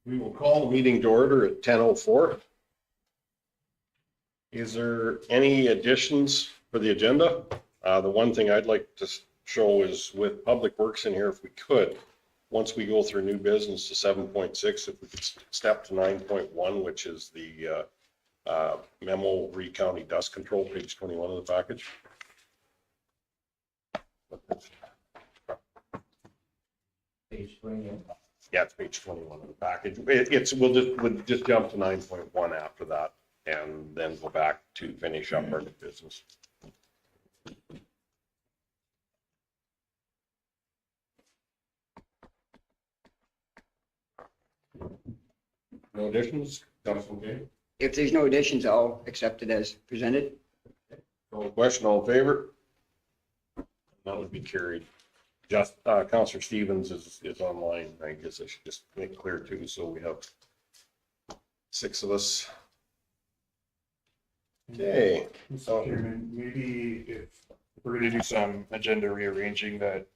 We will call the meeting to order at 10:04. Is there any additions for the agenda? The one thing I'd like to show is with Public Works in here, if we could, once we go through new business to 7.6, if we could step to 9.1, which is the memo Reed County dust control, page 21 of the package. Page 21. Yeah, it's page 21 of the package. We'll just jump to 9.1 after that and then go back to finish up our new business. No additions? That's okay. If there's no additions, I'll accept it as presented. No question, all in favor? That would be carried. Just Councillor Stevens is online. I guess I should just make clear too. So we have 6 of us. Okay. Mr. Chairman, maybe if we're going to do some agenda rearranging, that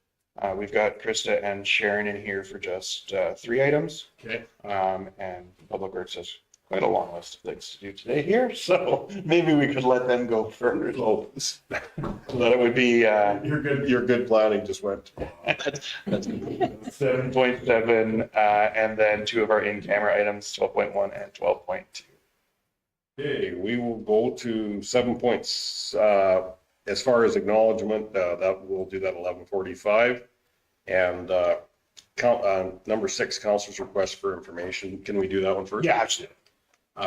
we've got Krista and Sharon in here for just 3 items. Okay. And Public Works has quite a long list of things to do today here, so maybe we could let them go first. Oh, That it would be your good planning just went. that's 7.7, and then 2 of our in-camera items, 12.1 and 12.2. Okay, we will go to 7 points. As far as acknowledgement, that we'll do that 11:45. And number 6, council's request for information. Can we do that one first? Yeah, absolutely.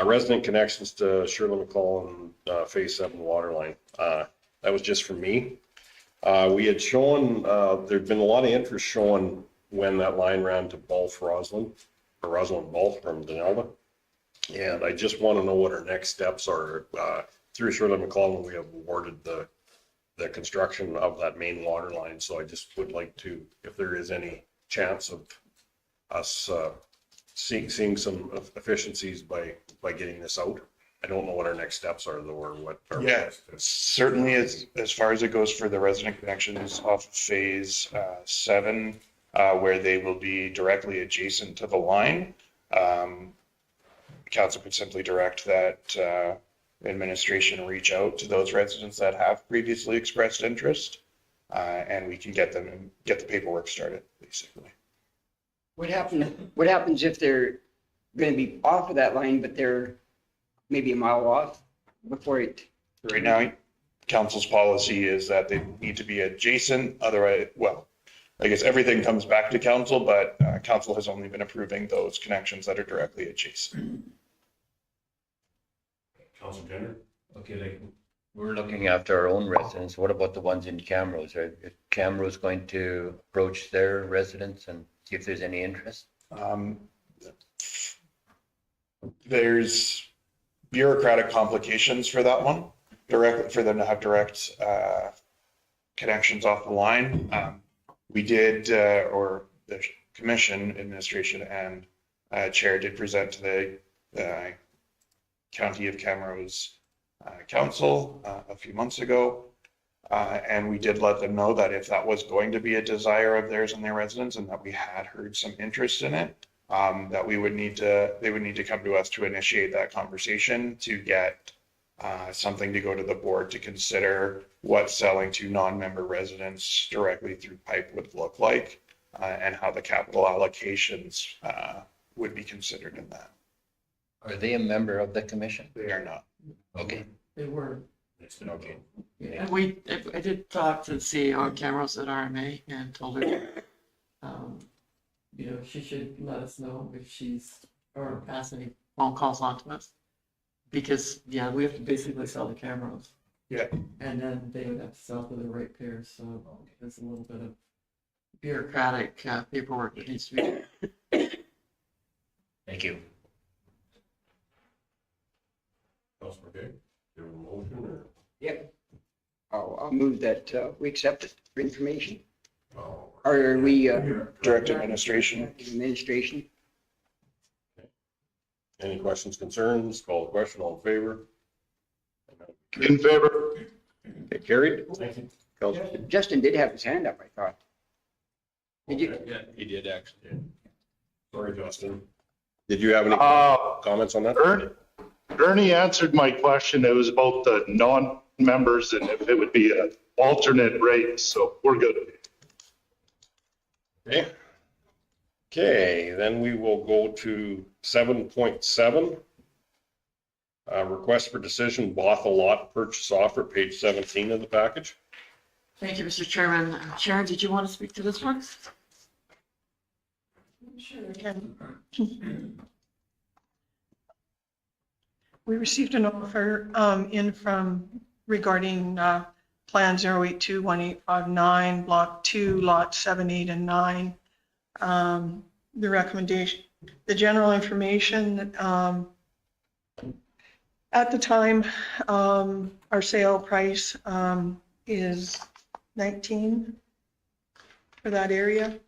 Resident connections to Shirley McCall and Phase 7 water line. That was just for me. We had shown, there'd been a lot of interest shown when that line ran to Balf Roslyn, or Roslyn Balf from Denelda. And I just want to know what our next steps are. Through Shirley McCall, we have awarded the construction of that main water line. So I just would like to, if there is any chance of us seeing some efficiencies by getting this out. I don't know what our next steps are though, or what. Yeah, certainly as far as it goes for the resident connections off of Phase 7, where they will be directly adjacent to the line. Council could simply direct that administration reach out to those residents that have previously expressed interest, and we can get the paperwork started, basically. What happens if they're going to be off of that line, but they're maybe a mile off before it? Right now, council's policy is that they need to be adjacent, otherwise, well, I guess everything comes back to council, but council has only been approving those connections that are directly adjacent. Council Jenner? Okay, like, we're looking after our own residents. What about the ones in Camrose? Are Camrose going to approach their residents and see if there's any interest? There's bureaucratic complications for that one, for them to have direct connections off the line. We did, or the commission administration and chair did present to the County of Camrose Council a few months ago. And we did let them know that if that was going to be a desire of theirs and their residents, and that we had heard some interest in it, that they would need to come to us to initiate that conversation to get something to go to the board to consider what selling to non-member residents directly through pipe would look like, and how the capital allocations would be considered in that. Are they a member of the commission? They are not. Okay. They were. Okay. And I did talk to the CEO of Camrose at RMA and told her, she should let us know if she's, or pass any phone calls on to us. Because, yeah, we have to basically sell the Camrose. Yeah. And then they would have to sell to the ratepayers, so there's a little bit of bureaucratic paperwork that needs to be. Thank you. Councilor Gay, do you have a motion or? Yep. I'll move that we accept it for information. Oh, Or are we Direct administration. administration? any questions, concerns? Call the question. All in favor? In favor. Okay, carried. Thank you. Councilor. Justin did have his hand up, I thought. Did you? Yeah, he did actually. Sorry, Justin. Did you have any Uh, comments on that? Ernie answered my question. It was about the non-members and if it would be an alternate rate, so we're good. Okay. Okay, then we will go to 7.7. Request for decision, Bothell lot purchase offer, page 17 of the package. Thank you, Mr. Chairman. Sharon, did you want to speak to this one? Sure, I can. We received an offer in from regarding Plan 0821859, Block 2, Lot 7, 8, and 9. The recommendation, the general information, at the time, our sale price is 19 for that area.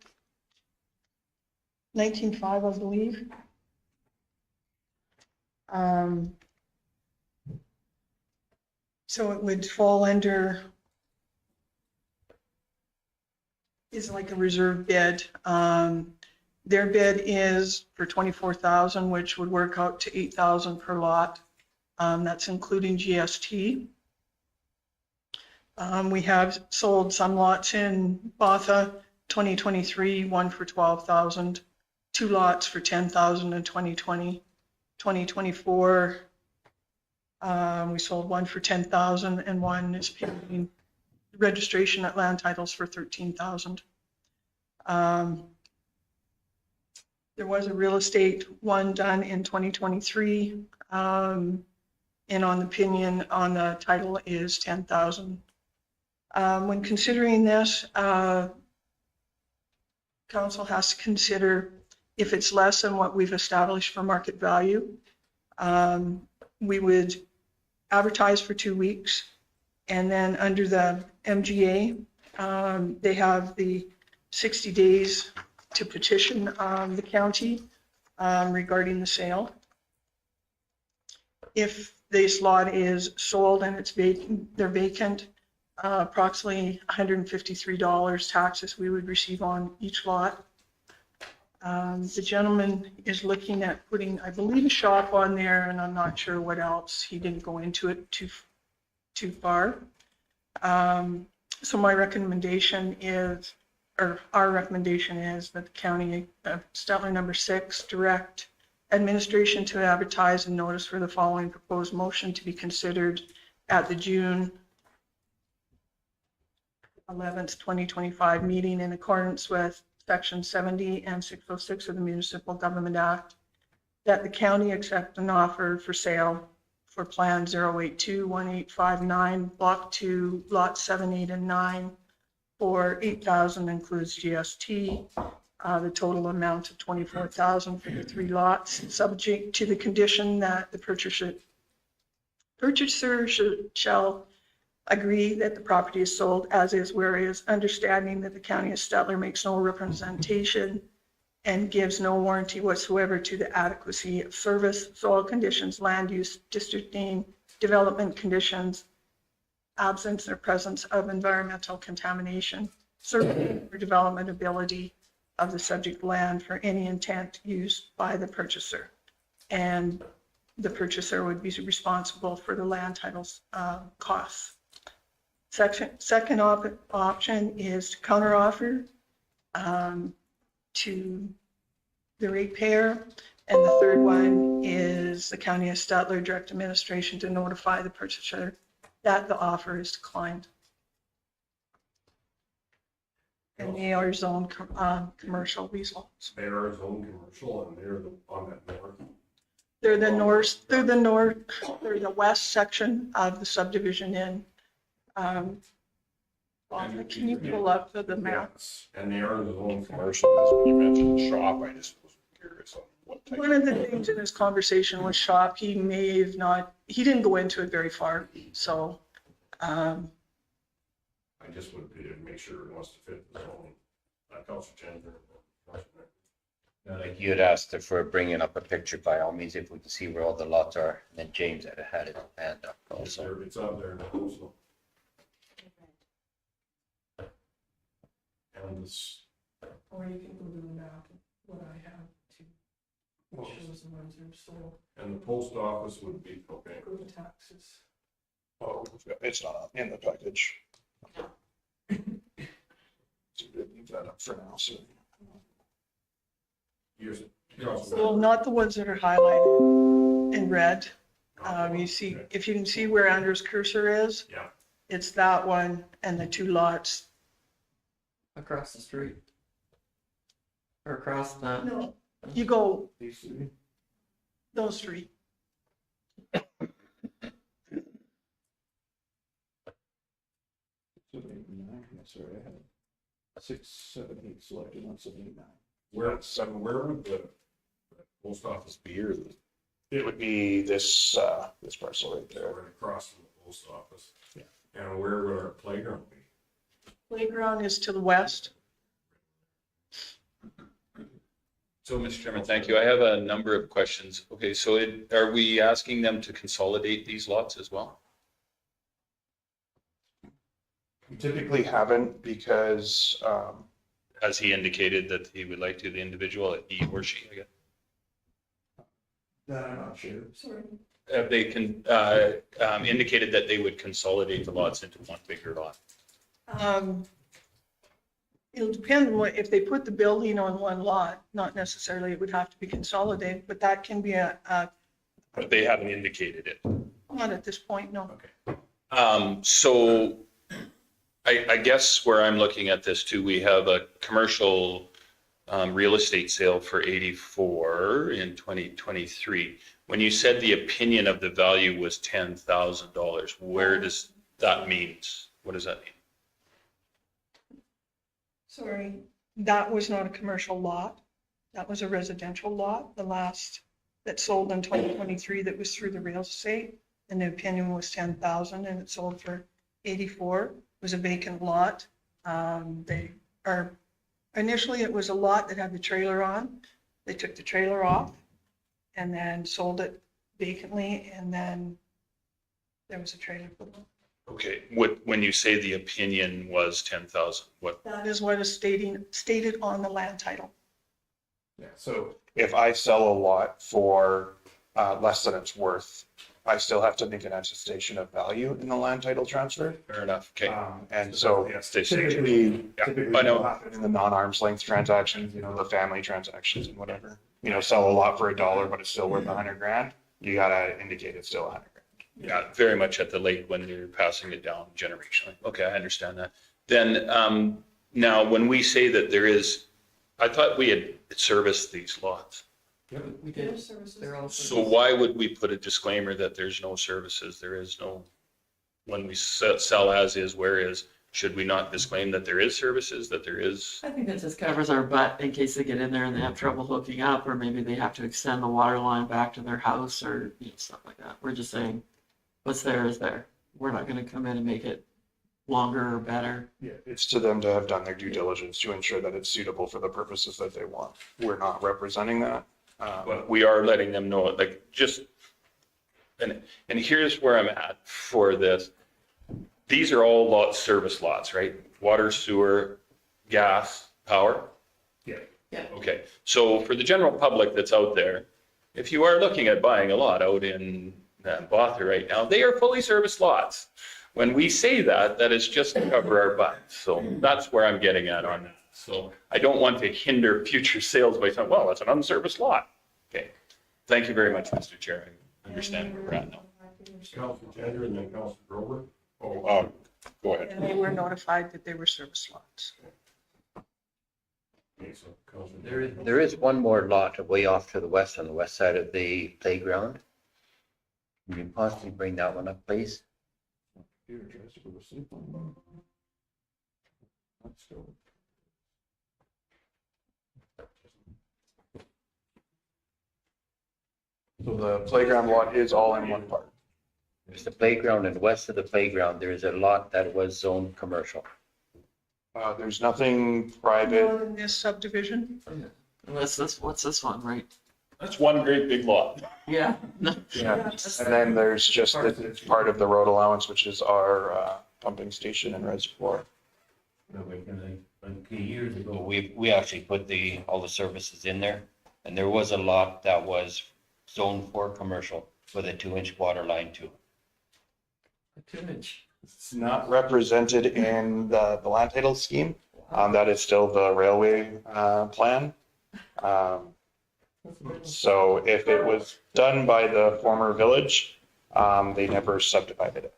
19.5, I believe. So it would fall under, is like a reserve bid. Their bid is for 24,000, which would work out to 8,000 per lot. That's including GST. We have sold some lots in Botha 2023, one for 12,000, 2 lots for 10,000 in 2020. 2024, we sold one for 10,000 and one is pending registration at land titles for 13,000. There was a real estate one done in 2023, and on the opinion on the title is 10,000. When considering this, council has to consider if it's less than what we've established for market value. We would advertise for 2 weeks, and then under the MGA, they have the 60 days to petition the county regarding the sale. If this lot is sold and it's vacant, they're vacant, approximately $153 taxes we would receive on each lot. The gentleman is looking at putting, I believe, a shop on there, and I'm not sure what else. He didn't go into it too far. So my recommendation is, or our recommendation is that the county, Stettler number 6, direct administration to advertise and notice for the following proposed motion to be considered at the June 11th, 2025 meeting in accordance with Section 70 and 606 of the Municipal Government Act, that the county accept an offer for sale for Plan 0821859, Block 2, Lot 7, 8, and 9 for 8,000 includes GST. The total amount of 24,000 for the 3 lots, subject to the condition that the purchaser shall agree that the property is sold as is where is, understanding that the County of Stettler makes no representation and gives no warranty whatsoever to the adequacy of service, soil conditions, land use, district name, development conditions, absence or presence of environmental contamination, survey or development ability of the subject land for any intent used by the purchaser. And the purchaser would be responsible for the land titles costs. Second option is to counteroffer to the ratepayer. And the third one is the County of Stettler direct administration to notify the purchaser that the offer is declined. And they are zoned commercial results. They are zone commercial and they're on that north. They're the west section of the subdivision in. Can you pull up the map? Yes, and they are in the zone commercial, as you mentioned, the shop. I just was curious on what type. One of the things in his conversation with Shop, he may have not, he didn't go into it very far, so. I just would make sure it wants to fit the zone. Councilor Chandler. Like you had asked if we're bringing up a picture, by all means, if we can see where all the lots are. And then James had it hand up also. It's out there now, so. And this, Or you can go to the map, what I have too. Shows the ones that are sold. And the post office would be, okay. Go to taxes. Oh, it's not in the package. So we'll leave that up for now, so. Yours- Well, not the ones that are highlighted in red. You see, if you can see where Andrew's cursor is, Yeah. it's that one and the two lots. Across the street. Or across the, No, you go These three? those three. Sorry, I had 6, 7, 8 selected on 7, 8, 9. Where would the post office be, or the, It would be this, this parcel right there. right across from the post office? Yeah. And where would our playground be? Playground is to the west. So, Mr. Chairman, thank you. I have a number of questions. Okay, so are we asking them to consolidate these lots as well? We typically haven't because, Has he indicated that he would like to, the individual, he or she, I guess? that I'm not sure. Sorry. Have they indicated that they would consolidate the lots into one bigger lot? It'll depend on what, if they put the building on one lot, not necessarily it would have to be consolidated, but that can be But they haven't indicated it. not at this point, no. So I guess where I'm looking at this too, we have a commercial real estate sale for 84 in 2023. When you said the opinion of the value was $10,000, where does that mean? What does that mean? Sorry, that was not a commercial lot. That was a residential lot, the last that sold in 2023 that was through the real estate. And the opinion was 10,000 and it sold for 84. It was a vacant lot. Initially it was a lot that had the trailer on. They took the trailer off and then sold it vacantly, and then there was a trailer put on. Okay, when you say the opinion was 10,000, what? That is what is stated on the land title. Yeah, so if I sell a lot for less than it's worth, I still have to make an attestation of value in the land title transfer. Fair enough, okay. And so typically Yeah, typically I know. it'll happen in the non-arm's length transactions, the family transactions and whatever. Sell a lot for $1, but it's still worth 100 grand. You gotta indicate it's still 100 grand. Yeah, very much at the lake when you're passing it down generationally. Okay, I understand that. Then, now, when we say that there is, I thought we had serviced these lots. we did, they're all. So why would we put a disclaimer that there's no services, there is no, when we sell as is, where is, should we not disclaim that there is services, that there is? I think that just covers our butt in case they get in there and they have trouble hooking up, or maybe they have to extend the water line back to their house or stuff like that. We're just saying, what's there is there. We're not gonna come in and make it longer or better. Yeah, it's to them to have done their due diligence to ensure that it's suitable for the purposes that they want. We're not representing that. But we are letting them know, like, just, and here's where I'm at for this. These are all service lots, right? Water, sewer, gas, power? Yeah. Yeah. Okay, so for the general public that's out there, if you are looking at buying a lot out in Botha right now, they are fully serviced lots. When we say that, that is just to cover our butts. So that's where I'm getting at on that. So I don't want to hinder future sales by saying, well, it's an unserviced lot. Okay, thank you very much, Mr. Chair. I understand where we're at now. Councilor Tender and then Councilor Grover. Oh, go ahead. And they were notified that they were service lots. Okay, so Councilor. There is one more lot way off to the west, on the west side of the playground. Can you possibly bring that one up, please? So the playground lot is all in one part. There's the playground, and west of the playground, there is a lot that was zoned commercial. There's nothing private. Not in this subdivision. Unless this, what's this one, right? That's one great big lot. Yeah. Yeah. And then there's just, it's part of the road allowance, which is our pumping station and reservoir. A few years ago, we actually put all the services in there. And there was a lot that was zoned for commercial with a 2-inch water line too. A 2-inch. It's not represented in the land title scheme. That is still the railway plan. So if it was done by the former village, they never subdivided it.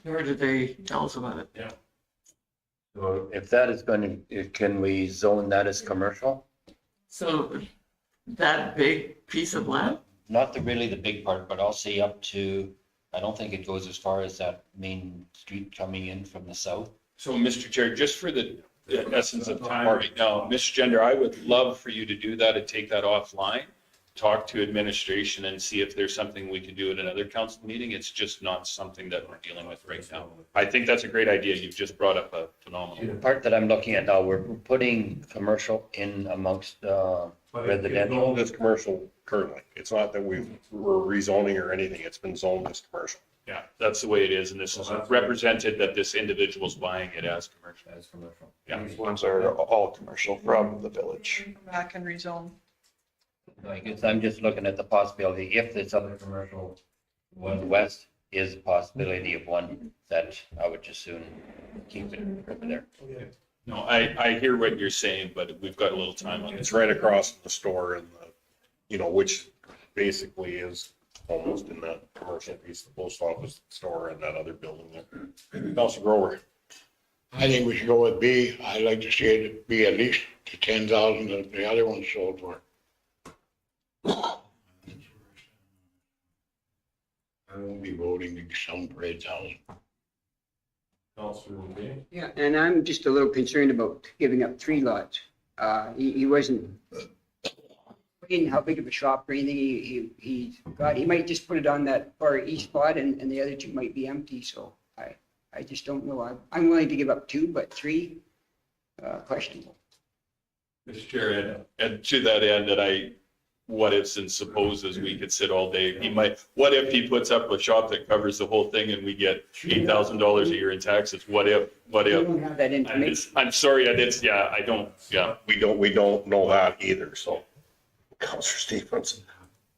Nor did they tell us about it. So if that is going to, can we zone that as commercial? So that big piece of land? Not really the big part, but I'll say up to, I don't think it goes as far as that main street coming in from the south. So, Mr. Chair, just for the essence of time right now, Mr. Gender, I would love for you to do that and take that offline, talk to administration and see if there's something we can do at another council meeting. It's just not something that we're dealing with right now. I think that's a great idea. You've just brought up a The phenomenal. part that I'm looking at now, we're putting commercial in amongst residential. Zoned as commercial currently. It's not that we're rezoning or anything. It's been zoned as commercial. Yeah, that's the way it is. And this is represented that this individual's buying it as commercial. As commercial. Yeah. These ones are all commercial from the village. Come back and rezone. I guess I'm just looking at the possibility, if this other commercial one west is a possibility of one that I would just soon keep it over there. No, I hear what you're saying, but we've got a little time on It's this. right across the store and which basically is almost in that commercial piece, the post office store and that other building there. Councilor Grover. I think we should go with B. I'd like to see it be at least the 10,000 that the other one sold for. I won't be voting to sell them for 8,000. Yeah, and I'm just a little concerned about giving up 3 lots. He wasn't saying how big of a shop or anything he got. He might just put it on that far east spot and the other 2 might be empty, so I just don't know. I'm willing to give up 2, but 3, questionable. Mr. Chair, and to that end, that what ifs and supposes, we could sit all day. What if he puts up a shop that covers the whole thing and we get $8,000 a year in taxes? What if? We don't have that information. I'm sorry, I don't, yeah. We don't know that either, so. Councilor Stephens.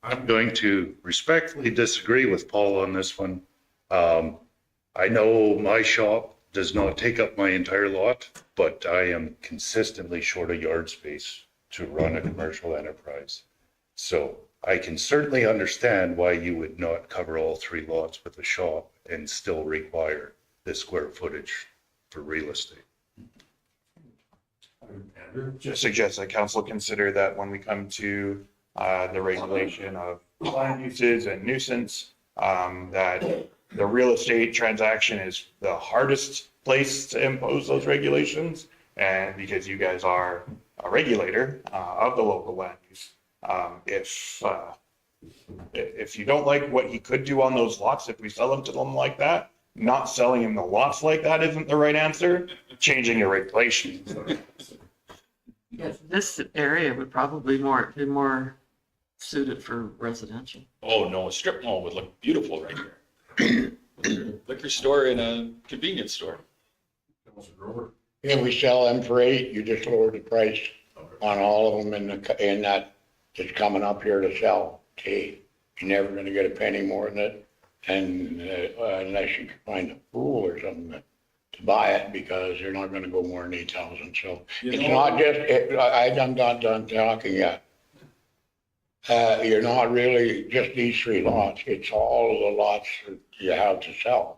I'm going to respectfully disagree with Paul on this one. I know my shop does not take up my entire lot, but I am consistently short of yard space to run a commercial enterprise. So I can certainly understand why you would not cover all 3 lots with a shop and still require the square footage for real estate. Just suggest that council consider that when we come to the regulation of land uses and nuisance, that the real estate transaction is the hardest place to impose those regulations. And because you guys are a regulator of the local land use, if you don't like what he could do on those lots, if we sell them to them like that, not selling him the lots like that isn't the right answer. Changing your regulations. Yes, this area would probably be more suited for residential. Oh, no, a strip mall would look beautiful right here. Liquor store and a convenience store. If we sell them for 8, you just lower the price on all of them in that that's coming up here to sell. Okay, you're never gonna get a penny more than it. And unless you can find a fool or something to buy it, because they're not gonna go more than 8,000. So it's not just, I'm not done talking yet. You're not really just these 3 lots. It's all of the lots that you have to sell.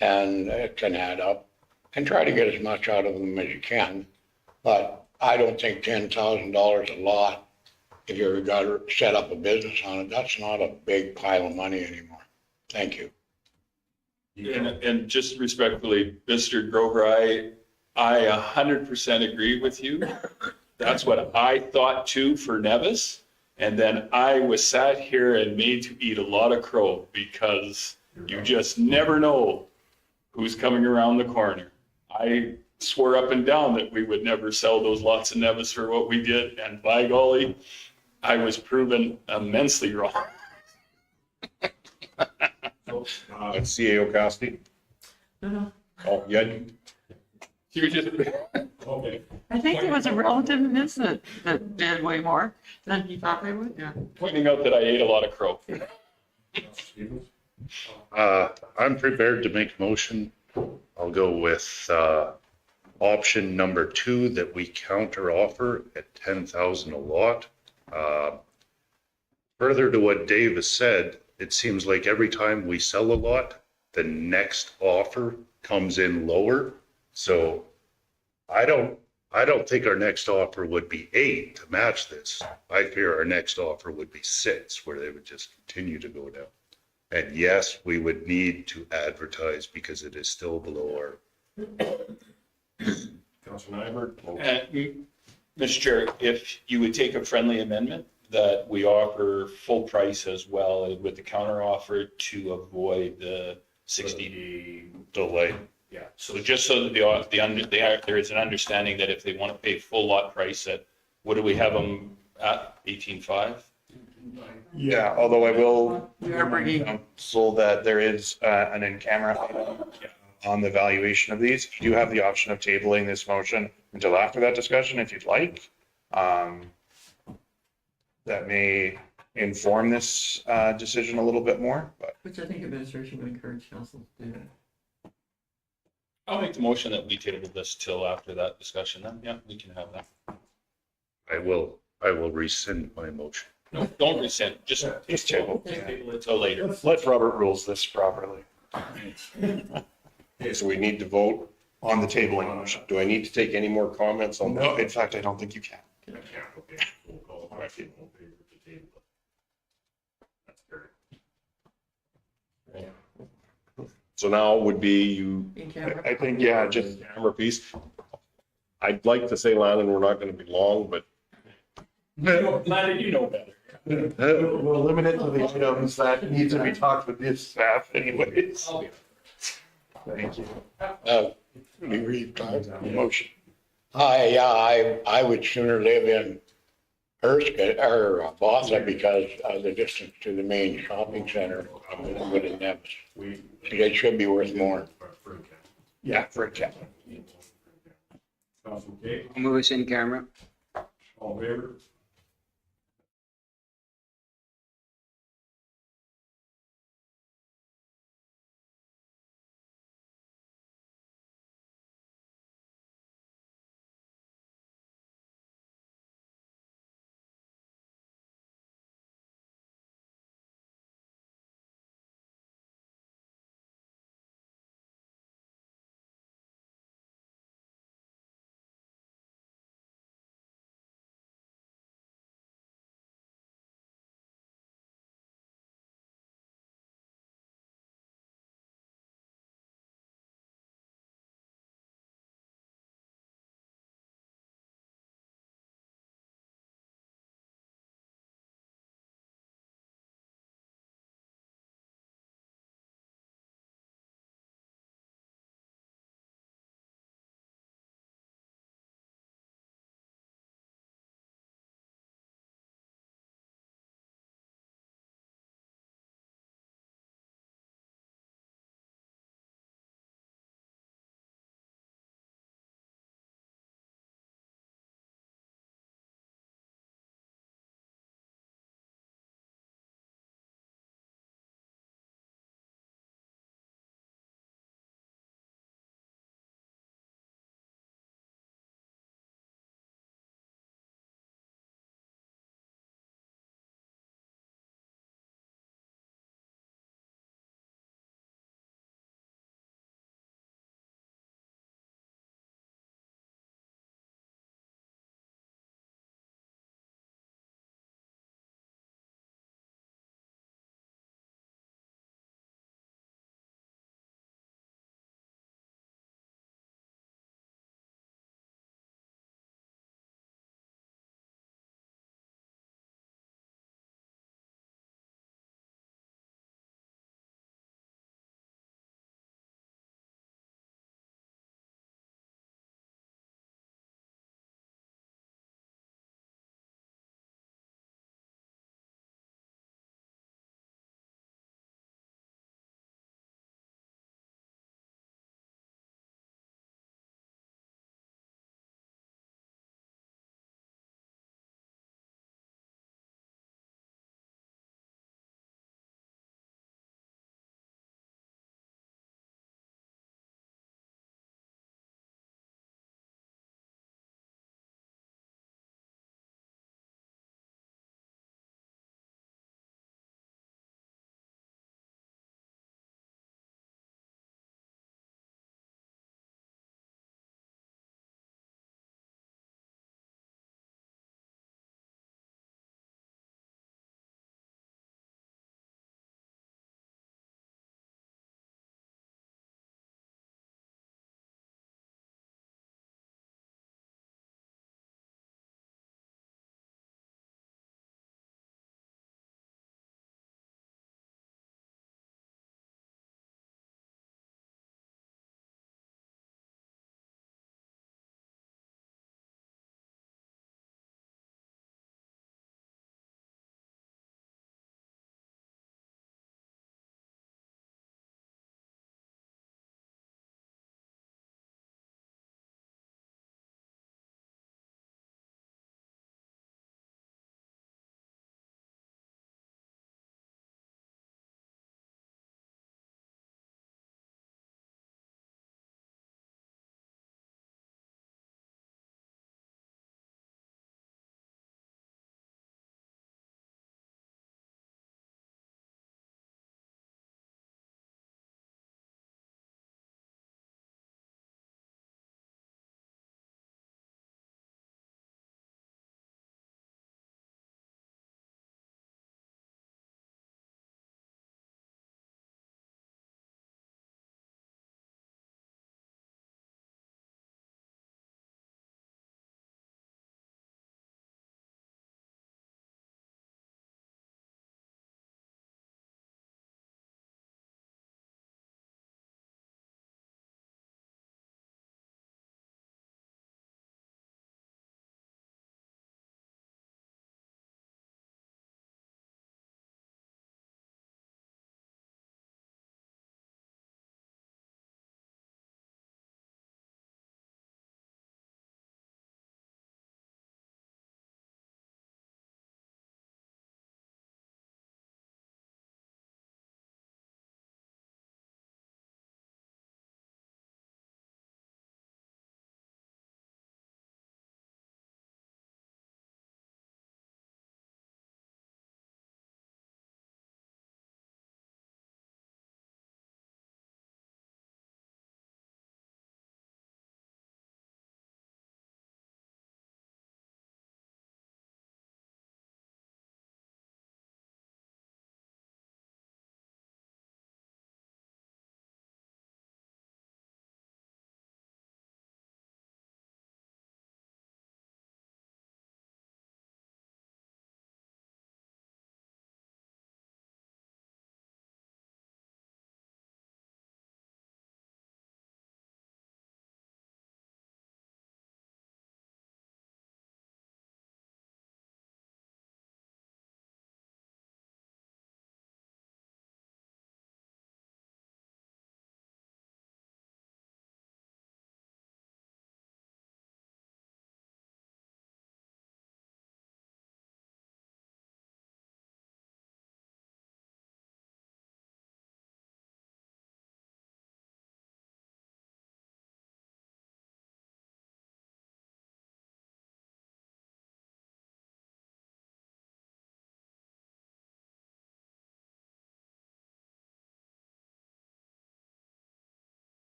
And it can add up, and try to get as much out of them as you can. But I don't think $10,000 a lot, if you've got to set up a business on it, that's not a big pile of money anymore. Thank you. And just respectfully, Mr. Grover, I 100% agree with you. That's what I thought too for Nevis. And then I was sat here and made to eat a lot of crow, because you just never know who's coming around the corner. I swore up and down that we would never sell those lots in Nevis for what we did. And by golly, I was proven immensely wrong. CAO Costi. No, Oh, yeah. You just, Okay. I think there was a relative in this that did way more than he thought they would, yeah. Pointing out that I ate a lot of crow. I'm prepared to make a motion. I'll go with, option number 2, that we counter offer at 10,000 a lot. Further to what Dave has said, it seems like every time we sell a lot, the next offer comes in lower. So I don't think our next offer would be 8 to match this. I fear our next offer would be 6, where they would just continue to go down. And yes, we would need to advertise because it is still below our. Councilor Nyberg? Mr. Chair, if you would take a friendly amendment that we offer full price as well with the counter offer to avoid the 60-day delay. Yeah, so just so that there is an understanding that if they want to pay full lot price at, what do we have them at, 18.5? Yeah, although I will We are bringing, counsel that there is an in-camera item on the valuation of these. You have the option of tabling this motion until after that discussion if you'd like. That may inform this decision a little bit more, but which I think administration would encourage council to do. I'll make the motion that we table this till after that discussion then. Yeah, we can have that. I will rescind my motion. No, don't rescind, just table. table it till later. Let Robert rules this properly Okay, so we need to vote. on the tabling motion. Do I need to take any more comments on No, that? in fact, I don't think you can. So now would be you, In camera. I think, yeah, just, camera piece. I'd like to say, Landon, we're not gonna be long, but Landon, you know better. we'll limit it to the items that need to be talked with this staff anyways. I'll be- Thank you. Let me read the Motion. I would sooner live in Erskine or Botha because of the distance to the main shopping center. Than I would in Nevis. It should be worth more. Yeah, for a cat. Councilor Kate, I'll move us in camera. all in favor?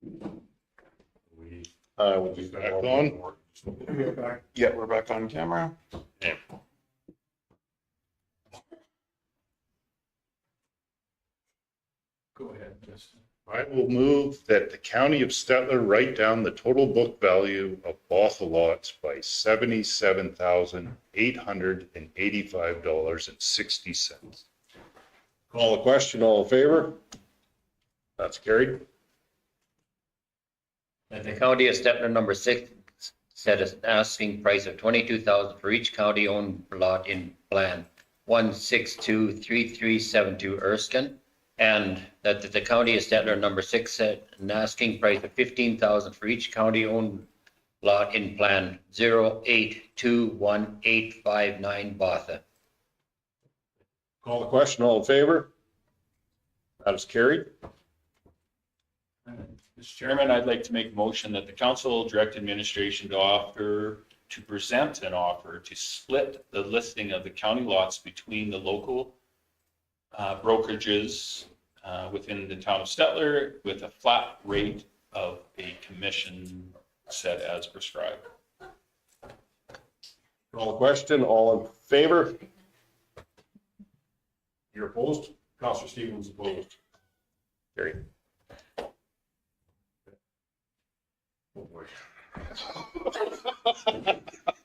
Would you Back on? Yeah, we're back on camera. Go ahead, Justin. I will move that the county of Stettler write down the total book value of both the lots by $77,885.60. Call the question, all in favor? That's carried. That the county of Stettler number 6 set an asking price of $22,000 for each county-owned lot in Plan 1623372 Erskine. And that the county of Stettler number 6 set an asking price of $15,000 for each county-owned lot in Plan 0821859 Botha. Call the question, all in favor? That is carried. Mr. Chairman, I'd like to make a motion that the council direct administration to present an offer to split the listing of the county lots between the local brokerages within the town of Stettler with a flat rate of a commission set as prescribed. Call the question, all in favor? You're opposed? Counselor Stevens opposed. Carried. Oh, boy.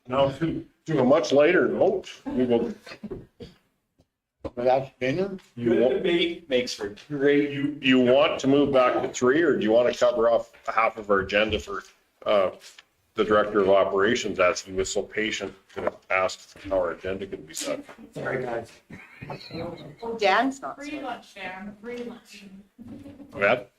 Now to a much lighter note, we will. But that's dinner? You Good want, debate makes for great. you want to move back to 3, or do you want to cover off half of our agenda for the director of operations, as he was so patient to ask how our agenda could be set? Sorry, guys. Dan's not. Free lunch, Dan, free lunch. Matt?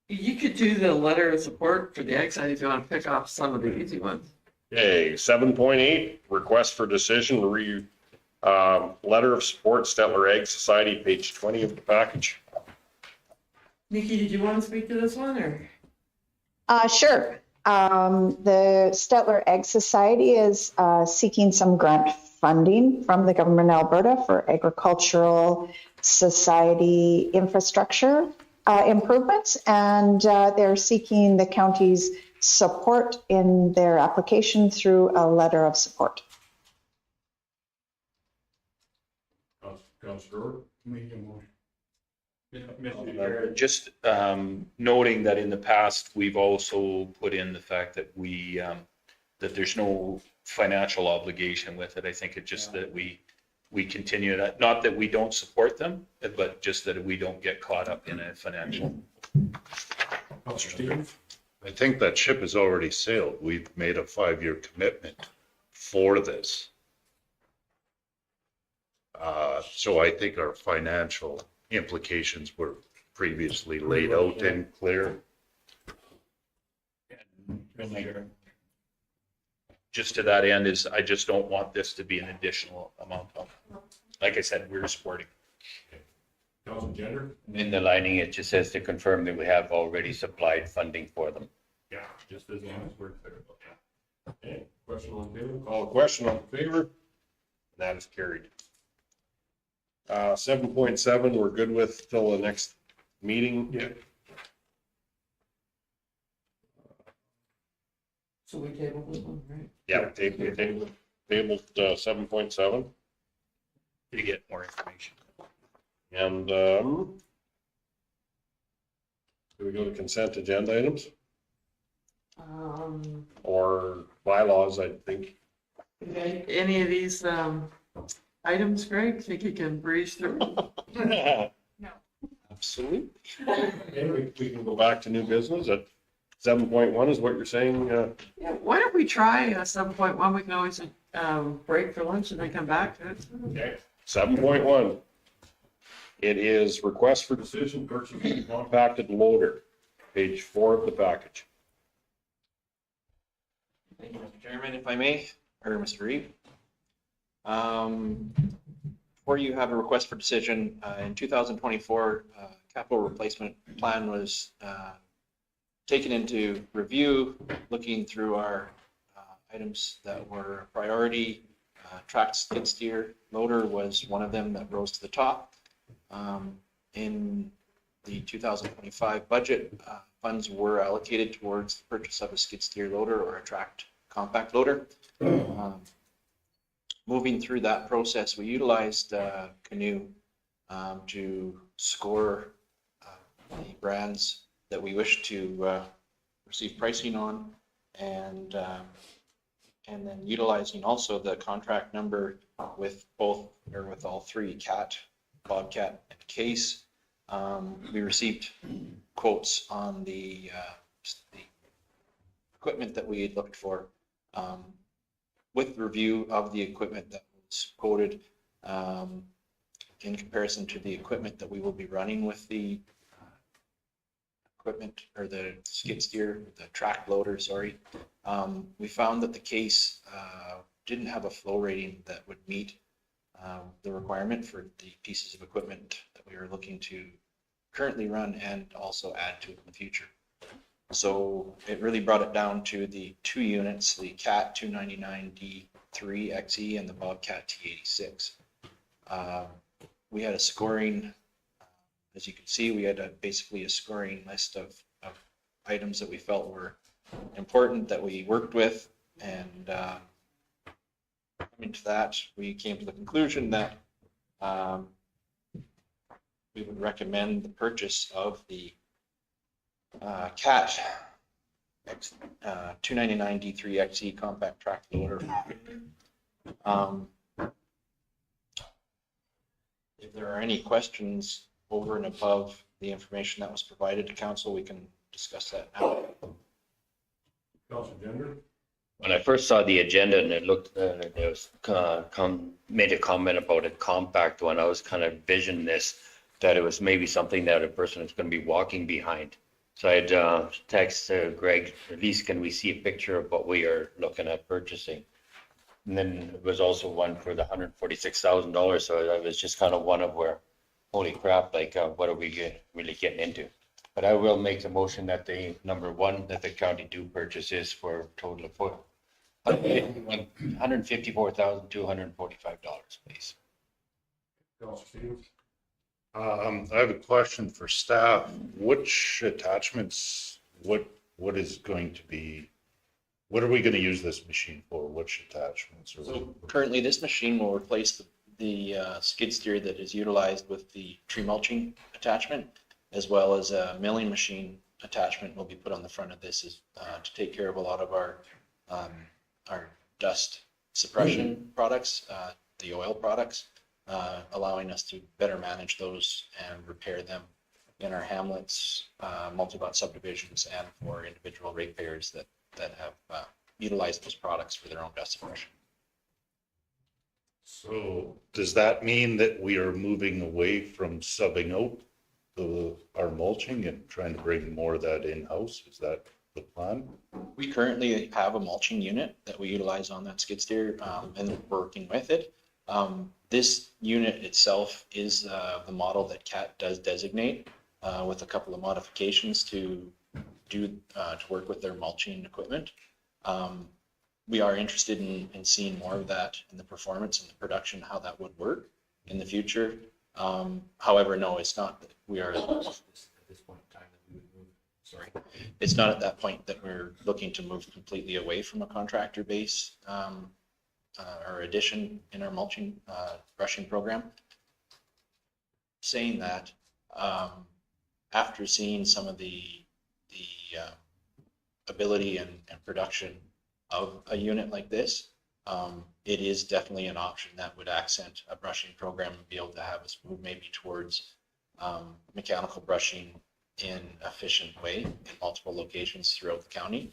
You could do the letter of support for the egg side if you want to pick off some of the easy ones. Okay, 7.8, request for decision, letter of support, Stettler Egg Society, page 20 of the package. Nikki, did you want to speak to this one or? Sure. The Stettler Egg Society is seeking some grant funding from the government of Alberta for agricultural society infrastructure improvements, and they're seeking the county's support in their application through a letter of support. Just noting that in the past, we've also put in the fact that that there's no financial obligation with it. I think it's just that we continue that, not that we don't support them, but just that we don't get caught up in a financial. Counselor Stevens? I think that ship has already sailed. We've made a 5-year commitment for this. So I think our financial implications were previously laid out and clear. Just to that end is, I just don't want this to be an additional amount of, like I said, we're supporting. Counselor Gender? In the lining, it just says to confirm that we have already supplied funding for them. Yeah, just as long as we're clear about that. Okay, question on favor? Call the question on favor. That is carried. 7.7, we're good with till the next meeting. Yeah. So we tabled this one, right? Yeah, tabled 7.7. To get more information. And do we go to consent agenda items or bylaws, I think? Okay, any of these items, Greg, think you can breeze through? Absolutely. Okay, we can go back to new business at 7.1 is what you're saying? Yeah, why don't we try 7.1? We can always break for lunch and then come back to it. Okay. 7.1. It is request for decision purchasing compacted loader, page 4 of the package. Thank you, Mr. Chairman, if I may, or Mr. Reeve. Before you have a request for decision, in 2024, capital replacement plan was taken into review, looking through our items that were a priority. Tracked skid steer loader was one of them that rose to the top. In the 2025 budget, funds were allocated towards the purchase of a skid steer loader or a tracked compact loader. Moving through that process, we utilized Canoe to score the brands that we wish to receive pricing on, and then utilizing also the contract number with both, or with all three, Cat, Bobcat, and Case. We received quotes on the equipment that we had looked for, with review of the equipment that was quoted in comparison to the equipment that we will be running with the equipment, or the skid steer, the track loader, sorry. We found that the Case didn't have a flow rating that would meet the requirement for the pieces of equipment that we were looking to currently run and also add to in the future. So it really brought it down to the two units, the Cat 299D3 XE and the Bobcat T86. We had a scoring, as you can see, we had basically a scoring list of items that we felt were important that we worked with, and coming to that, we came to the conclusion that we would recommend the purchase of the Cat 299D3 XE compact track loader. If there are any questions over and above the information that was provided to council, we can discuss that now. Councilor Gender? When I first saw the agenda and it looked, there was made a comment about a compact one, I was kind of envisioning this, that it was maybe something that a person is going to be walking behind. So I'd text Greg, at least can we see a picture of what we are looking at purchasing? And then it was also one for the $146,000. So I was just kind of one of where, holy crap, like what are we really getting into? But I will make the motion that the number one, that the county do purchases for a total of $154,245, please. Councilor Stevens? I have a question for staff. Which attachments, what is going to be, what are we going to use this machine for? Which attachments? So currently this machine will replace the skid steer that is utilized with the tree mulching attachment, as well as a milling machine attachment will be put on the front of this to take care of a lot of our dust suppression products, the oil products, allowing us to better manage those and repair them in our hamlets, multi-lot subdivisions, and for individual ratepayers that have utilized those products for their own dust suppression. So does that mean that we are moving away from subbing out our mulching and trying to bring more of that in-house? Is that the plan? We currently have a mulching unit that we utilize on that skid steer, and we're working with it. This unit itself is the model that CAT does designate, with a couple of modifications to work with their mulching equipment. We are interested in seeing more of that in the performance and the production, how that would work in the future. However, no, it's not that we are at this point in time that we would move. Sorry, it's not at that point that we're looking to move completely away from a contractor base or addition in our mulching brushing program. Saying that, after seeing some of the ability and production of a unit like this, it is definitely an option that would accent a brushing program and be able to have us move maybe towards mechanical brushing in an efficient way in multiple locations throughout the county,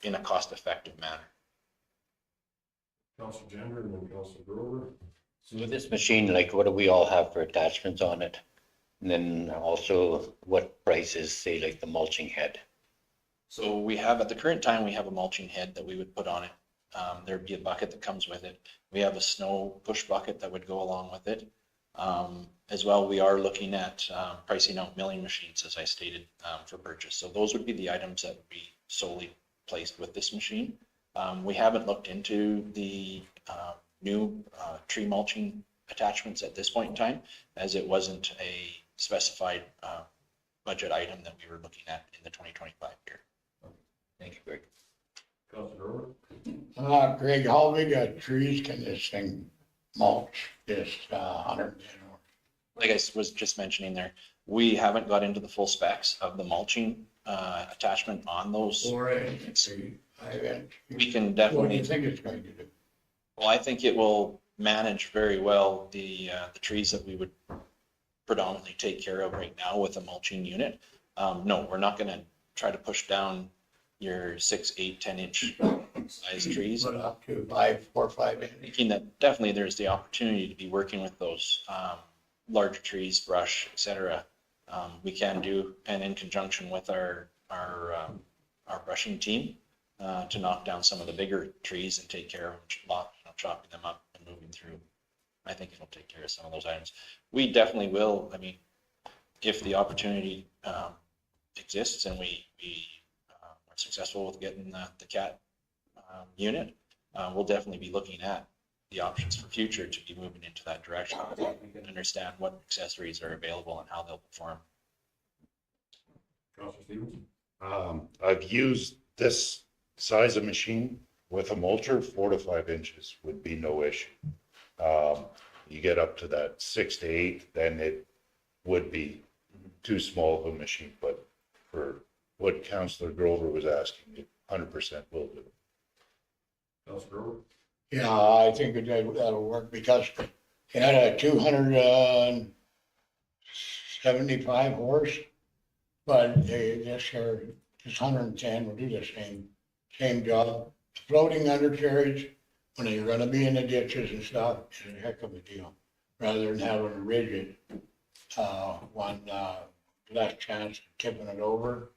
in a cost-effective manner. Councilor Gender and then Councilor Grover. So with this machine, like what do we all have for attachments on it? And then also what prices, say like the mulching head? So we have, at the current time, we have a mulching head that we would put on it. There'd be a bucket that comes with it. We have a snow push bucket that would go along with it. As well, we are looking at pricing out milling machines, as I stated, for purchase. So those would be the items that would be solely placed with this machine. We haven't looked into the new tree mulching attachments at this point in time, as it wasn't specified budget item that we were looking at in the 2025 year. Thank you, Greg. Greg, how big a trees can this thing mulch, this 110 or? Like I was just mentioning there, we haven't got into the full specs of the mulching attachment on those. 4-inch, 5-inch. We can What do definitely, you think it's going to do? well, I think it will manage very well the trees that we would predominantly take care of right now with a mulching unit. No, we're not gonna try to push down your 6, 8, 10-inch size trees. Put up to 4 or 5 inch. Thinking that definitely there's the opportunity to be working with those larger trees, brush, et cetera. We can do, and in conjunction with our brushing team, to knock down some of the bigger trees and take care of them, chopping them up and moving through. I think it'll take care of some of those items. We definitely will. I mean, if the opportunity exists and we are successful with getting the CAT unit, we'll definitely be looking at the options for future to be moving into that direction. We can understand what accessories are available and how they'll perform. I've used this size of machine with a mulcher, 4 to 5 inches would be no issue. You get up to that 6 to 8, then it would be too small of a machine, but for what Councillor Grover was asking, it 100% will do. Yeah, I think that'll work because it had a 275 horse, but this 110 will do the same job. Floating undercarriage, when you're gonna be in the ditches and stuff, is a heck of a deal, rather than having a rigid one, less chance of tipping it over.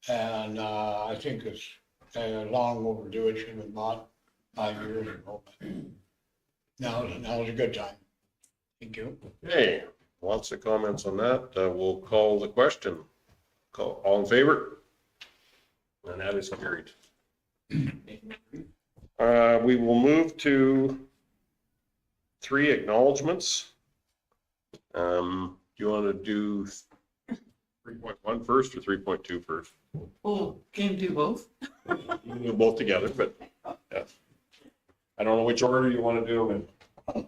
And I think it's long overdue. It should have been bought 5 years ago. Now's a good time. Thank you. Okay, lots of comments on that. We'll call the question. All in favor? And that is carried. We will move to 3 acknowledgements. Do you want to do 3.1 first or 3.2 first? Oh, can you do both? You can do both together, but yeah. I don't know which order you want to do them in.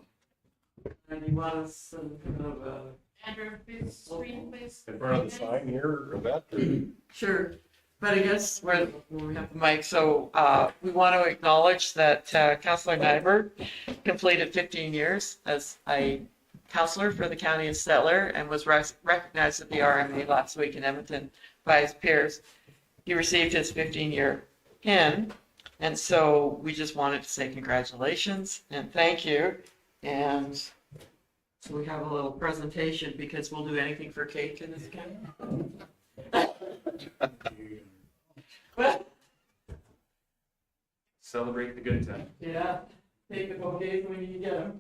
And you want us kind of, Andrew, please, screen, please. In front of the sign here or that? sure. But I guess when we have the mic, so we want to acknowledge that Councillor Nyberg completed 15 years as a councillor for the county of Stettler and was recognized at the RMA last week in Edmonton by his peers. He received his 15-year pin, and so we just wanted to say congratulations and thank you. And so we have a little presentation because we'll do anything for cake in this county. Celebrate the good time. Yeah, take the bouquets when you get them.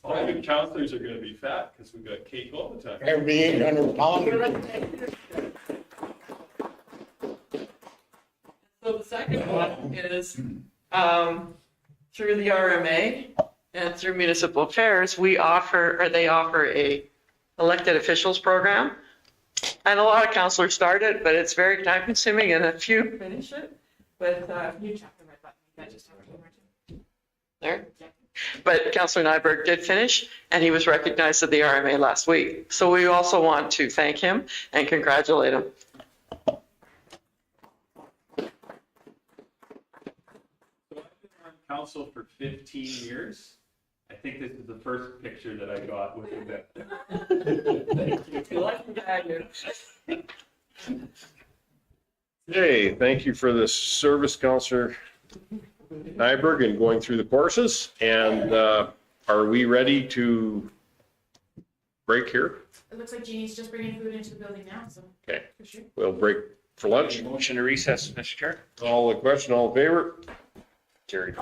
Private counselors are gonna be fat because we've got cake all the time. Every 800 pounds. So the second one is, through the RMA and through municipal affairs, they offer a elected officials program. And a lot of councilors start it, but it's very time consuming and a few finish it. But, You tap the red button. That just happened. there. But Councillor Nyberg did finish, and he was recognized at the RMA last week. So we also want to thank him and congratulate him. So I've been on council for 15 years. I think this is the first picture that I got with the Thank you. Lucky guy, you. Hey, thank you for this service, Councillor Nyberg, and going through the courses. And are we ready to break here? It looks like Jeannie's just bringing food into the building now, so. Okay. For sure. We'll break for lunch. Motion to recess, Mr. Chair. All the question, all in favor? Carried.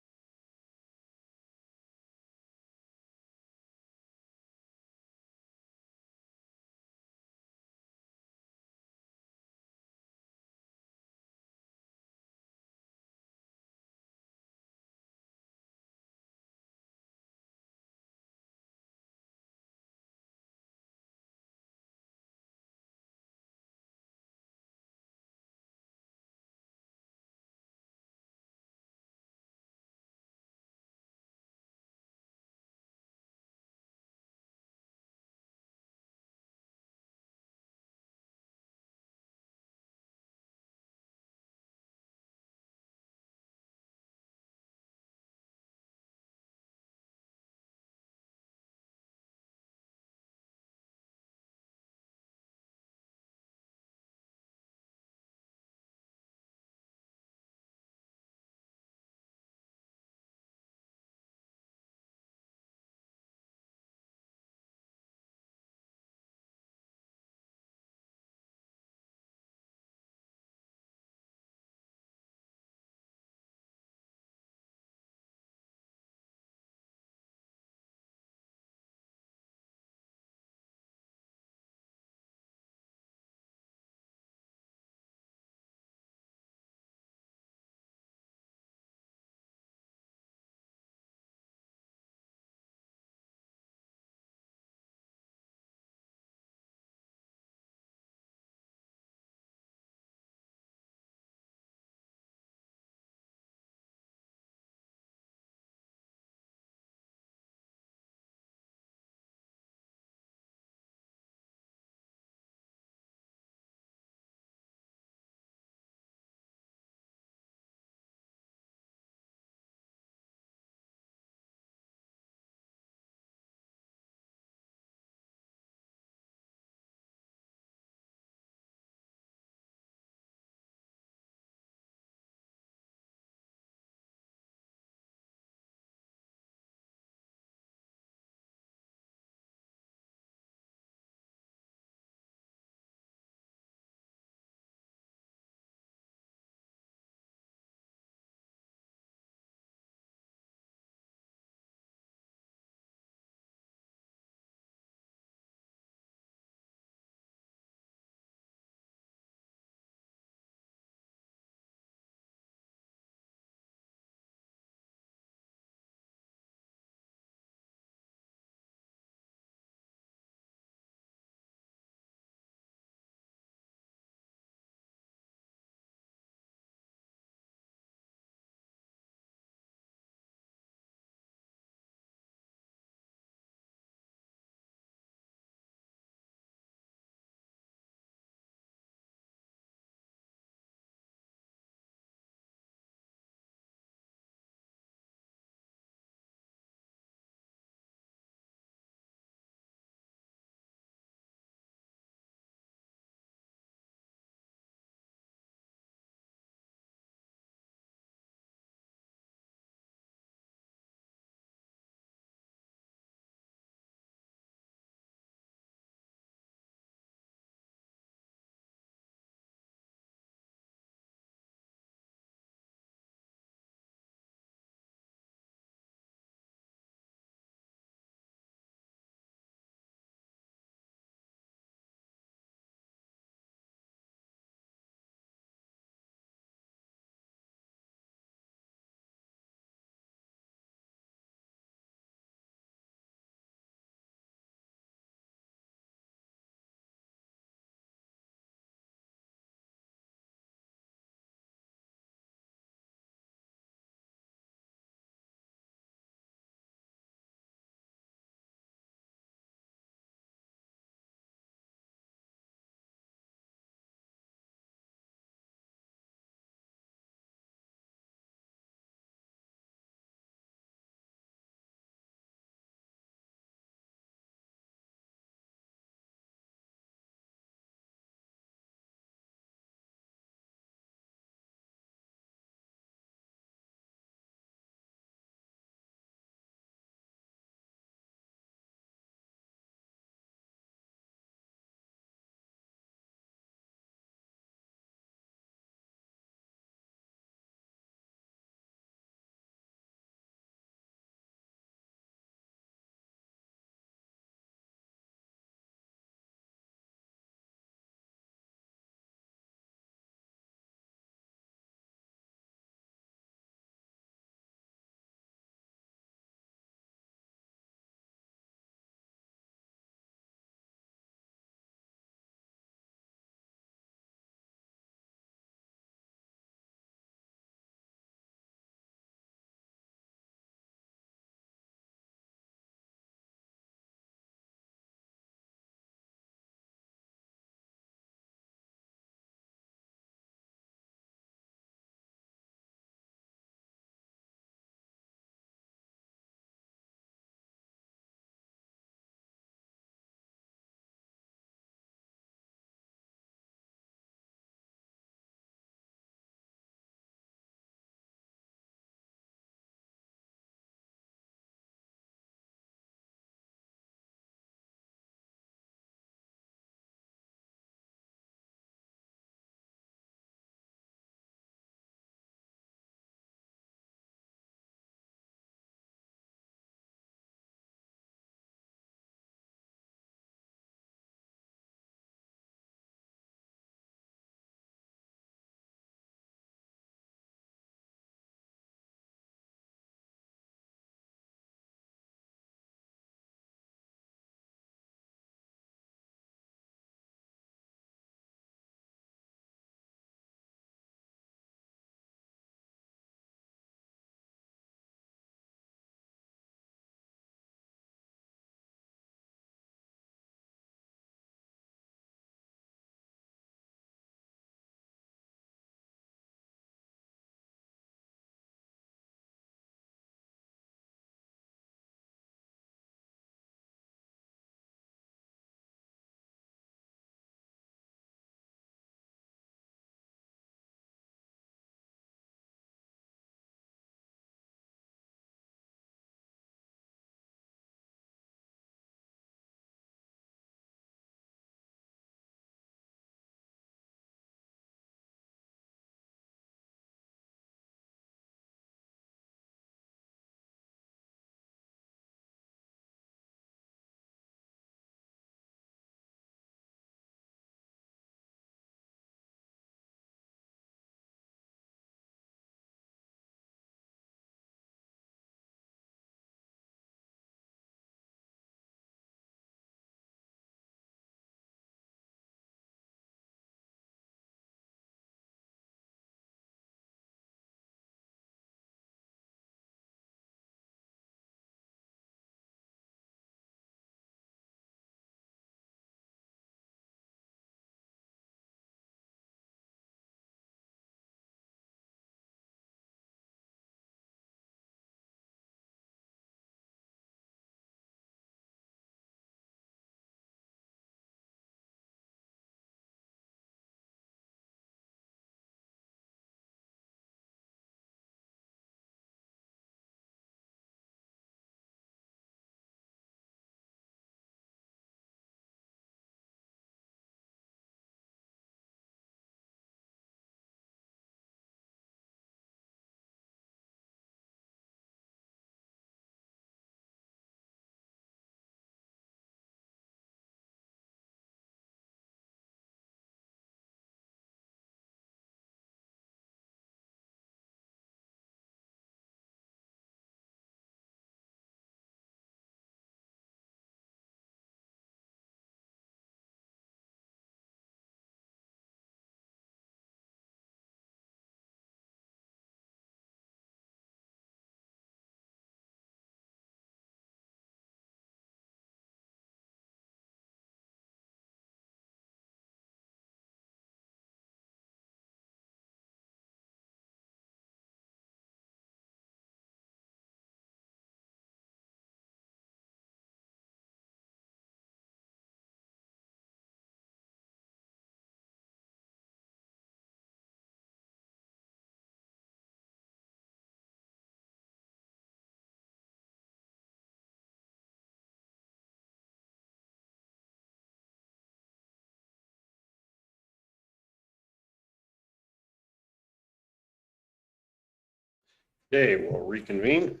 Okay, we'll reconvene.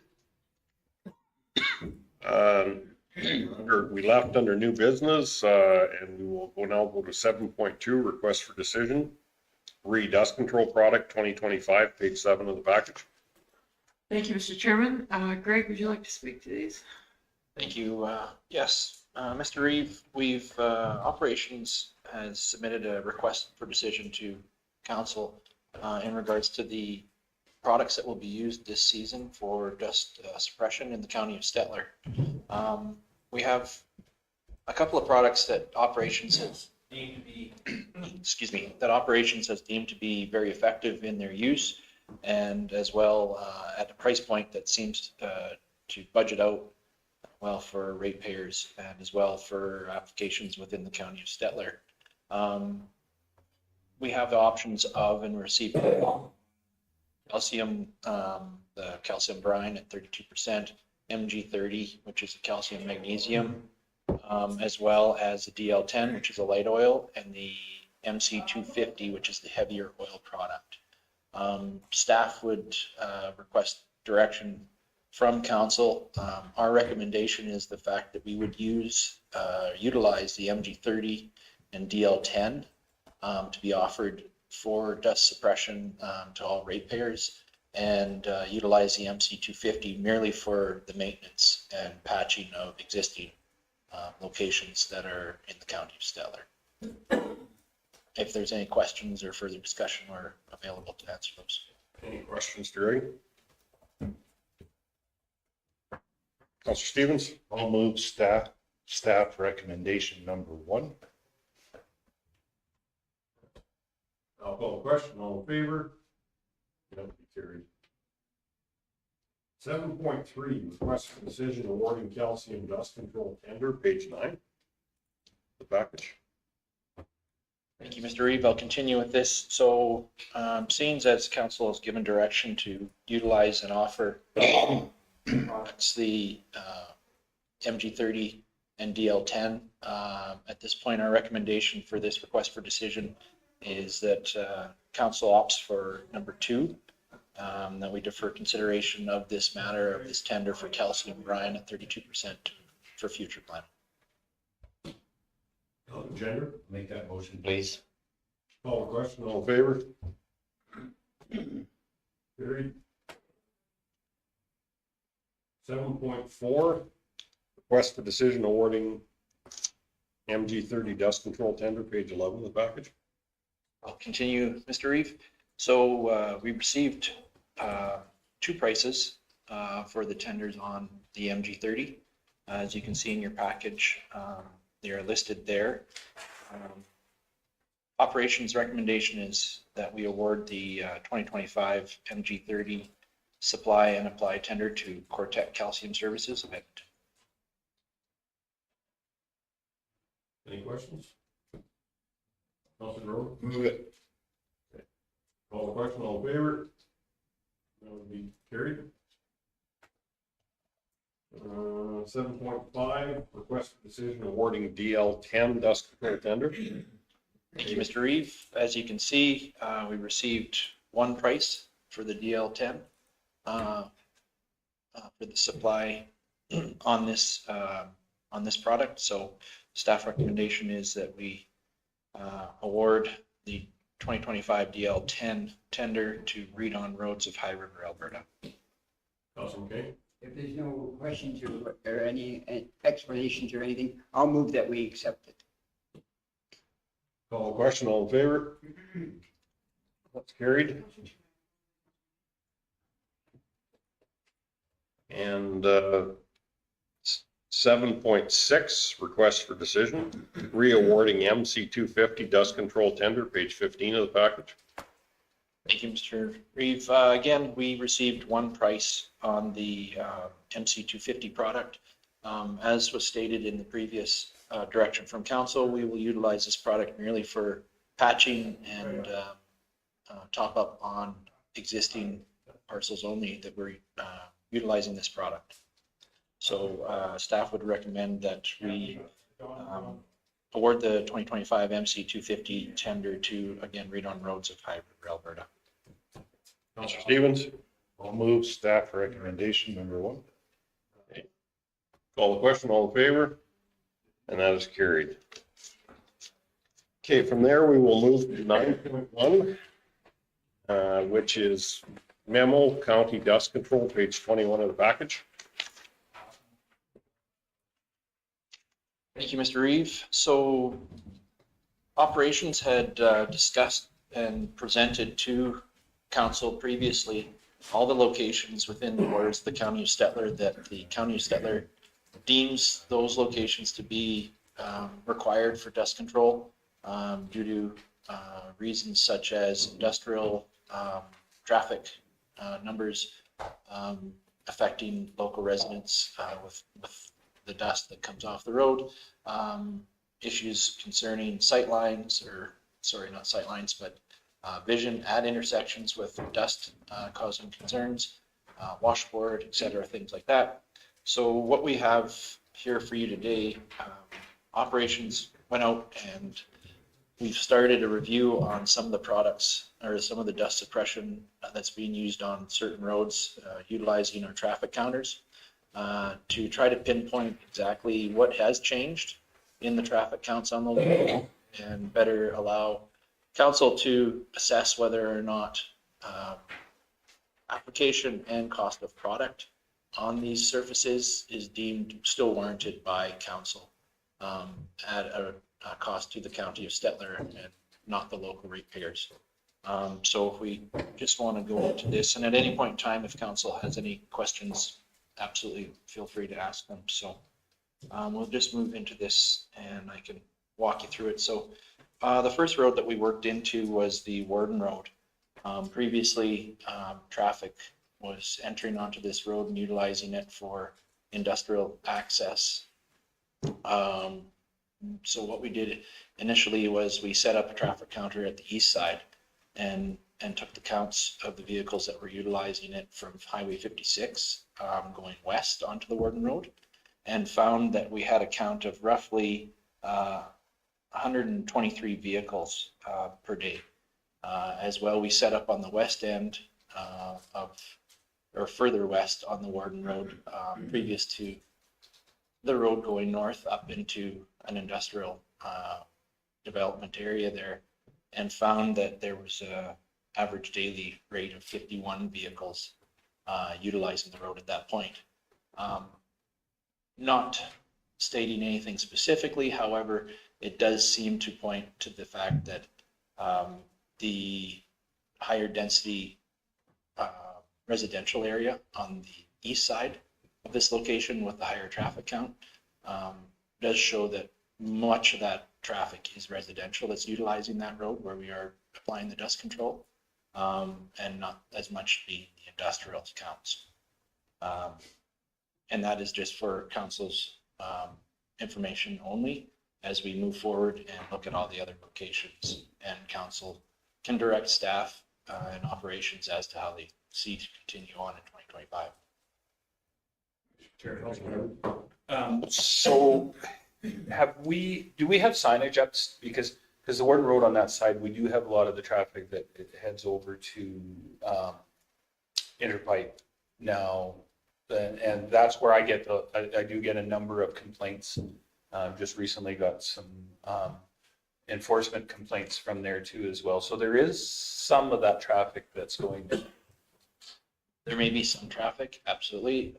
We left under new business, and we will now go to 7.2, request for decision. Dust control product 2025, page 7 of the package. Thank you, Mr. Chairman. Greg, would you like to speak to these? Thank you. Yes, Mr. Reeve, Operations has submitted a request for decision to council in regards to the products that will be used this season for dust suppression in the county of Stettler. We have a couple of products that Operations has deemed to be, that Operations has deemed to be very effective in their use, and as well at a price point that seems to budget out well for ratepayers and as well for applications within the county of Stettler. We have the options of and receive calcium, the calcium brine at 32%, MG30, which is a calcium magnesium, as well as the DL10, which is a light oil, and the MC250, which is the heavier oil product. Staff would request direction from council. Our recommendation is the fact that we would utilize the MG30 and DL10 to be offered for dust suppression to all ratepayers, and utilize the MC250 merely for the maintenance and patching of existing locations that are in the county of Stettler. If there's any questions or further discussion, we're available to answer those. Any questions, Jerry? Councilor Stevens? I'll move staff recommendation number 1. I'll call the question. All in favor? That would be carried. 7.3, request for decision awarding calcium dust control tender, page 9. The package. Thank you, Mr. Reeve. I'll continue with this. So, seeing as council has given direction to utilize and offer products, the MG30 and DL10, at this point, our recommendation for this request for decision is that council opts for number 2, that we defer consideration of this matter of this tender for calcium brine at 32% for future planning. Gender? Make that motion, please. Call the question. All in favor? Carried. 7.4, request for decision awarding MG30 dust control tender, page 11 of the package. I'll continue, Mr. Reeve. So we received 2 prices for the tenders on the MG30. As you can see in your package, they are listed there. Operations recommendation is that we award the 2025 MG30 supply and apply tender to Cortec Calcium Services. Any questions? Councilor Rowe? Move it. Call the question. All in favor? That would be carried. 7.5, request for decision awarding DL10 dust control tender. Thank you, Mr. Reeve. As you can see, we received 1 price for the DL10 for the supply on this product. So staff recommendation is that we award the 2025 DL10 tender to Read on Roads of High River, Alberta. Councilor McKay? If there's no questions or any explanations or anything, I'll move that we accept it. Call the question. All in favor? That's carried. And 7.6, request for decision, re-awarding MC250 dust control tender, page 15 of the package. Thank you, Mr. Reeve. Again, we received 1 price on the MC250 product. As was stated in the previous direction from council, we will utilize this product merely for patching and top up on existing parcels only that we're utilizing this product. So staff would recommend that we award the 2025 MC250 tender to, again, Read on Roads of High River, Alberta. Councilor Stevens? I'll move staff recommendation number 1. Call the question, all in favor? And that is carried. Okay, from there, we will move to 9.1, which is memo, county dust control, page 21 of the package. Thank you, Mr. Reeve. So operations had discussed and presented to council previously all the locations within the borders of the county of Stettler that the county of Stettler deems those locations to be required for dust control due to reasons such as industrial traffic numbers affecting local residents with the dust that comes off the road, issues concerning sight lines, or sorry, not sight lines, but vision at intersections with dust causing concerns, washboard, et cetera, things like that. So what we have here for you today, operations went out and we've started a review on some of the products or some of the dust suppression that's being used on certain roads, utilizing our traffic counters to try to pinpoint exactly what has changed in the traffic counts on the road and better allow council to assess whether or not application and cost of product on these surfaces is deemed still warranted by council at a cost to the county of Stettler and not the local ratepayers. So if we just want to go into this, and at any point in time, if council has any questions, absolutely feel free to ask them. So we'll just move into this and I can walk you through it. So the first road that we worked into was the Warden Road. Previously, traffic was entering onto this road and utilizing it for industrial access. So what we did initially was we set up a traffic counter at the east side and took the counts of the vehicles that were utilizing it from Highway 56 going west onto the Warden Road, and found that we had a count of roughly 123 vehicles per day. As well, we set up on the west end or further west on the Warden Road, previous to the road going north up into an industrial development area there, and found that there was a average daily rate of 51 vehicles utilizing the road at that point. Not stating anything specifically, however, it does seem to point to the fact that the higher density residential area on the east side of this location with the higher traffic count does show that much of that traffic is residential that's utilizing that road where we are applying the dust control, and not as much the industrial counts. And that is just for council's information only as we move forward and look at all the other locations, and council can direct staff and operations as to how they see to continue on in 2025. So do we have signage up? Because the Warden Road on that side, we do have a lot of the traffic that it heads over to Interpipe now. And that's where I do get a number of complaints. Just recently got some enforcement complaints from there too as well. So there is some of that traffic that's going to. There may be some traffic, absolutely.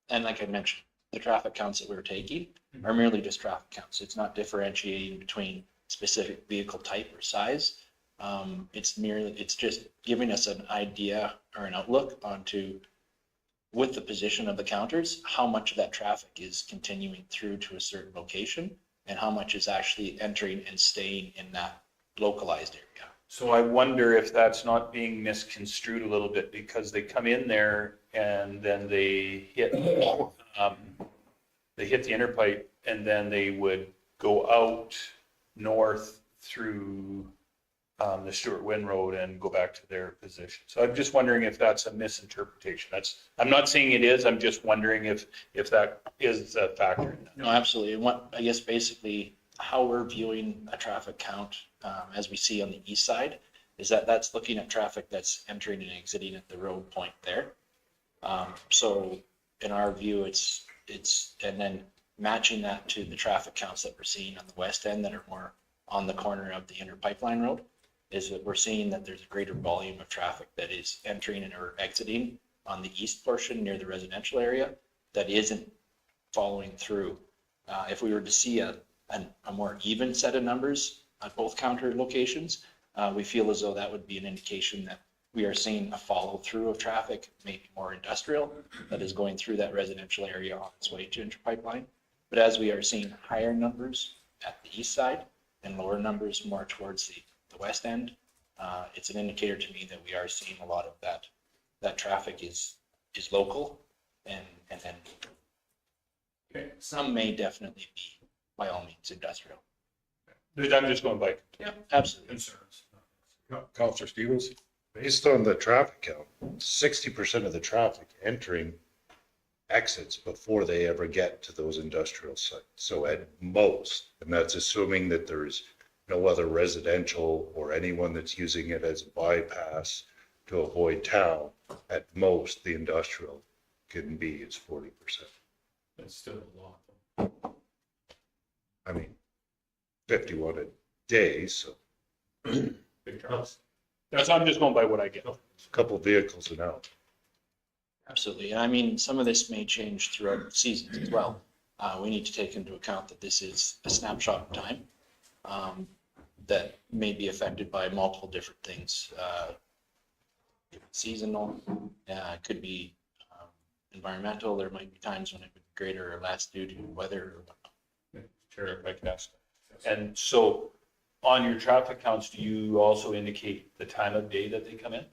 And like I mentioned, the traffic counts that we're taking are merely just traffic counts. It's not differentiating between specific vehicle type or size. It's just giving us an idea or an outlook onto, with the position of the counters, how much of that traffic is continuing through to a certain location and how much is actually entering and staying in that localized area. So I wonder if that's not being misconstrued a little bit, because they come in there and then they hit the interpipe, and then they would go out north through the Stuart Wynn Road and go back to their position. So I'm just wondering if that's a misinterpretation. I'm not saying it is. I'm just wondering if that is a factor in that. No, absolutely. And what, I guess basically how we're viewing a traffic count as we see on the east side is that that's looking at traffic that's entering and exiting at the road point there. So in our view, it's, and then matching that to the traffic counts that we're seeing on the west end that are more on the corner of the inner pipeline road, is that we're seeing that there's a greater volume of traffic that is entering and or exiting on the east portion near the residential area that isn't following through. If we were to see a more even set of numbers at both counter locations, we feel as though that would be an indication that we are seeing a follow through of traffic, maybe more industrial, that is going through that residential area on its way to interpipeline. But as we are seeing higher numbers at the east side and lower numbers more towards the west end, it's an indicator to me that we are seeing a lot of that traffic is local, and then some may definitely be, by all means, industrial. I'm just going by Yeah, absolutely. concerns. Counselor Stevens? Based on the traffic count, 60% of the traffic entering exits before they ever get to those industrial sites. So at most, and that's assuming that there's no other residential or anyone that's using it as a bypass to avoid town, at most, the industrial can be is 40%. That's still a lot. I mean, 51 a day, so Big trucks. I'm just going by what I get. a couple vehicles an hour. Absolutely. And I mean, some of this may change throughout the seasons as well. We need to take into account that this is a snapshot in time that may be affected by multiple different things. Seasonal, could be environmental. There might be times when it would be greater or less due to weather or whatnot. Sure, if I could ask. And so on your traffic counts, do you also indicate the time of day that they come in?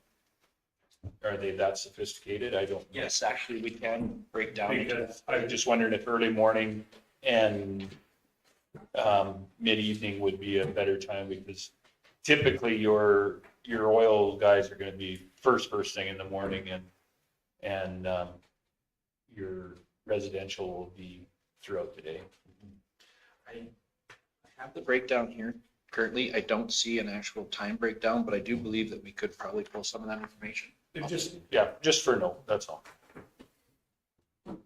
Are they that sophisticated? I don't. Yes, actually, we can break down into Because that. I just wondered if early morning and mid-evening would be a better time, because typically your oil guys are going to be first thing in the morning, and your residential will be throughout the day. I have the breakdown here. Currently, I don't see an actual time breakdown, but I do believe that we could probably pull some of that information. Just for note, that's all. If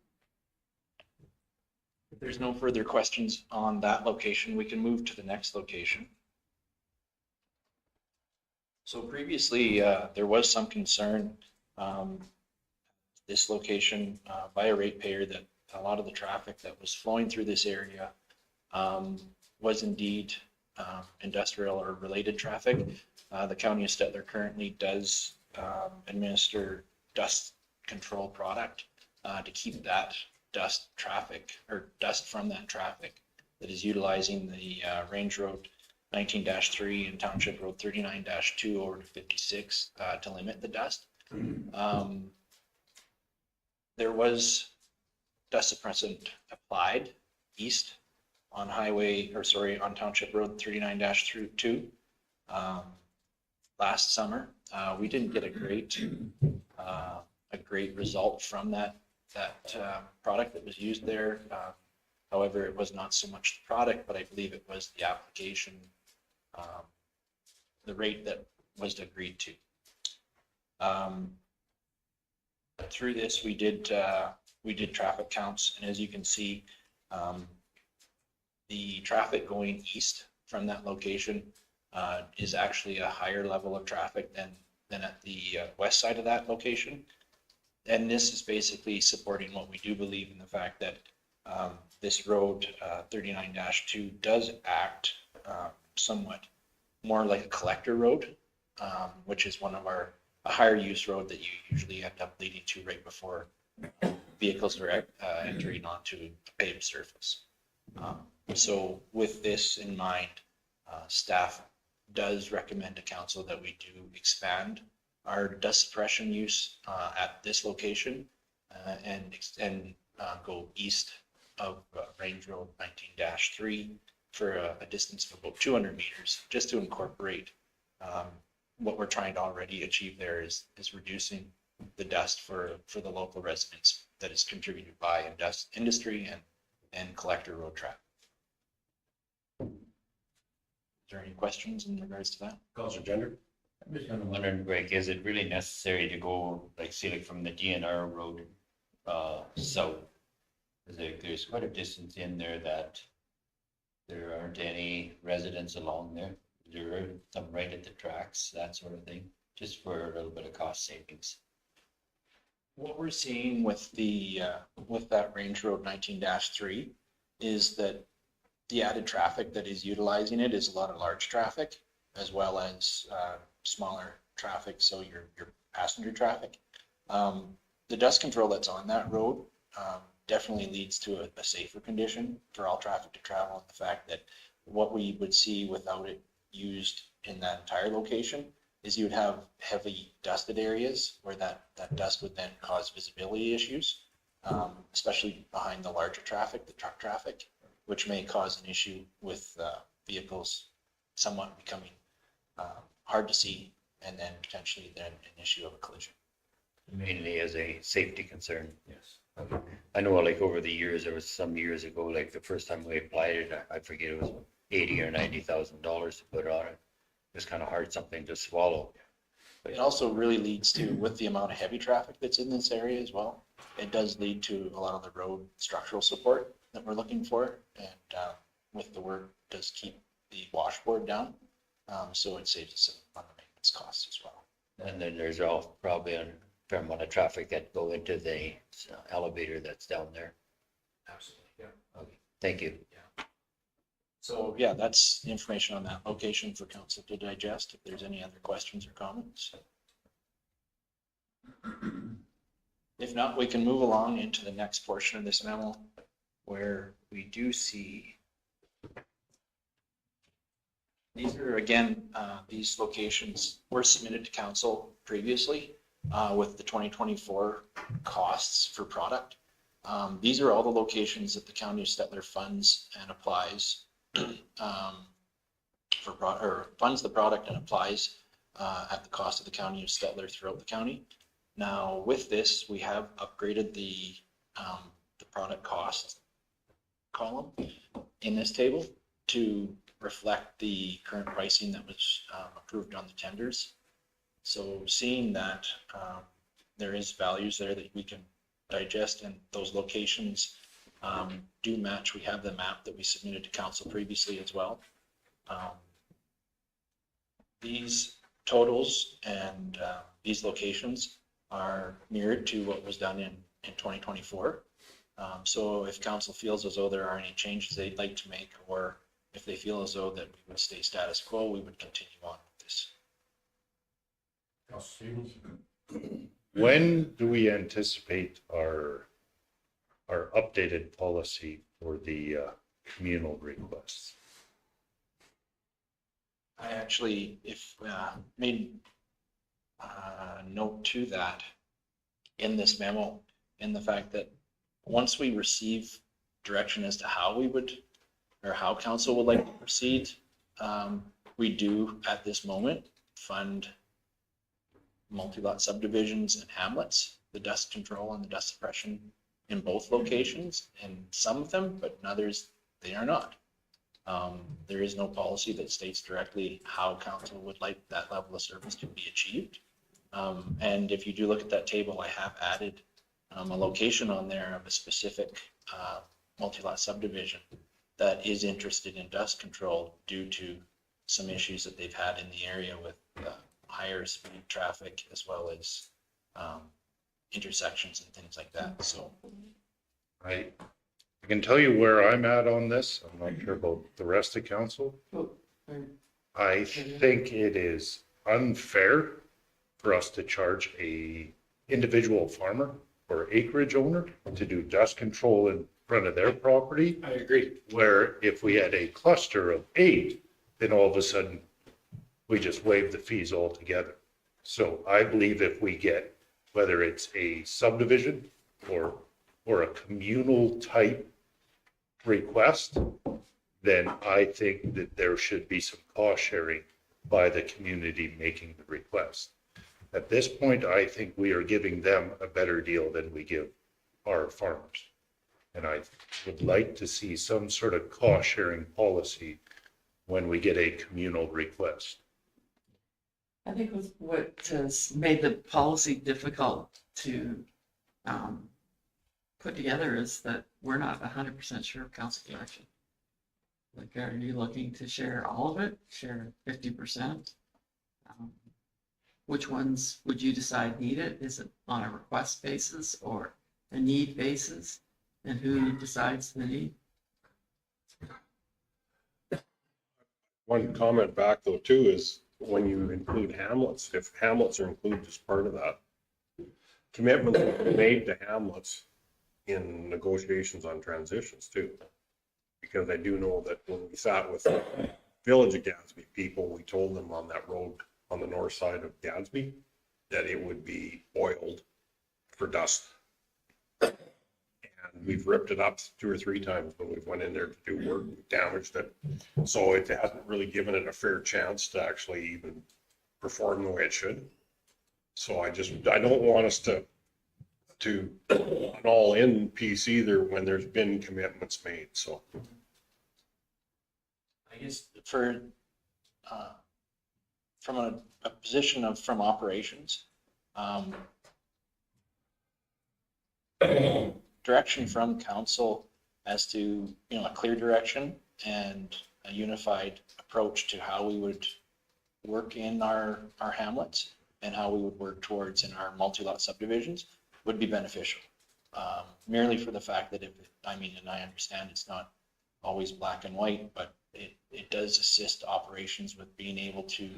there's no further questions on that location, we can move to the next location. So previously, there was some concern, this location by a ratepayer, that a lot of the traffic that was flowing through this area was indeed industrial or related traffic. The County of Stettler currently does administer dust control product to keep that dust traffic, or dust from that traffic that is utilizing the Range Road 19-3 and Township Road 39-2 over to 56 to limit the dust. There was dust suppressant applied east on on Township Road 39-2 last summer. We didn't get a great result from that product that was used there. However, it was not so much the product, but I believe it was the application, the rate that was agreed to. Through this, we did traffic counts, and as you can see, the traffic going east from that location is actually a higher level of traffic than at the west side of that location. And this is basically supporting what we do believe in the fact that this road 39-2 does act somewhat more like a collector road, which is one of a higher use road that you usually end up leading to right before vehicles are entering onto a paved surface. So with this in mind, staff does recommend to council that we do expand our dust suppression use at this location and go east of Range Road 19-3 for a distance of about 200 meters, just to incorporate what we're trying to already achieve there is reducing the dust for the local residents that is contributed by industry and collector road traffic. Is there any questions in regards to that? Counselor Gender? I'm just kind of wondering, Greg, is it really necessary to go, like, say, like from the DNR road, south? There's quite a distance in there that there aren't any residents along there. There are some right at the tracks, that sort of thing, just for a little bit of cost savings. What we're seeing with with that Range Road 19-3 is that the added traffic that is utilizing it is a lot of large traffic as well as smaller traffic, so your passenger traffic. The dust control that's on that road definitely leads to a safer condition for all traffic to travel, and the fact that what we would see without it used in that entire location is you would have heavy dusted areas where that dust would then cause visibility issues, especially behind the larger traffic, the truck traffic, which may cause an issue with vehicles somewhat becoming hard to see, and then potentially then an issue of a collision. Mainly as a safety concern. Yes. I know, like, over the years, there was some years ago, like the first time we applied it, I forget, it was $80,000 or $90,000 to put on it. It's kind of hard something to swallow. It also really leads to, with the amount of heavy traffic that's in this area as well, it does lead to a lot of the road structural support that we're looking for, and with the work does keep the washboard down, so it saves us on the maintenance costs as well. And then there's all probably a fair amount of traffic that go into the elevator that's down there. Absolutely, yeah. Okay, thank you. So yeah, that's the information on that location for council to digest. If there's any other questions or comments. If not, we can move along into the next portion of this memo where we do see these are, again, these locations were submitted to council previously with the 2024 costs for product. These are all the locations that the County of Stettler funds and applies funds the product and applies at the cost of the County of Stettler throughout the county. Now, with this, we have upgraded the product cost column in this table to reflect the current pricing that was approved on the tenders. So seeing that there is values there that we can digest, and those locations do match. We have the map that we submitted to council previously as well. These totals and these locations are mirrored to what was done in 2024. So if council feels as though there are any changes they'd like to make, or if they feel as though that we would stay status quo, we would continue on with this. When do we anticipate our updated policy for the communal requests? I actually, made note to that in this memo, in the fact that once we receive direction as to how we would, or how council would like to proceed, we do at this moment fund multi-lot subdivisions and hamlets, the dust control and the dust suppression in both locations, and some of them, but in others, they are not. There is no policy that states directly how council would like that level of service to be achieved. And if you do look at that table, I have added a location on there of a specific multi-lot subdivision that is interested in dust control due to some issues that they've had in the area with higher speed traffic, as well as intersections and things like that. So I can tell you where I'm at on this. I'm not sure about the rest of council. I think it is unfair for us to charge a individual farmer or acreage owner to do dust control in front of their property. I agree. Where if we had a cluster of 8, then all of a sudden we just waive the fees altogether. So I believe if we get, whether it's a subdivision or a communal type request, then I think that there should be some cost sharing by the community making the request. At this point, I think we are giving them a better deal than we give our farmers. And I would like to see some sort of cost sharing policy when we get a communal request. I think what has made the policy difficult to put together is that we're not 100% sure of council direction. Like, are you looking to share all of it, share 50%? Which ones would you decide need it? Is it on a request basis or a need basis? And who decides the need? One comment back though too is when you include hamlets, if hamlets are included as part of that, commitments have been made to hamlets in negotiations on transitions too. Because I do know that when we sat with the Village of Gadsby people, we told them on that road on the north side of Gadsby that it would be oiled for dust. And we've ripped it up 2 or 3 times when we've went in there to do work, we've damaged it. So it hasn't really given it a fair chance to actually even perform the way it should. So I don't want us to an all-in piece either when there's been commitments made, so. I guess from a position from operations, direction from council as to, a clear direction and a unified approach to how we would work in our hamlets and how we would work towards in our multi-lot subdivisions would be beneficial. Merely for the fact that and I understand it's not always black and white, but it does assist operations with being able to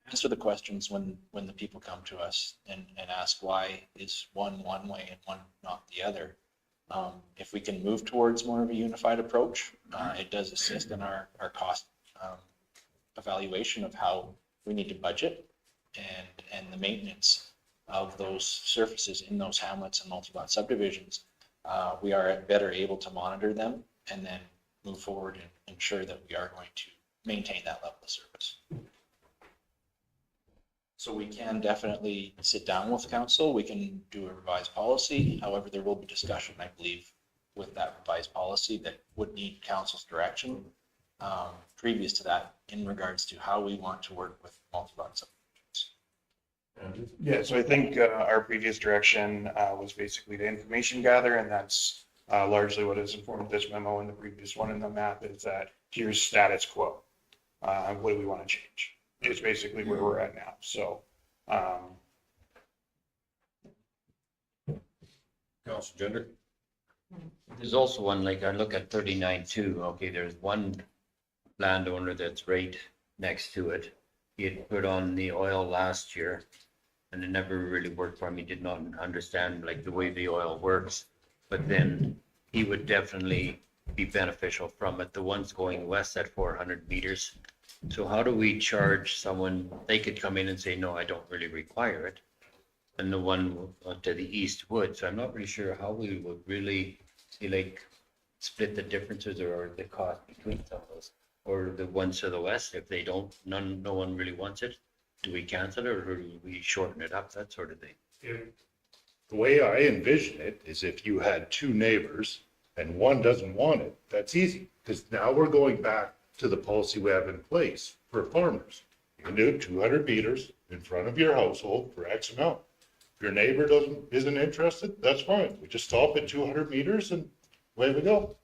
answer the questions when the people come to us and ask why is one way and one not the other. If we can move towards more of a unified approach, it does assist in our cost evaluation of how we need to budget and the maintenance of those surfaces in those hamlets and multi-lot subdivisions. We are better able to monitor them and then move forward and ensure that we are going to maintain that level of service. So we can definitely sit down with council. We can do a revised policy. However, there will be discussion, I believe, with that revised policy that would need council's direction previous to that in regards to how we want to work with multi-lot subdivisions. Yeah, so I think our previous direction was basically to information gather, and that's largely what has informed this memo and the previous one in the map is that here's status quo. What do we want to change? It's basically where we're at now. So, Council Gender? There's also one, like I look at 39-2, okay, there's one landowner that's right next to it. He had put on the oil last year and it never really worked for him. He did not understand like the way the oil works, but then he would definitely be beneficial from it. The ones going west at 400 meters. So how do we charge someone? They could come in and say, no, I don't really require it. And the one to the east would. So I'm not really sure how we would really like split the differences or the cost between some of those. Or the ones to the west, if they don't, no one really wants it, do we cancel it or do we shorten it up, that sort of thing? The way I envision it is if you had 2 neighbors and one doesn't want it, that's easy. Because now we're going back to the policy we have in place for farmers. You can do 200 meters in front of your household for X amount. If your neighbor isn't interested, that's fine. We just stop at 200 meters and away we go.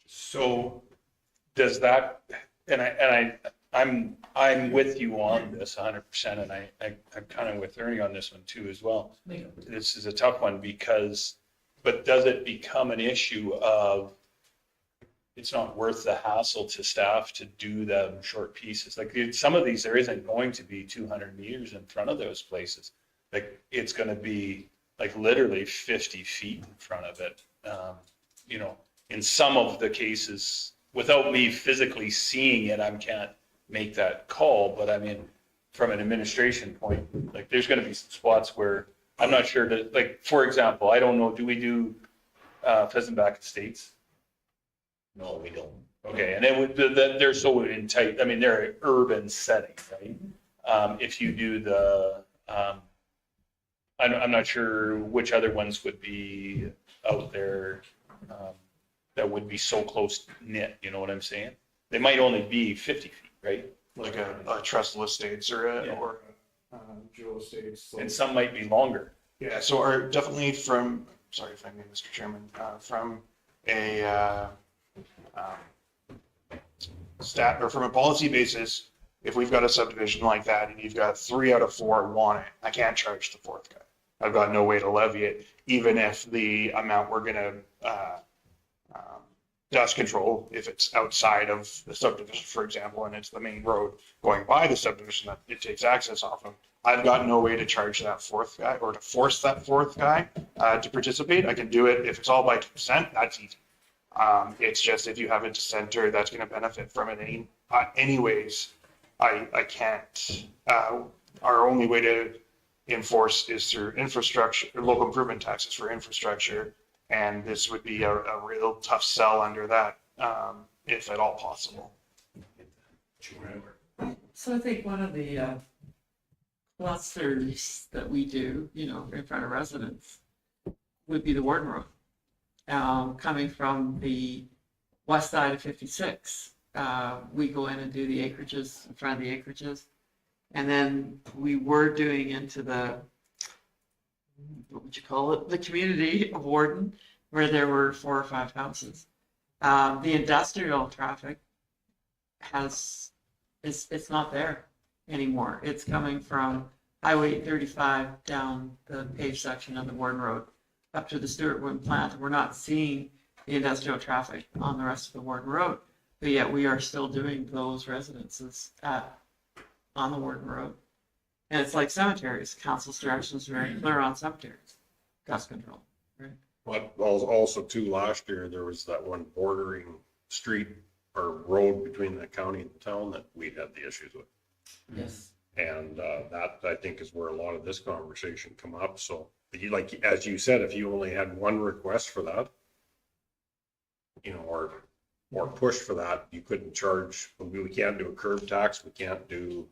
So does that, I'm with you on this 100%, and I'm kind of with Ernie on this one too as well. This is a tough one but does it become an issue of it's not worth the hassle to staff to do the short pieces? Like some of these, there isn't going to be 200 meters in front of those places. Like it's going to be like literally 50 feet in front of it. In some of the cases, without me physically seeing it, I can't make that call. But I mean, from an administration point, like there's going to be some spots where I'm not sure that, like, for example, I don't know, do we do Pheasantback Estates? No, we don't. Okay, and then they're so in tight, I mean, they're an urban setting, right? If you do I'm not sure which other ones would be out there that would be so close knit, you know what I'm saying? They might only be 50 feet, right? like a Trestle Estates or Yeah. Jewel Estates. And some might be longer. Yeah, so are definitely from, sorry if I may, Mr. Chairman, from a or from a policy basis, if we've got a subdivision like that and you've got 3 out of 4 want it, I can't charge the 4th guy. I've got no way to levy it, even if the amount we're gonna dust control, if it's outside of the subdivision, for example, and it's the main road going by the subdivision that it takes access off of, I've got no way to charge that 4th guy or to force that 4th guy to participate. I can do it if it's all by consent, that's easy. It's just if you have a dissenter that's going to benefit from it anyways, I can't. Our only way to enforce is through infrastructure, local improvement taxes for infrastructure. And this would be a real tough sell under that, if at all possible. So I think one of the clusters that we do, you know, in front of residents would be the Warden Road. Coming from the west side of 56, we go in and do the acreages, in front of the acreages. And then we were doing into the, what would you call it? The community of Warden, where there were 4 or 5 houses. The industrial traffic it's not there anymore. It's coming from Highway 35 down the paved section of the Warden Road up to the Stewart Wind plant. We're not seeing the industrial traffic on the rest of the Warden Road, but yet we are still doing those residences on the Warden Road. And it's like cemeteries. Council's directions are very clear on cemeteries, dust control, right? But also too, last year, there was that one bordering street or road between the county and the town that we had the issues with. Yes. And that, I think, is where a lot of this conversation come up. So, like, as you said, if you only had one request for that, you know, or push for that, you couldn't charge, we can't do a curb tax, we can't do.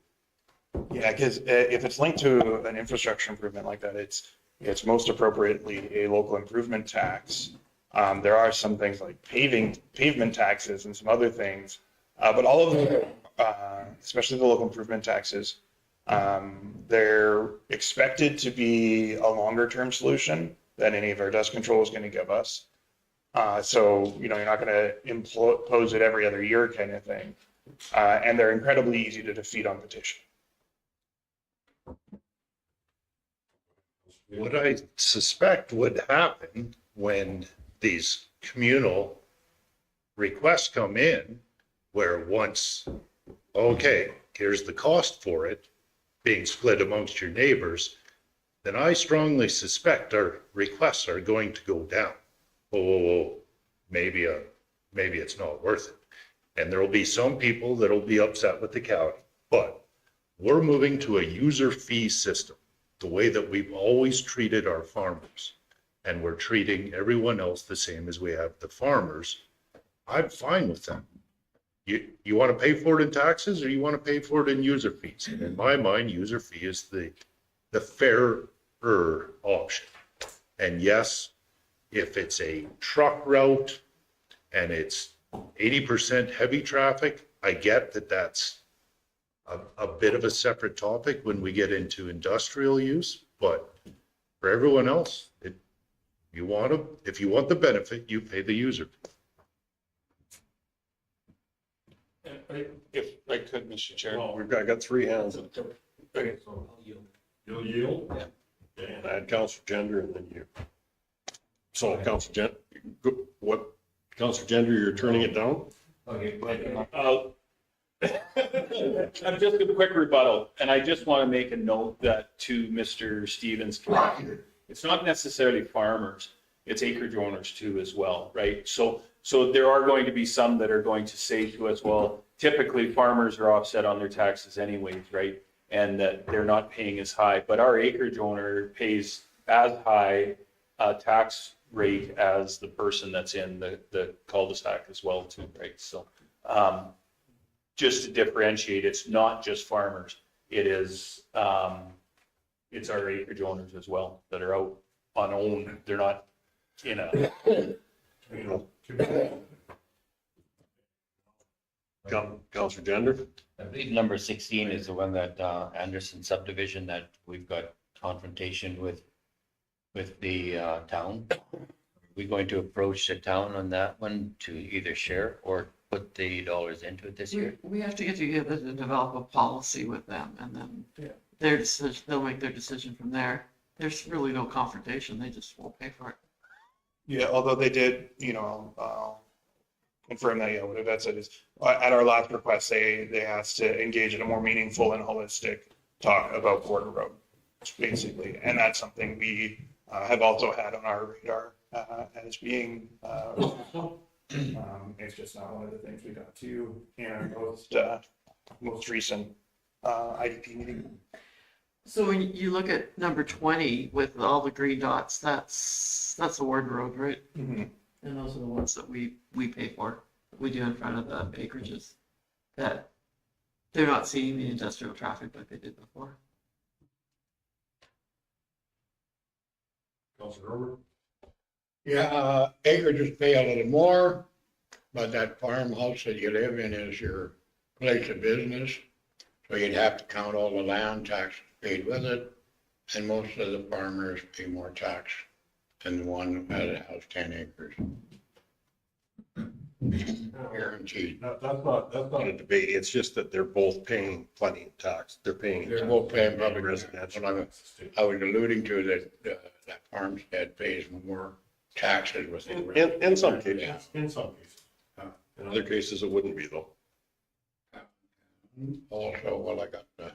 Yeah, because if it's linked to an infrastructure improvement like that, it's most appropriately a local improvement tax. There are some things like pavement taxes and some other things, but all of them, especially the local improvement taxes, they're expected to be a longer term solution than any of our dust control is going to give us. So, you know, you're not going to impose it every other year kind of thing. And they're incredibly easy to defeat on petition. What I suspect would happen when these communal requests come in, where once, okay, here's the cost for it being split amongst your neighbors, then I strongly suspect our requests are going to go down. Oh, maybe it's not worth it. And there'll be some people that'll be upset with the county, but we're moving to a user fee system, the way that we've always treated our farmers. And we're treating everyone else the same as we have the farmers. I'm fine with that. You want to pay for it in taxes or you want to pay for it in user fees? And in my mind, user fee is the fairer option. And yes, if it's a truck route and it's 80% heavy traffic, I get that that's a bit of a separate topic when we get into industrial use, but for everyone else, if you want the benefit, you pay the user. If I could, Mr. Chair. I got 3 hands. Okay. You'll yield? Yeah. And I had Councilor Gender and then you. So Councilor Gender, you're turning it down? Okay. Just a quick rebuttal, and I just want to make a note that to Mr. Stevens, it's not necessarily farmers, it's acreage owners too as well, right? So there are going to be some that are going to say to us, well, typically farmers are offset on their taxes anyways, right? And that they're not paying as high, but our acreage owner pays as high a tax rate as the person that's in the cul-de-sac as well too, right? So just to differentiate, it's not just farmers. It is, it's our acreage owners as well that are out on own. They're not in a, Counselor Gender? I believe number 16 is the one that Anderson subdivision that we've got confrontation with the town. Are we going to approach the town on that one to either share or put the dollars into it this year? We have to get together to develop a policy with them and then their decision, they'll make their decision from there. There's really no confrontation. They just won't pay for it. Yeah, although they did, confirm that, yeah, what Yvette said is, at our last request, they asked to engage in a more meaningful and holistic talk about Porter Road, basically. And that's something we have also had on our radar as being, it's just not one of the things we got to in our most recent IDP meeting. So when you look at number 20 with all the green dots, that's a Warden Road, right? Mm-hmm. And those are the ones that we pay for. We do in front of the acreages that they're not seeing the industrial traffic like they did before. Counselor Grover? Yeah, acreages pay a little more, but that farmhouse that you live in is your place of business. So you'd have to count all the land taxes paid with it. And most of the farmers pay more tax than the one that has 10 acres. Guaranteed. That's not a debate. It's just that they're both paying plenty of tax. They're paying. They're both paying public residential. What I was alluding to that farmstead pays more taxes with it. In some cases. Yeah. In some cases. In other cases, it wouldn't be though. Also, well, I got the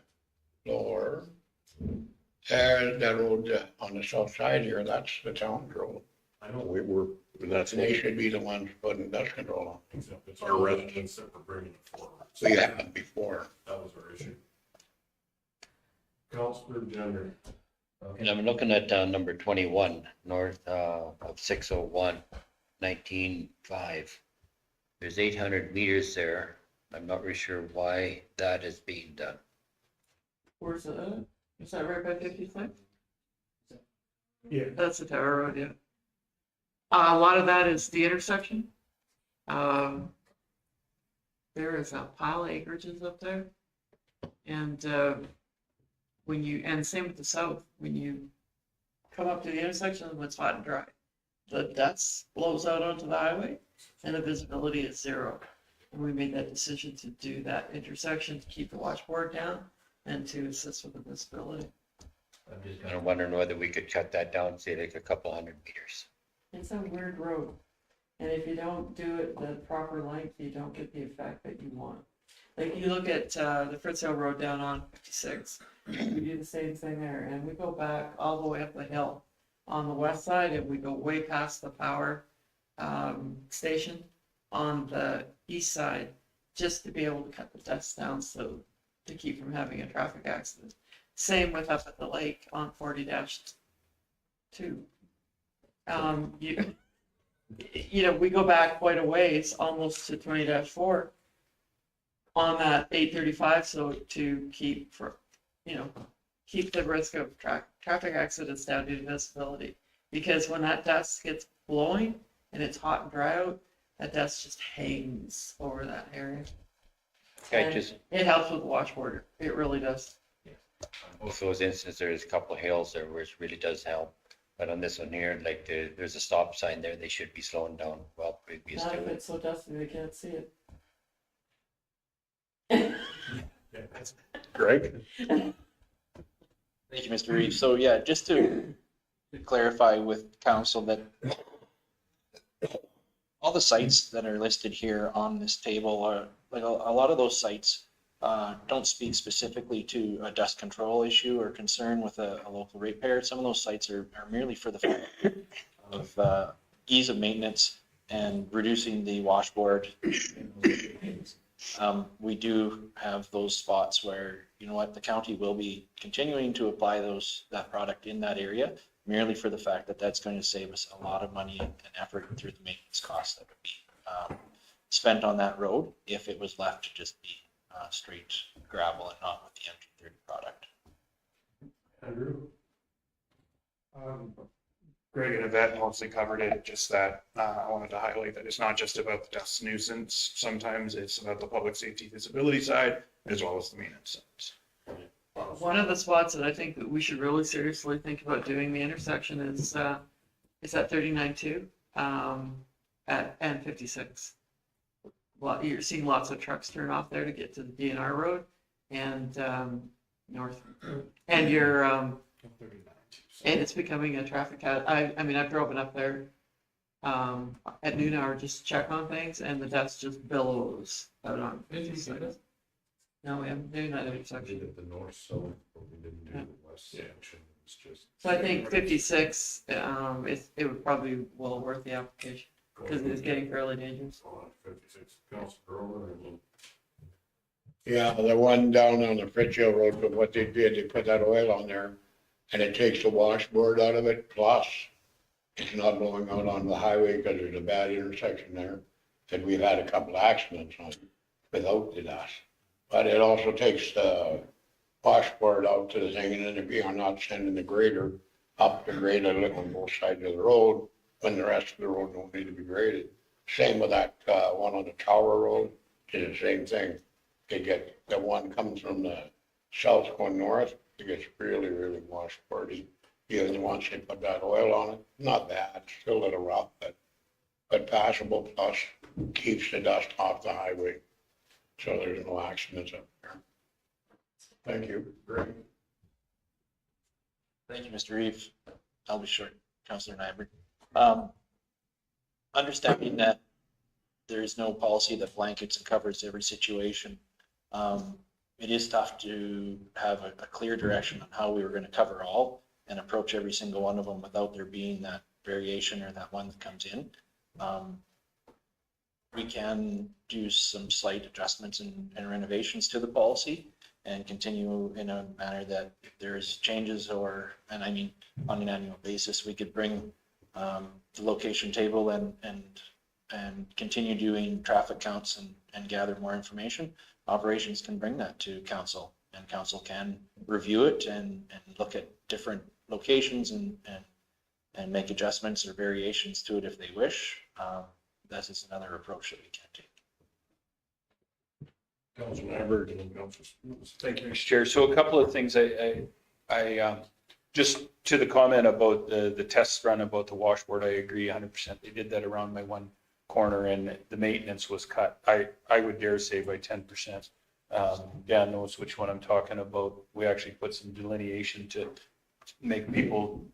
lower, that road on the south side here, that's the town road. I know, and that's. And they should be the ones putting dust control on. Except it's our residents that were bringing it forward. So you had before. That was our issue. Counselor Gender. And I'm looking at number 21, north of 601, 19.5. There's 800 meters there. I'm not really sure why that is being done. Where's that? Is that right by 56? Yeah. That's the Tower Road, yeah. A lot of that is the intersection. There is a pile of acreages up there. And and same with the south, when you come up to the intersection, it's hot and dry. The dust blows out onto the highway and the visibility is zero. And we made that decision to do that intersection to keep the washboard down and to assist with the visibility. I'm just kind of wondering whether we could cut that down, say like a couple hundred meters. It's a weird road. And if you don't do it the proper length, you don't get the effect that you want. Like you look at the Fritz Hill Road down on 56, we do the same thing there. And we go back all the way up the hill on the west side and we go way past the power station on the east side just to be able to cut the dust down so to keep from having a traffic accident. Same with up at the lake on 40-2. We go back quite a ways, almost to 20-4 on that 835, so to keep the risk of traffic accidents down due to visibility. Because when that dust gets blowing and it's hot and dry out, that dust just hangs over that area. Okay, And it helps with the washboard. It really does. Both those instances, there's a couple of hills there where it really does help. But on this one here, like there's a stop sign there, they should be slowing down well previous Not to if it. it's so dusty they can't see it. Greg? Thank you, Mr. Reeves. So yeah, just to clarify with council that all the sites that are listed here on this table are, like a lot of those sites don't speak specifically to a dust control issue or concern with a local ratepayer. Some of those sites are merely for the fact of ease of maintenance and reducing the washboard. We do have those spots where, you know what, the county will be continuing to apply that product in that area merely for the fact that that's going to save us a lot of money and effort through the maintenance costs that would be spent on that road if it was left to just be straight gravel and not with the MG30 product. Andrew? Greg and Yvette mostly covered it, just that I wanted to highlight that it's not just about the dust nuisance. Sometimes it's about the public safety visibility side as well as the maintenance side. One of the spots that I think that we should really seriously think about doing the intersection is at 39-2, and 56. Well, you're seeing lots of trucks turn off there to get to the DNR road and north. And and it's becoming a traffic hazard. I mean, I've driven up there at noon hour just to check on things, and the dust just billows out on 56. No, we haven't done that intersection. The north, south, but we didn't do the west section. It's just. So I think 56, it would probably be well worth the application because it's getting fairly dangerous. 56, Council Grover, and Yeah, the one down on the Fritz Hill Road, but what they did, they put that oil on there and it takes the washboard out of it, plus it's not blowing out on the highway because there's a bad intersection there. And we've had a couple accidents on without the dust. But it also takes the washboard out to the thing, and then if you're not sending the grader up to grade it on both sides of the road, when the rest of the road don't need to be graded. Same with that one on the Tower Road, it's the same thing. They get, the one comes from the south going north, it gets really, really washboardy. Even once they put that oil on it, not bad, still a little rough, but passable, plus keeps the dust off the highway. So there's no accidents up there. Thank you. Greg. Thank you, Mr. Reeve. I'll be short, Councillor Nyberg. Understanding that there is no policy that blankets and covers every situation, it is tough to have a clear direction on how we were going to cover all and approach every single one of them without there being that variation or that one that comes in. We can do some slight adjustments and renovations to the policy and continue in a manner that if there's changes and I mean on an annual basis, we could bring the location table and continue doing traffic counts and gather more information. Operations can bring that to council, and council can review it and look at different locations and make adjustments or variations to it if they wish. That is another approach that we can take. Council Nyberg and then Council. Thank you, Mr. Chair. So a couple of things. I just to the comment about the test run about the washboard, I agree 100%. They did that around my one corner and the maintenance was cut. I would dare say by 10%. Dan knows which one I'm talking about. We actually put some delineation to make people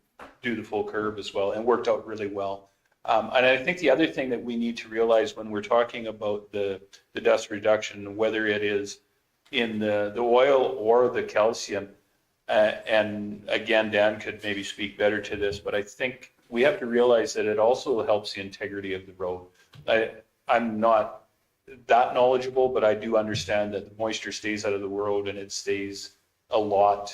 do the full curve as well, and worked out really well. And I think the other thing that we need to realize when we're talking about the dust reduction, whether it is in the oil or the calcium, and again, Dan could maybe speak better to this, but I think we have to realize that it also helps the integrity of the road. I'm not that knowledgeable, but I do understand that the moisture stays out of the road and it stays a lot.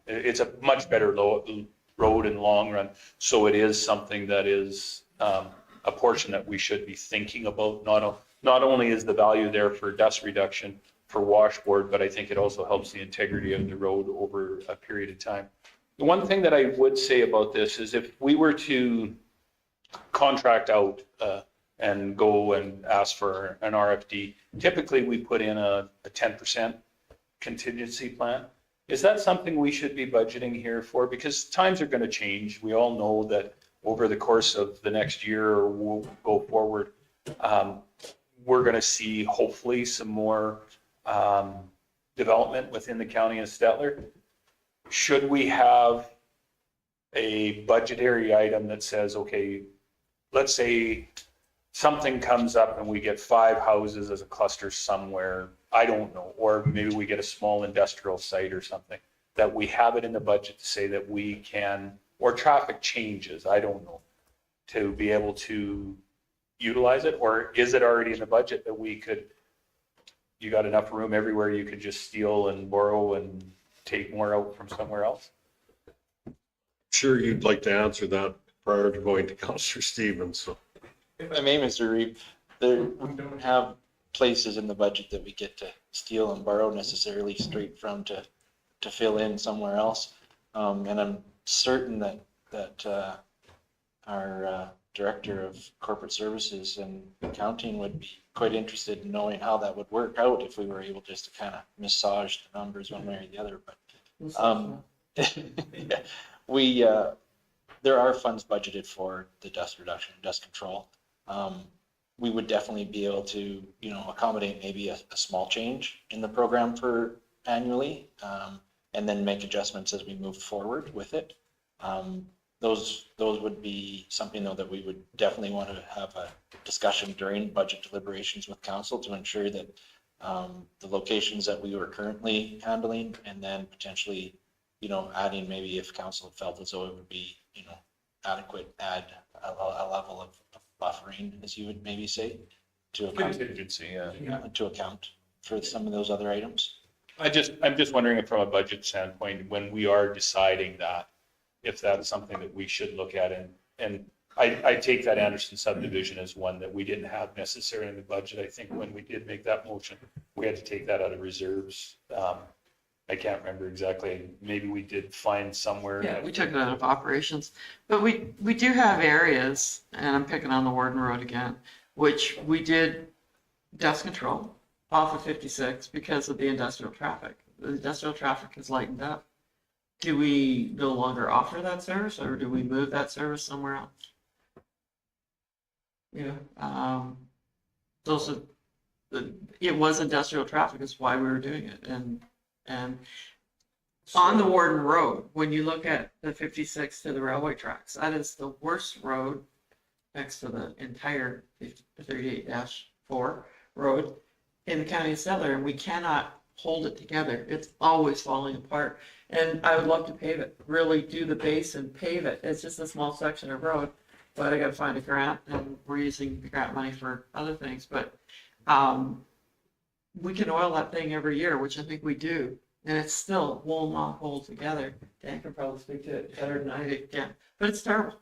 It's a much better road in the long run. So it is something that is a portion that we should be thinking about. Not only is the value there for dust reduction for washboard, but I think it also helps the integrity of the road over a period of time. The one thing that I would say about this is if we were to contract out and go and ask for an RFD, typically we put in a 10% contingency plan. Is that something we should be budgeting here for? Because times are going to change. We all know that over the course of the next year or we'll go forward, we're going to see hopefully some more development within the county of Stettler. Should we have a budgetary item that says, okay, let's say something comes up and we get 5 houses as a cluster somewhere, I don't know, or maybe we get a small industrial site or something, that we have it in the budget to say that we can, or traffic changes, I don't know, to be able to utilize it? Or is it already in the budget that we could, you got enough room everywhere you could just steal and borrow and take more out from somewhere else? Sure, you'd like to answer that prior to going to Councillor Stevens. So. If I may, Mr. Reeve, we don't have places in the budget that we get to steal and borrow necessarily straight from to fill in somewhere else. And I'm certain that our Director of Corporate Services and Accounting would be quite interested in knowing how that would work out if we were able just to kind of massage the numbers one way or the other. But yeah, we, there are funds budgeted for the dust reduction and dust control. We would definitely be able to, you know, accommodate maybe a small change in the program for annually, and then make adjustments as we move forward with it. Those would be something though that we would definitely want to have a discussion during budget deliberations with council to ensure that the locations that we were currently handling, and then potentially, you know, adding maybe if council felt as though it would be, you know, adequate, add a level of buffering, as you would maybe say, to account, Contingency, yeah. to account for some of those other items. I'm just wondering if from a budget standpoint, when we are deciding that, if that's something that we should look at, and I take that Anderson subdivision as one that we didn't have necessarily in the budget. I think when we did make that motion, we had to take that out of reserves. I can't remember exactly. Maybe we did find somewhere. Yeah, we took it out of operations, but we do have areas, and I'm picking on the Warden Road again, which we did dust control off of 56 because of the industrial traffic. The industrial traffic has lightened up. Do we no longer offer that service, or do we move that service somewhere else? Those are it was industrial traffic is why we were doing it, and on the Warden Road, when you look at the 56 to the railway tracks, that is the worst road next to the entire 38-4 road in the county of Stettler, and we cannot hold it together. It's always falling apart. And I would love to pave it, really do the base and pave it. It's just a small section of road, but I got to find a grant, and we're using the grant money for other things. But we can oil that thing every year, which I think we do, and it still will not hold together. Dan can probably speak to it better than I can, but it's terrible.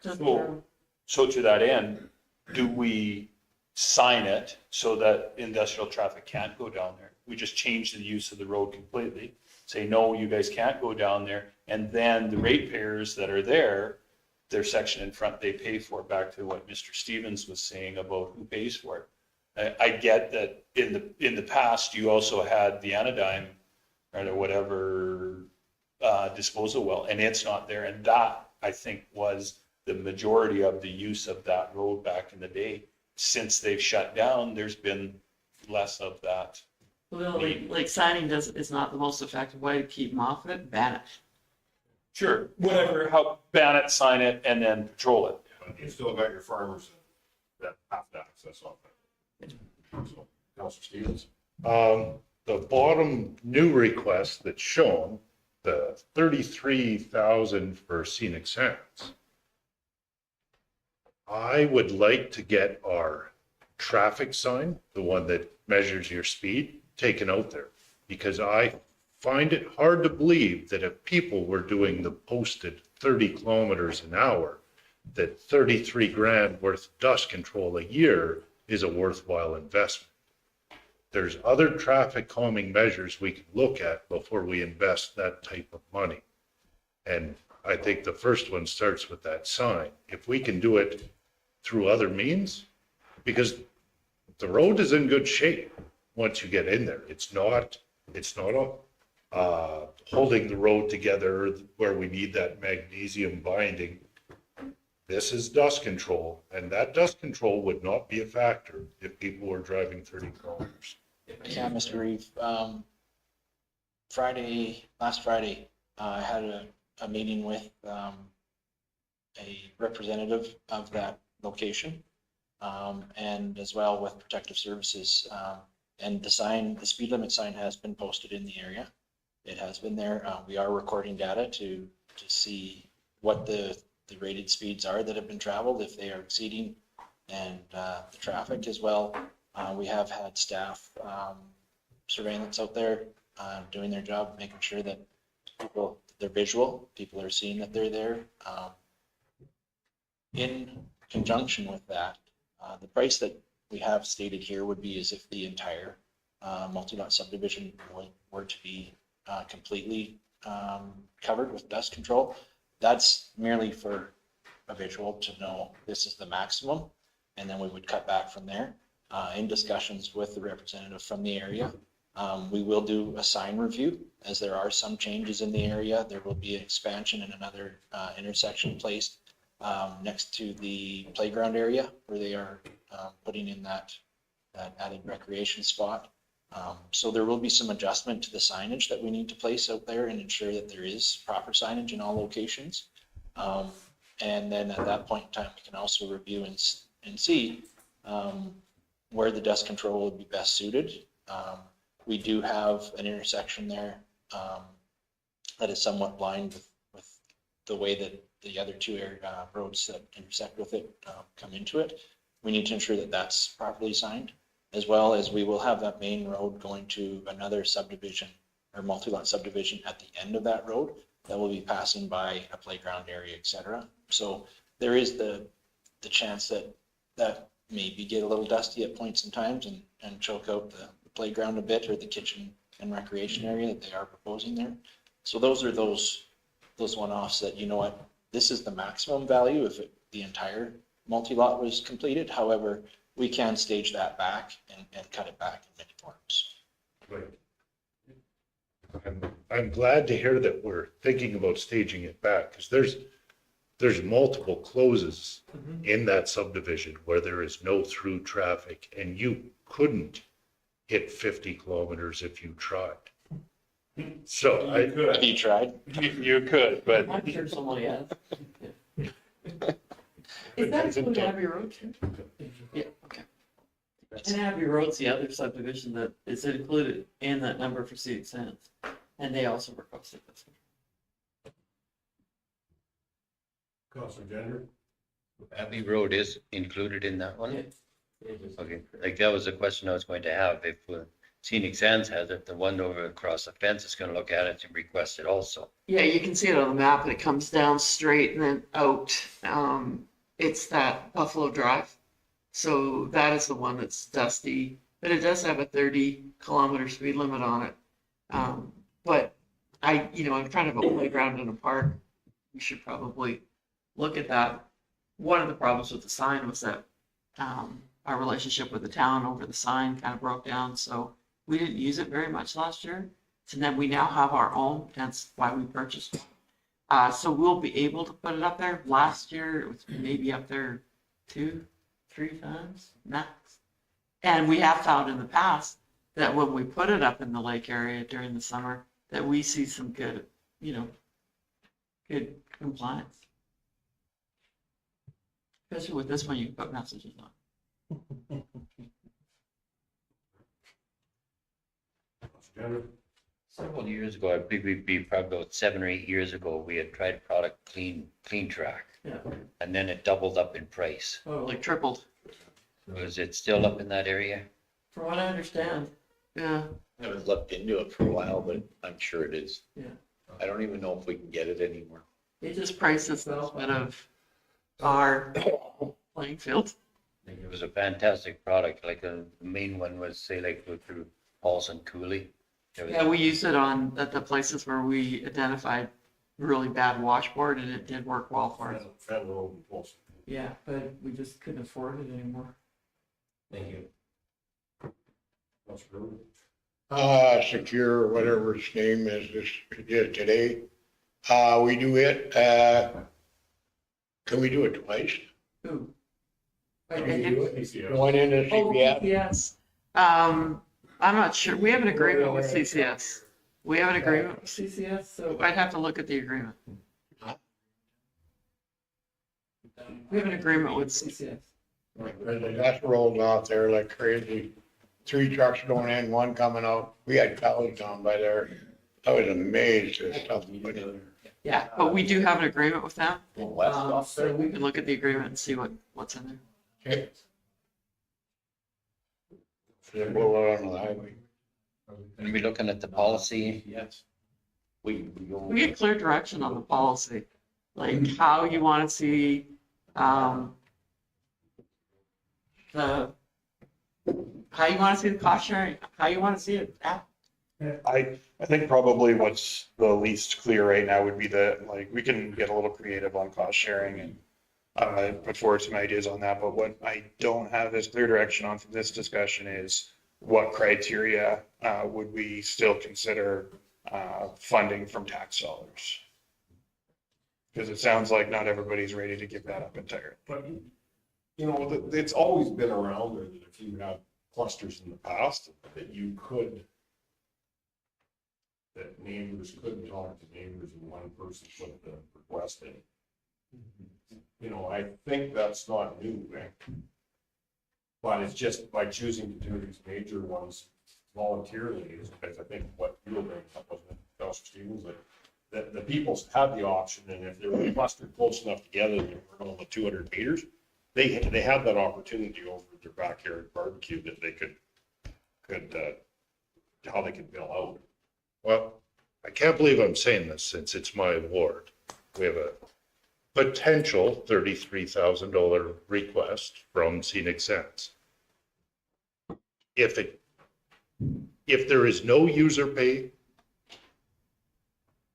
Just terrible. So to that end, do we sign it so that industrial traffic can't go down there? We just change the use of the road completely, say, no, you guys can't go down there. And then the ratepayers that are there, their section in front, they pay for it, back to what Mr. Stevens was saying about who pays for it. I get that in the past, you also had the anodyne or whatever disposal well, and it's not there. And that, I think, was the majority of the use of that road back in the day. Since they've shut down, there's been less of that. Well, like signing is not the most effective way to keep them off of it. Ban it. Sure, whatever, how, ban it, sign it, and then patrol it. But you still got your farmers that have to access off it. So, Councilor Stevens? The bottom new request that's shown, the 33,000 for scenic sands. I would like to get our traffic sign, the one that measures your speed, taken out there, because I find it hard to believe that if people were doing the posted 30 kilometers an hour, that 33 grand worth of dust control a year is a worthwhile investment. There's other traffic calming measures we can look at before we invest that type of money. And I think the first one starts with that sign. If we can do it through other means, because the road is in good shape once you get in there. It's not holding the road together where we need that magnesium binding. This is dust control, and that dust control would not be a factor if people were driving 30 kilometers. Yeah, Mr. Reeve. Last Friday, I had a meeting with a representative of that location, and as well with Protective Services. And the speed limit sign has been posted in the area. It has been there. We are recording data to see what the rated speeds are that have been traveled, if they are exceeding, and the traffic as well. We have had staff surveillance out there doing their job, making sure that they're visual, people are seeing that they're there. In conjunction with that, the price that we have stated here would be as if the entire multi-lot subdivision were to be completely covered with dust control. That's merely for a visual to know this is the maximum. And then we would cut back from there. In discussions with the representative from the area, we will do a sign review as there are some changes in the area. There will be an expansion in another intersection placed next to the playground area where they are putting in that added recreation spot. So there will be some adjustment to the signage that we need to place out there and ensure that there is proper signage in all locations. And then at that point in time, we can also review and see where the dust control would be best suited. We do have an intersection there that is somewhat blind with the way that the other two roads that intersect with it come into it. We need to ensure that that's properly signed, as well as we will have that main road going to another subdivision or multi-lot subdivision at the end of that road that will be passing by a playground area, et cetera. So there is the chance that maybe get a little dusty at points and times and choke out the playground a bit, or the kitchen and recreation area that they are proposing there. So those are those one-offs that, you know what, this is the maximum value if the entire multi-lot was completed. However, we can stage that back and cut it back in many forms. Right. I'm glad to hear that we're thinking about staging it back, because there's multiple closes in that subdivision where there is no through traffic, and you couldn't hit 50 kilometers if you tried. So Have you tried? You could, but I'm sure somebody has. Is that include Abbey Road too? Yeah, okay. And Abbey Road's the other subdivision that is included in that number for scenic sands, and they also requested this. Councilor Gender? Abbey Road is included in that one? Yeah. Okay, like that was a question I was going to have. If Scenic Sands has it, the one over across the fence is going to look at it and request it also. Yeah, you can see it on the map, and it comes down straight and then out. It's that Buffalo Drive. So that is the one that's dusty, but it does have a 30-kilometer speed limit on it. But I'm trying to have a playground in a park. We should probably look at that. One of the problems with the sign was that our relationship with the town over the sign kind of broke down. So we didn't use it very much last year. So then we now have our own. That's why we purchased one. So we'll be able to put it up there. Last year, it was maybe up there 2-3 times max. And we have found in the past that when we put it up in the lake area during the summer, that we see some good, good compliance. Especially with this one, you can put messages on. Several years ago, I believe it'd be probably about 7 or 8 years ago, we had tried a product Clean Track, Yeah. and then it doubled up in price. Oh, like tripled. Was it still up in that area? From what I understand. Yeah. I haven't looked into it for a while, but I'm sure it is. Yeah. I don't even know if we can get it anymore. It just priced itself out of our playing field. Like, it was a fantastic product. Like the main one was, say, like go through Paulson Cooley. Yeah, we used it at the places where we identified really bad washboard, and it did work well for us. Federal and Wilson. Yeah, but we just couldn't afford it anymore. Thank you. Councilor Brewer? Secure, whatever its name is, today. We do it, can we do it twice? Ooh. Can we do it? PCO. Going into Oh, CPF? yes. I'm not sure. We have an agreement with CCS. We have an agreement with CCS, so I'd have to look at the agreement. We have an agreement with CCS. That's rolled off there like crazy. 3 trucks going in, 1 coming out. We had cows down by there. I was amazed at stuff. Yeah, but we do have an agreement with them. West off So we can look at the agreement and see what's in there. Okay. They blow out on the highway. And we looking at the policy. Yes. We get clear direction on the policy, like how you want to see, how you want to see the cost sharing, how you want to see it. I think probably what's the least clear right now would be that, like, we can get a little creative on cost sharing and put forward some ideas on that, but what I don't have as clear direction on from this discussion is what criteria would we still consider funding from tax dollars? Because it sounds like not everybody's ready to give that up entirely. But, you know, it's always been around there that if you have clusters in the past, that you could, that neighbors could talk to neighbors and one person put the request in. You know, I think that's not new, eh? But it's just by choosing to do these major ones voluntarily is because I think what you were bringing up was Dr. Stevens, that the people had the option, and if they were clustered close enough together, they were on the 200 meters, they had that opportunity over at their backyard barbecue that they could how they could bill out. Well, I can't believe I'm saying this since it's my ward. We have a potential $33,000 request from Scenic Sands. If there is no user pay,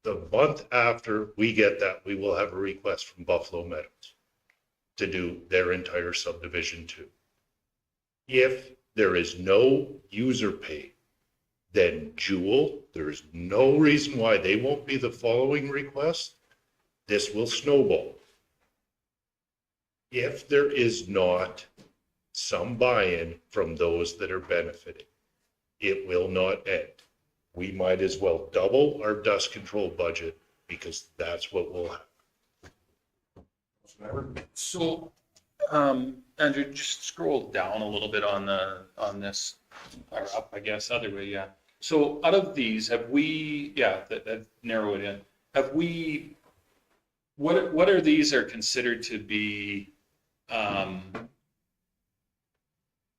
the month after we get that, we will have a request from Buffalo Meadows to do their entire subdivision too. If there is no user pay, then Jewel, there is no reason why they won't be the following request. This will snowball. If there is not some buy-in from those that are benefiting, it will not end. We might as well double our dust control budget because that's what will happen. So, Andrew, just scroll down a little bit on this, or up, I guess, other way, yeah. So out of these, have we, that narrow it in. Have we, what are these are considered to be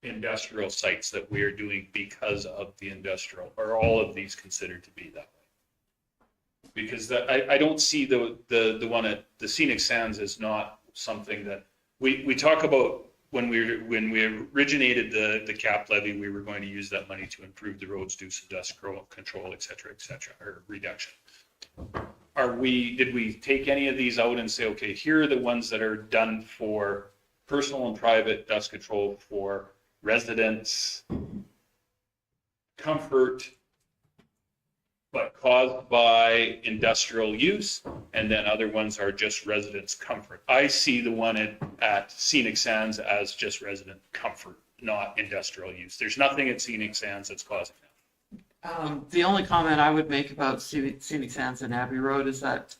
industrial sites that we are doing because of the industrial? Are all of these considered to be that way? Because I don't see the one at the Scenic Sands is not something that we talk about when we originated the cap levy. We were going to use that money to improve the roads, do some dust control, et cetera, or reduction. Did we take any of these out and say, okay, here are the ones that are done for personal and private dust control for residents, comfort, but caused by industrial use, and then other ones are just residents' comfort. I see the one at Scenic Sands as just resident comfort, not industrial use. There's nothing at Scenic Sands that's causing that. The only comment I would make about Scenic Sands and Abbey Road is that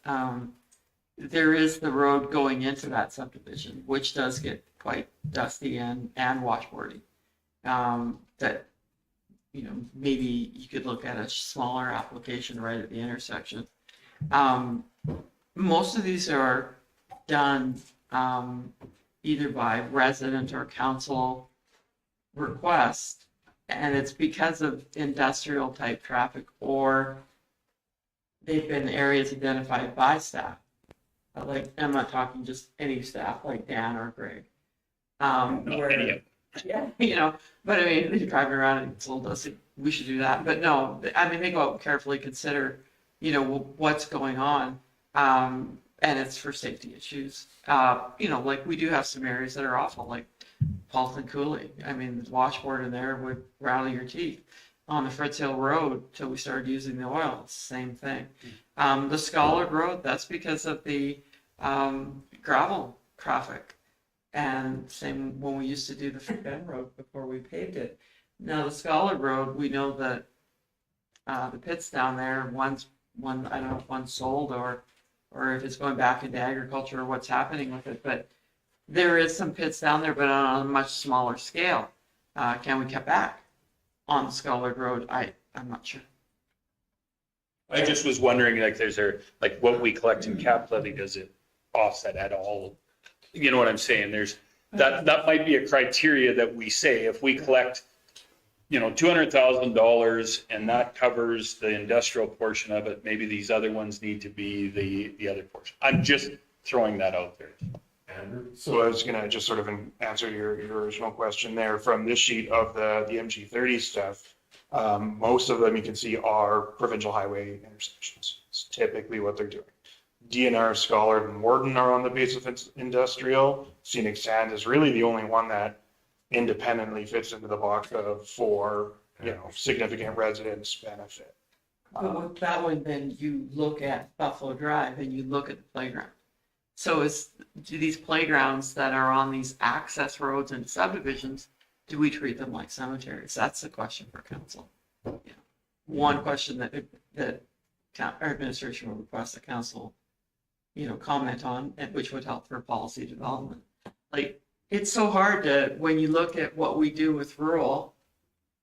there is the road going into that subdivision, which does get quite dusty and washboardy. That, you know, maybe you could look at a smaller application right at the intersection. Most of these are done either by resident or council request, and it's because of industrial type traffic, or they've been areas identified by staff. Like, I'm not talking just any staff like Dan or Greg. Yeah, you know, but I mean, you're driving around and it's a little dusty. We should do that. But no, I mean, they go out and carefully consider, you know, what's going on. And it's for safety issues. You know, like we do have some areas that are awful, like Paulton Cooley. I mean, the washboard in there would rattle your teeth. On the Fritz Hill Road, till we started using the oil, it's the same thing. The Scholar Road, that's because of the gravel traffic. And same when we used to do the Fort Bend Road before we paved it. Now the Scholar Road, we know that the pits down there, one I don't know if one's sold or if it's going back into agriculture or what's happening with it, but there is some pits down there, but on a much smaller scale. Can we cut back on the Scholar Road? I'm not sure. I just was wondering, like what we collect in cap levy, does it offset at all? You know what I'm saying? There's that might be a criteria that we say if we collect, you know, $200,000 and that covers the industrial portion of it, maybe these other ones need to be the other portion. I'm just throwing that out there. Andrew? So I was gonna just sort of answer your original question there from this sheet of the MG30 stuff. Most of them you can see are provincial highway intersections. It's typically what they're doing. DNR, Scholar, and Warden are on the base of industrial. Scenic Sand is really the only one that independently fits into the box of for, significant residence benefit. But with that one, then you look at Buffalo Drive and you look at the playground. So do these playgrounds that are on these access roads and subdivisions, do we treat them like cemeteries? That's the question for council. Yeah. One question that our administration will request the council, comment on, and which would help for policy development. Like, it's so hard when you look at what we do with rural,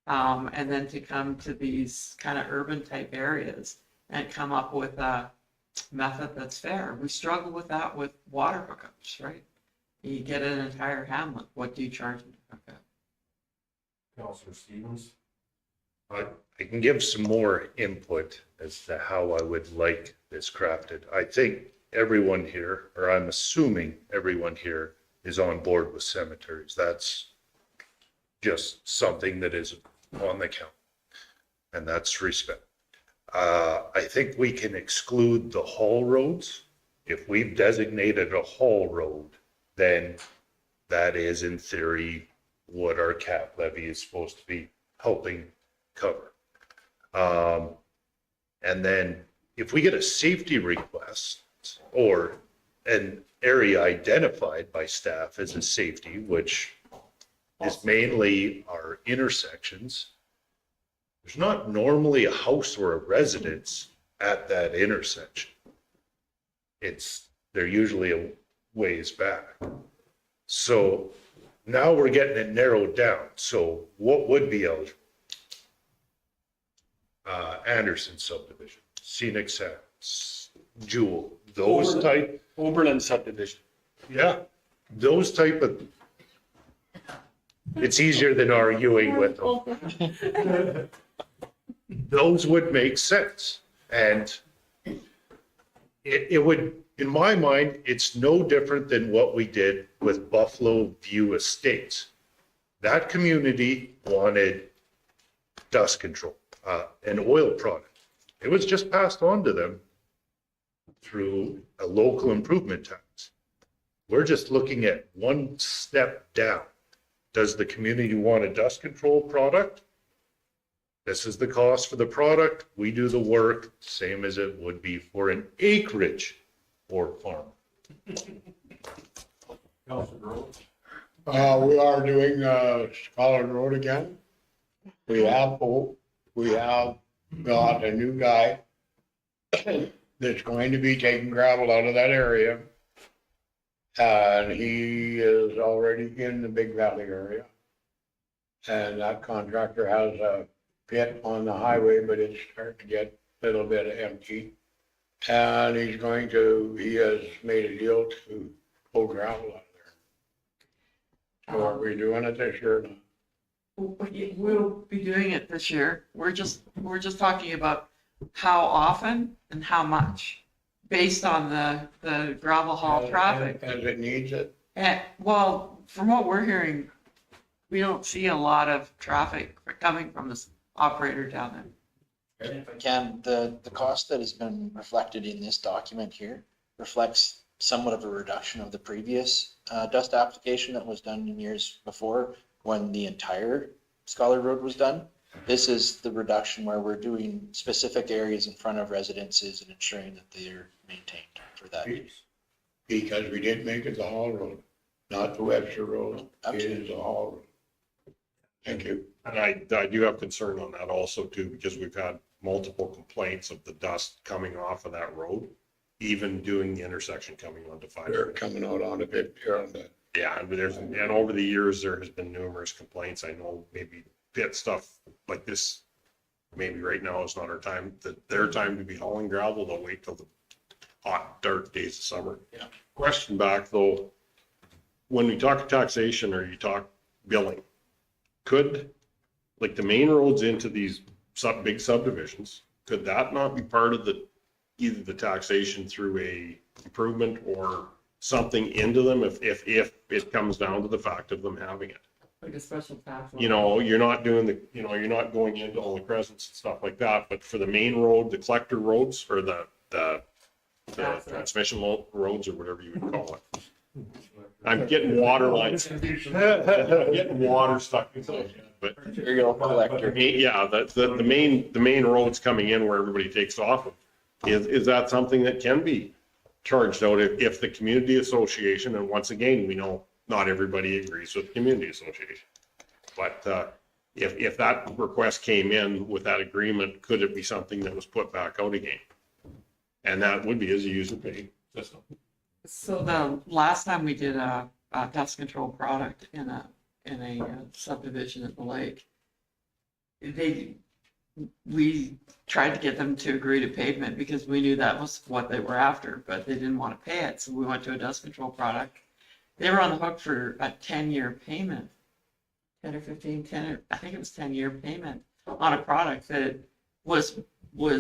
and then to come to these kind of urban type areas and come up with a method that's fair. We struggle with that with water hookups, right? You get an entire hamlet. What do you charge them to hook up? Councilor Stevens? I can give some more input as to how I would like this crafted. I think everyone here, or I'm assuming everyone here, is on board with cemeteries. That's just something that is on the count, and that's respect. I think we can exclude the haul roads. If we've designated a haul road, then that is in theory what our cap levy is supposed to be helping cover. And then if we get a safety request or an area identified by staff as a safety, which is mainly our intersections, there's not normally a house or a residence at that intersection. They're usually a ways back. So now we're getting it narrowed down. So what would be eligible? Anderson subdivision, Scenic Sands, Jewel, those type. Oberlin subdivision. Yeah, those type of, it's easier than arguing with them. Those would make sense. And it would, in my mind, it's no different than what we did with Buffalo View Estates. That community wanted dust control, an oil product. It was just passed on to them through a local improvement tax. We're just looking at one step down. Does the community want a dust control product? This is the cost for the product. We do the work, same as it would be for an acreage or farm. We are doing Scholar Road again. We have got a new guy that's going to be taking gravel out of that area. And he is already in the Big Valley area. And that contractor has a pit on the highway, but it's starting to get a little bit empty. And he has made a deal to pull gravel out of there. So are we doing it this year? We'll be doing it this year. We're just talking about how often and how much, based on the gravel haul traffic. As it needs it. And, well, from what we're hearing, we don't see a lot of traffic coming from this operator down there. If I can, the cost that has been reflected in this document here reflects somewhat of a reduction of the previous dust application that was done in years before when the entire Scholar Road was done. This is the reduction where we're doing specific areas in front of residences and ensuring that they're maintained for that use. Because we did make it the Hall Road, not the Webster Road. Absolutely. It is the Hall Road. Thank you. And I do have concern on that also too, because we've had multiple complaints of the dust coming off of that road, even doing the intersection coming onto 5. They're coming out on a bit here on that. Yeah, and over the years, there has been numerous complaints. I know maybe pit stuff like this, maybe right now is not our time, their time to be hauling gravel. They'll wait till the hot, dark days of summer. Yeah. Question back though, when we talk taxation or you talk billing, could, like the main roads into these big subdivisions, could that not be part of either the taxation through a improvement or something into them if it comes down to the fact of them having it? Like a special tax. You're not doing you're not going into all the crescents and stuff like that, but for the main road, the collector roads or the transmission roads or whatever you would call it. I'm getting water lines. Getting water stuck in those, but. Material collector. Yeah, the main roads coming in where everybody takes off of, is that something that can be charged out if the community association, and once again, we know not everybody agrees with community association. But, if that request came in with that agreement, could it be something that was put back out again? And that would be as a user pay system. So the last time we did a dust control product in a subdivision at the lake, we tried to get them to agree to pavement because we knew that was what they were after, but they didn't want to pay it. So we went to a dust control product. They were on the hook for a 10-year payment, 10 or 15, 10, or I think it was 10-year payment on a product that was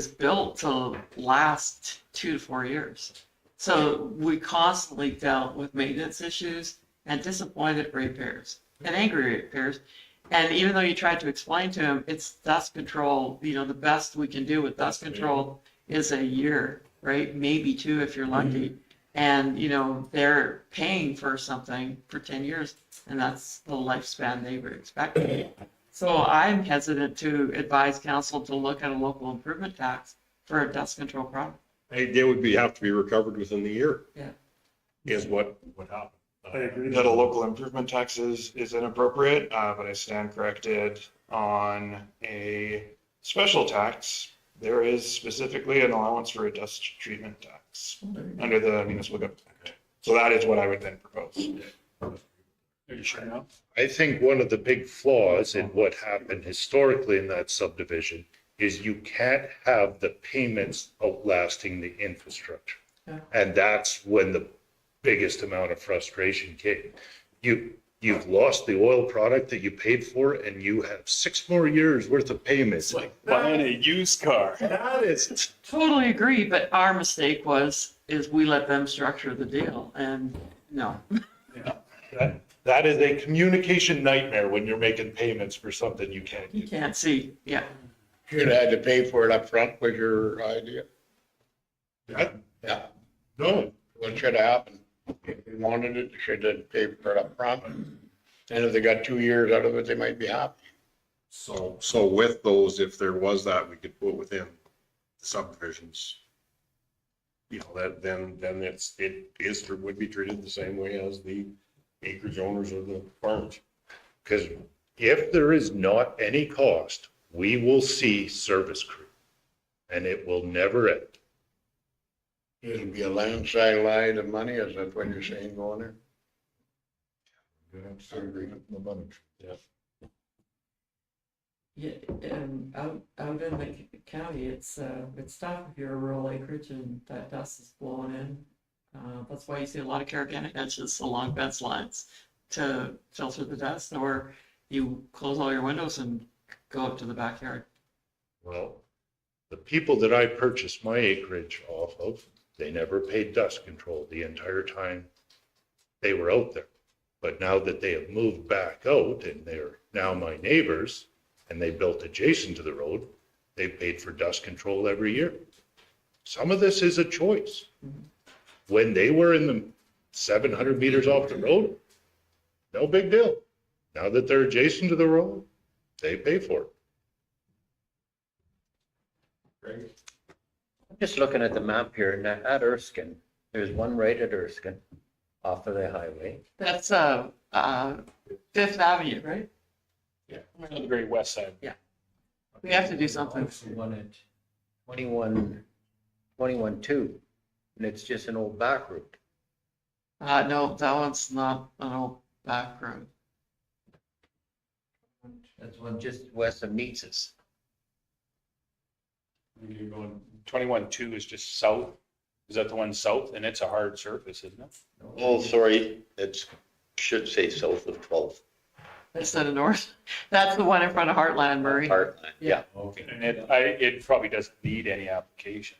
built to last 2 to 4 years. So we constantly dealt with maintenance issues and disappointed ratepayers and angry ratepayers. And even though you tried to explain to them, it's dust control, the best we can do with dust control is a year, right? Maybe 2 if you're lucky. And, they're paying for something for 10 years, and that's the lifespan they were expecting. So I'm hesitant to advise council to look at a local improvement tax for a dust control product. They would have to be recovered within the year. Yeah. Is what happened. I agree that a local improvement tax is inappropriate, but I stand corrected on a special tax. There is specifically an allowance for a dust treatment tax under the municipal government act. So that is what I would then propose. Are you sure now? I think one of the big flaws in what happened historically in that subdivision is you can't have the payments outlasting the infrastructure. Yeah. And that's when the biggest amount of frustration came. You've lost the oil product that you paid for, and you have 6 more years worth of payments. It's like buying a used car. That is, Totally agree, but our mistake is we let them structure the deal, and no. that is a communication nightmare when you're making payments for something you can't You use. can't see, yeah. Should have had to pay for it up front. Was your idea? Yeah. No, What should have happened? If they wanted it, they should have paid for it up front. And if they got 2 years out of it, they might be happy. So with those, if there was that, we could put within the subdivisions. That then would be treated the same way as the acreage owners of the farms. because if there is not any cost, we will see service crew, and it will never end. It'll be a landslide line of money. Is that what you're saying going there? Yeah, and out in the county, it's tough if you're a rural acreage and that dust is blowing in. That's why you see a lot of Carolina hedges along fence lines to filter the dust, or you close all your windows and go up to the backyard. Well, the people that I purchased my acreage off of, they never paid dust control the entire time they were out there. But now that they have moved back out and they're now my neighbors and they built adjacent to the road, they paid for dust control every year. Some of this is a choice. When they were in the 700 meters off the road, no big deal. Now that they're adjacent to the road, they pay for it. Just looking at the map here, and at Erskine, there's one right at Erskine off of the highway. That's Fifth Avenue, right? Yeah, on the very west side. We have to do something. One at 21-2, and it's just an old back road. No, that one's not an old back road. That's one just west of Neat's. You're going 21-2 is just south. Is that the one south? And it's a hard surface, isn't it? Oh, sorry, it should say south of 12th. Instead of north. That's the one in front of Heartland, Murray. Heartland, yeah. Okay. And it probably doesn't need any application.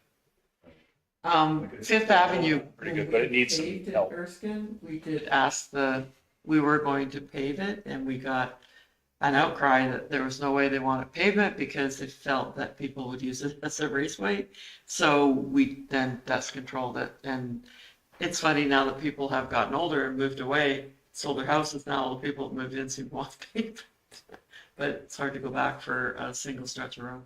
Fifth Avenue. Pretty good, but it needs some Paved at help. Erskine, we did ask we were going to pave it, and we got an outcry that there was no way they wanted pavement because they felt that people would use it as a raceway. So we then dust controlled it. And it's funny now that people have gotten older and moved away, sold their houses, now all the people that moved in seem to want pavement. But it's hard to go back for a single stretch of road.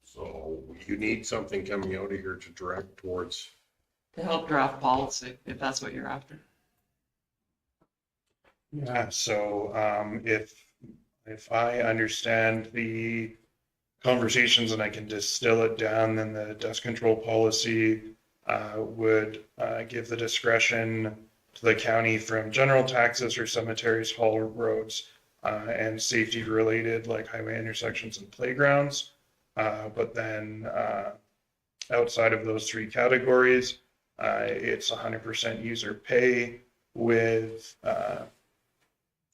So you need something coming out of here to direct towards. To help draft policy, if that's what you're after. Yeah, so if I understand the conversations and I can distill it down, then the dust control policy would give the discretion to the county from general taxes or cemeteries, haul roads, and safety related like highway intersections and playgrounds. But then outside of those three categories, it's 100% user pay with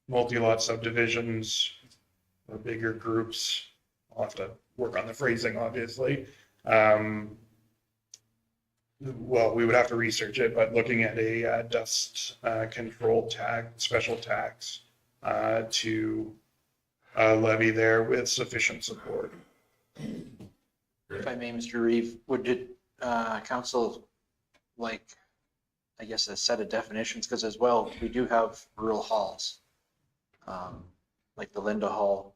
multi-lot subdivisions or bigger groups. I'll have to work on the phrasing, obviously. Well, we would have to research it, but looking at a dust control special tax to levy there with sufficient support. If I may, Mr. Reeve, would it, council like, I guess, a set of definitions? Because as well, we do have rural halls. Like the Linda Hall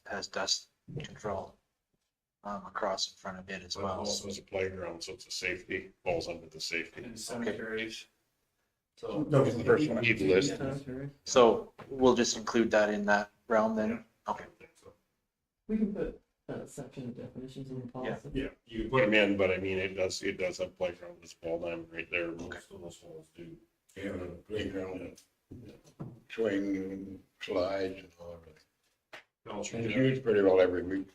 has dust control across in front of it as well. Also it's a playground, so it's a safety, falls under the safety. And cemeteries. So. No, the first one. Need the list. So we'll just include that in that realm then? Okay. We can put a section of definitions in the policy. Yeah, you put them in, but I mean, it does have playground, there's a ball diamond right there, most of those holes do. Yeah, playground, swing, slides and all that. Counselor It's Gunn? used pretty well every week.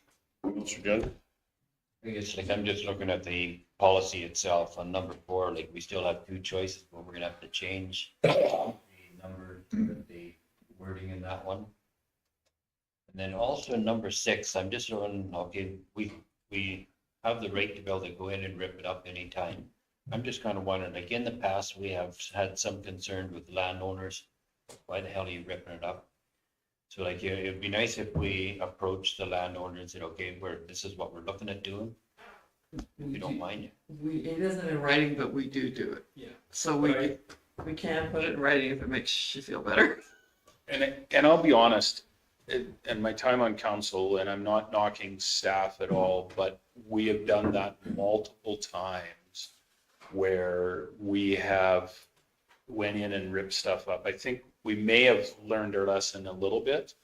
Counselor Gunn? I guess like I'm just looking at the policy itself on number 4, like we still have 2 choices, but we're gonna have to change the number, the wording in that one. And then also in number 6, I'm just on, okay, we have the right to be able to go in and rip it up anytime. I'm just kind of wondering, like in the past, we have had some concern with landowners. Why the hell are you ripping it up? So like, it'd be nice if we approached the landowner and said, okay, this is what we're looking at doing. If you don't mind. It isn't in writing, but we do it. Yeah. So we can put it in writing if it makes you feel better. And I'll be honest, and my time on council, and I'm not knocking staff at all, but we have done that multiple times where we have went in and ripped stuff up. I think we may have learned our lesson a little bit,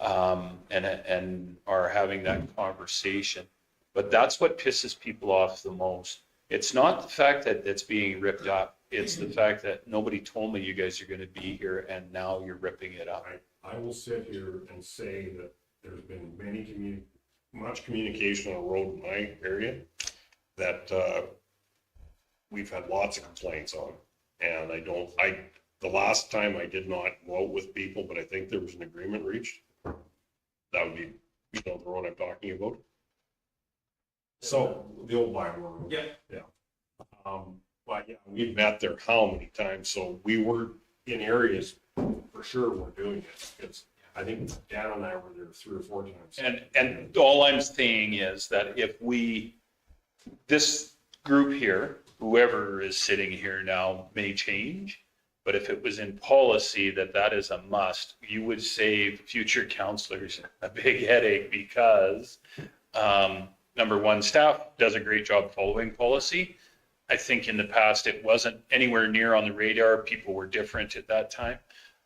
and are having that conversation. But that's what pisses people off the most. It's not the fact that it's being ripped up. It's the fact that nobody told me you guys are going to be here and now you're ripping it up. I will sit here and say that there's been much communication on the road in my area that we've had lots of complaints on. And the last time I did not go out with people, but I think there was an agreement reached. That would be, the road I'm talking about. So the old Bible road. Yeah. Yeah. But yeah, we've met there how many times? So we were in areas for sure we're doing it because I think Dan and I were there 3 or 4 times. And all I'm saying is that if this group here, whoever is sitting here now may change, but if it was in policy that is a must, you would save future counselors a big headache because, number one, staff does a great job following policy. I think in the past, it wasn't anywhere near on the radar. People were different at that time.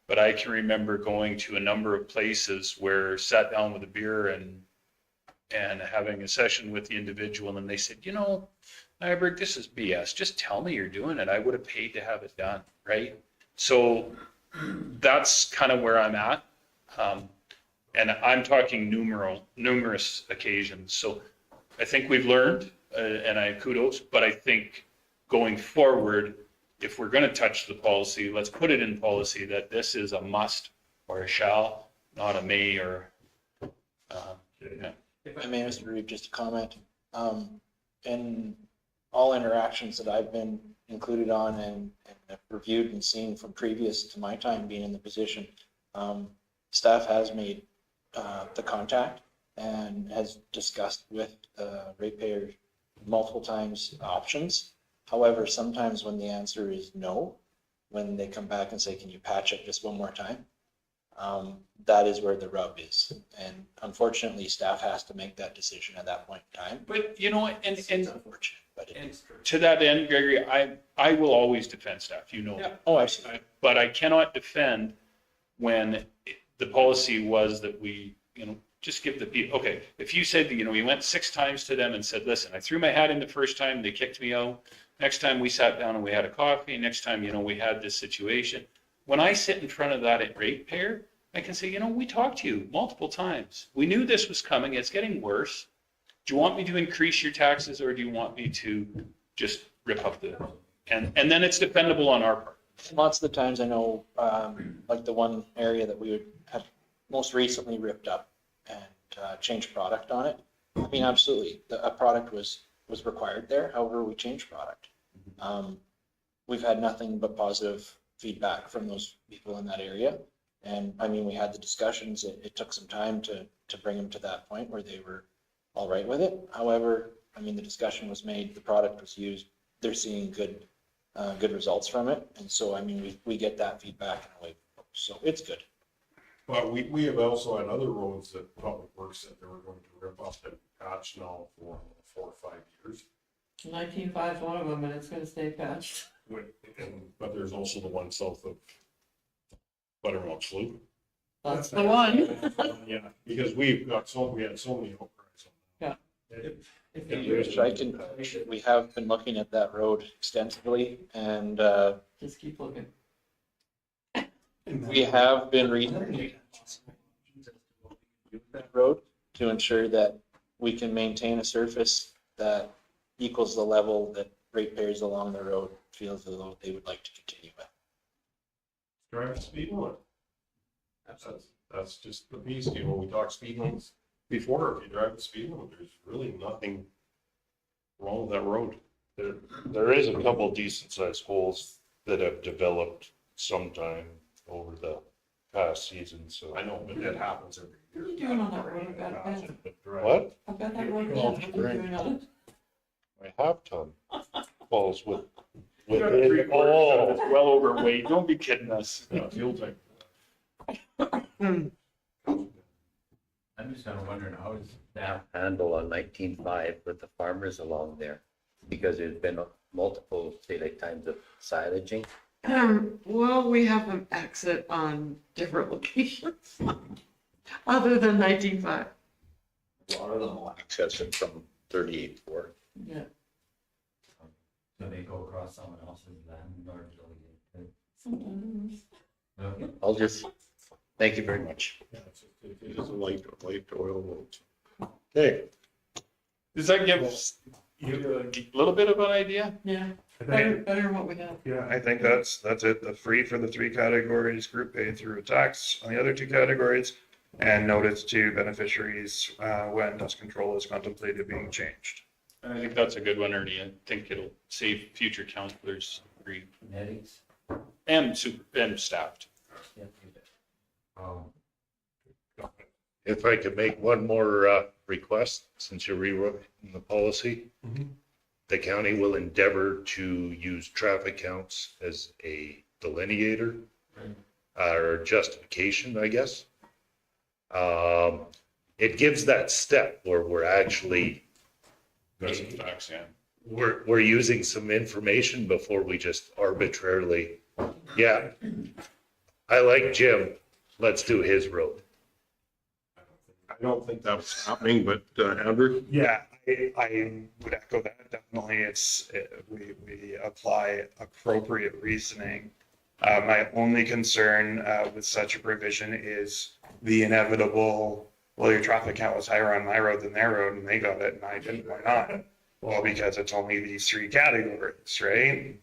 But I can remember going to a number of places where sat down with a beer and having a session with the individual, and they said, Nyberg, this is BS. Just tell me you're doing it. I would have paid to have it done, right? So that's kind of where I'm at. And I'm talking numerous occasions. So I think we've learned, and I kudos, but I think going forward, if we're going to touch the policy, let's put it in policy that this is a must or a shall, not a may or, yeah. If I may, Mr. Reeve, just a comment. And all interactions that I've been included on and have reviewed and seen from previous to my time being in the position, staff has made the contact and has discussed with ratepayers multiple times options. However, sometimes when the answer is no, when they come back and say, can you patch it just one more time? That is where the rub is. And unfortunately, staff has to make that decision at that point in time. But you know, It's unfortunate, but it and is. to that end, Gregory, I will always defend staff, you know. Yeah. Oh, absolutely. But I cannot defend when the policy was that we, just give the people, okay, if you said, we went 6 times to them and said, listen, I threw my hat in the first time, they kicked me out. Next time we sat down and we had a coffee, next time, we had this situation. When I sit in front of that ratepayer, I can say, we talked to you multiple times. We knew this was coming. It's getting worse. Do you want me to increase your taxes or do you want me to just rip up and then it's defendable on our part? Lots of the times I know, like the one area that we would have most recently ripped up and changed product on it. I mean, absolutely, a product was required there. However, we changed product. We've had nothing but positive feedback from those people in that area. And I mean, we had the discussions. It took some time to bring them to that point where they were all right with it. However, I mean, the discussion was made, the product was used. They're seeing good results from it. And so, I mean, we get that feedback in a way. So it's good. But we have also had other roads that Public Works said they were going to rip up and patch now for 4 or 5 years. 19.5 is one of them, and it's gonna stay patched. But there's also the one south of Buttermilk Slough. That's the one. Yeah, because we had so many outcries on that. We have been looking at that road extensively and Just keep looking. we have been reading that road to ensure that we can maintain a surface that equals the level that ratepayers along the road feel as though they would like to continue with. Drive the speed limit. That's just the piece, we talked speed limits before. If you drive the speed limit, there's really nothing wrong with that road. There is a couple decent sized holes that have developed sometime over the past season, so. I know, but that happens every year. What are you doing on that road? I've got a bed. What? I've got that road. What are you doing on it? I have ton falls with. You got a 3/4 that's well overweight. Don't be kidding us. Fuel tank. I'm just kind of wondering how does staff handle on 19.5 with the farmers along there? Because there's been multiple, say, like times of silaging. Well, we have an exit on different locations, other than 19.5. A lot of them will access it from 38-4. Yeah. So they go across someone else's land in order to get. Sometimes. Thank you very much. Yeah, it is a light oil road. Okay. Does that give you a little bit of an idea? Yeah. I think, Better than what we have. yeah, I think that's it. The free for the 3 categories, group paid through a tax on the other 2 categories, and notice to beneficiaries when dust control is contemplated being changed. And I think that's a good one, Ernie. I think it'll save future counselors and staffed. If I could make one more request, since you're rewriting the policy, the county will endeavor to use traffic counts as a delineator or justification, I guess. It gives that step where we're actually That's a fact, yeah. we're using some information before we just arbitrarily, yeah, I like Jim, let's do his road. I don't think that was happening, but Andrew? Yeah, I would echo that. Definitely, we apply appropriate reasoning. My only concern with such a provision is the inevitable, well, your traffic count was higher on my road than their road and they got it and I didn't, why not? Well, because it's only these 3 categories, right?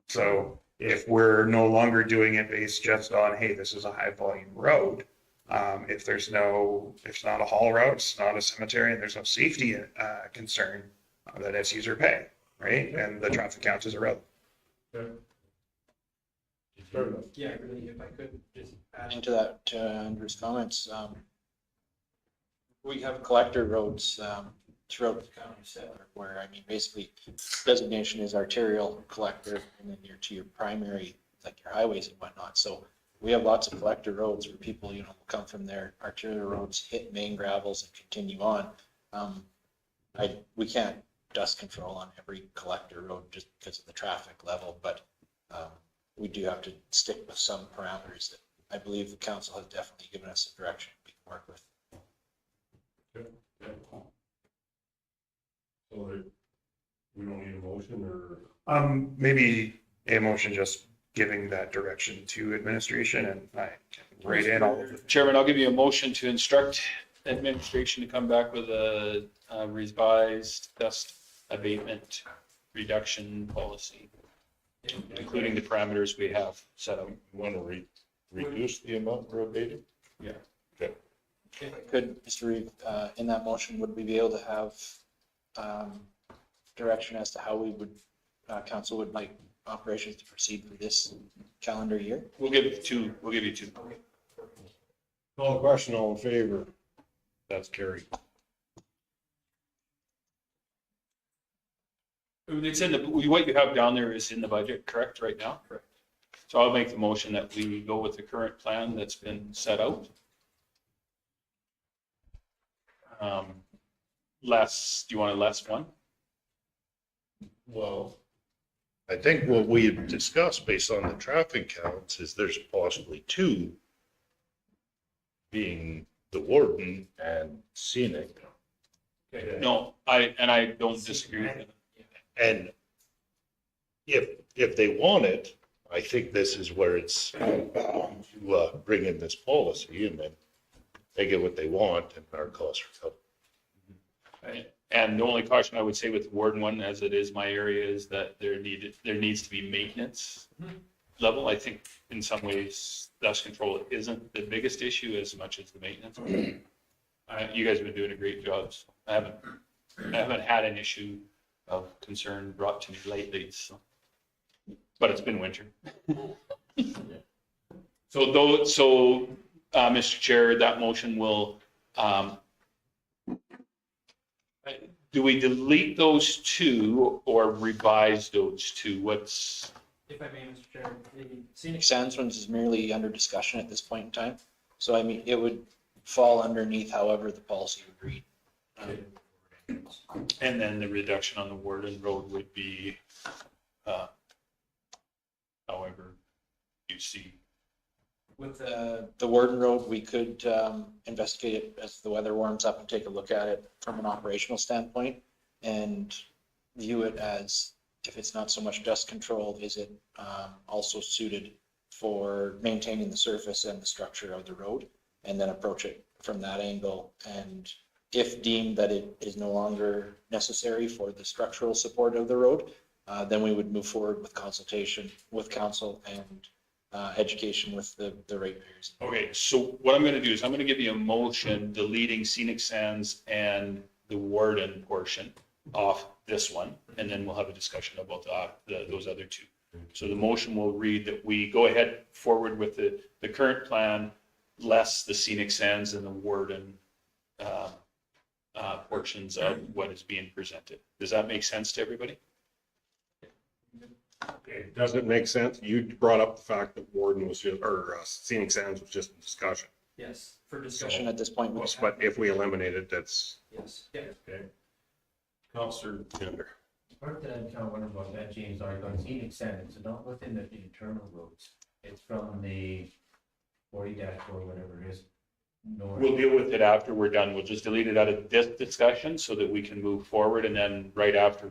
So if we're no longer doing it based just on, hey, this is a high volume road, if it's not a haul route, it's not a cemetery, and there's no safety concern, then it's user pay. right? And the traffic count is irrelevant. Yeah, really, if I could just add into that, to Andrew's comments, we have collector roads throughout the county of Stettler where, I mean, basically designation is arterial collector and then you're to your primary, like your highways and whatnot. So we have lots of collector roads where people, will come from their arterial roads, hit main gravels and continue on. We can't dust control on every collector road just because of the traffic level, but we do have to stick with some parameters that I believe the council has definitely given us a direction we can work with. So we don't need a motion or? Maybe a motion just giving that direction to administration and I can write in all of it. Chairman, I'll give you a motion to instruct administration to come back with a revised dust abatement reduction policy, including the parameters we have set out. Want to reduce the amount we're abating? Yeah. Okay. If I could, Mr. Reeve, in that motion, would we be able to have direction as to how we would, council would like operations to proceed for this calendar year? We'll give you two. We'll give you two. Call the question, all in favor? That's carried. It's in the, what you have down there is in the budget, correct, right now? Correct. So I'll make the motion that we go with the current plan that's been set out. Do you want a less one? Well, I think what we had discussed based on the traffic counts is there's possibly two, being the warden and scenic. No, I don't disagree with that. And if they want it, I think this is where it's to bring in this policy and then they get what they want and our costs are covered. Right. And the only caution I would say with the warden one, as it is my area, is that there needs to be maintenance level. I think in some ways dust control isn't the biggest issue as much as the maintenance. You guys have been doing a great job. So I haven't had an issue of concern brought to me lately. So, but it's been winter. So Mr. Chair, that motion will. Do we delete those two or revise those two? What's? If I may, Mr. Chair, the scenic sands ones is merely under discussion at this point in time. So I mean, it would fall underneath however the policy would read. And then the reduction on the Warden Road would be, however you see. With the Warden Road, we could investigate it as the weather warms up and take a look at it from an operational standpoint and view it as, if it's not so much dust control, is it also suited for maintaining the surface and the structure of the road, and then approach it from that angle. And if deemed that it is no longer necessary for the structural support of the road, then we would move forward with consultation with council and education with the ratepayers. Okay, so what I'm going to do is I'm going to give you a motion deleting scenic sands and the Warden portion off this one, and then we'll have a discussion about those other two. So the motion will read that we go ahead forward with the current plan, less the scenic sands and the Warden portions of what is being presented. Does that make sense to everybody? Okay, does it make sense? You brought up the fact that Warden was just, or scenic sands was just a discussion. Yes, for discussion at this point. But if we eliminate it, that's. Yes. Okay. Counselor Gender. Part that I'm kind of wondering about that, James, are on scenic sands, it's not within the internal roads. It's from the 40-4, whatever it is. North. We'll deal with it after we're done. We'll just delete it out of this discussion so that we can move forward. And then right after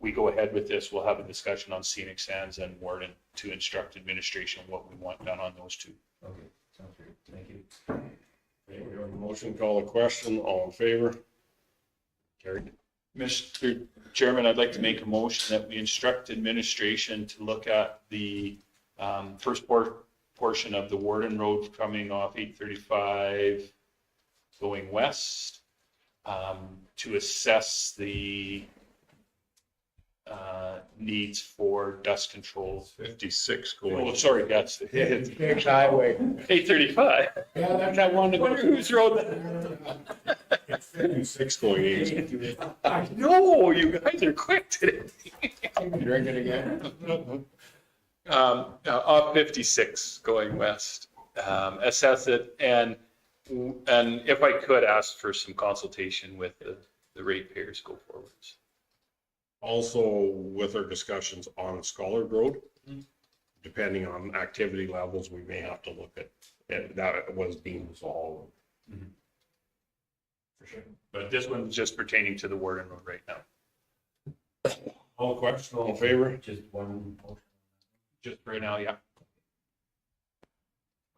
we go ahead with this, we'll have a discussion on scenic sands and Warden to instruct administration what we want done on those two. Okay, sounds great. Thank you. Okay, we have a motion, call a question, all in favor? Carried. Mr. Chairman, I'd like to make a motion that we instruct administration to look at the first portion of the Warden Road coming off 835 going west, to assess the needs for dust control. 56 Oh, going. sorry, that's Big highway. 835. Yeah, that's that one I that wonder whose road that. 56 going east. I know, you guys are quick today. Drink it again. Off 56 going west, assess it, and if I could ask for some consultation with the ratepayers go forwards. Also, with our discussions on Scholar Road, depending on activity levels, we may have to look at, and that was deemed as all. For sure. But this one's just pertaining to the Warden Road right now. All questions, all in favor? Just one. Just right now, yeah.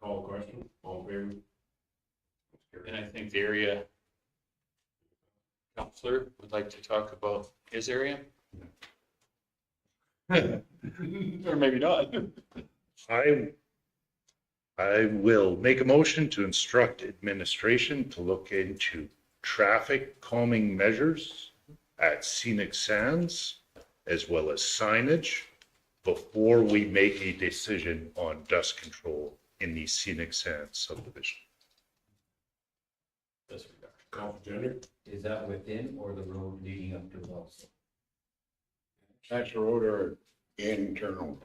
All question, all in favor? And I think the area counselor would like to talk about his area. Or maybe not. I will make a motion to instruct administration to look into traffic calming measures at scenic sands as well as signage before we make a decision on dust control in the scenic sands subdivision. Call for gender. Is that within or the road leading up to it also? That's the road or internal. I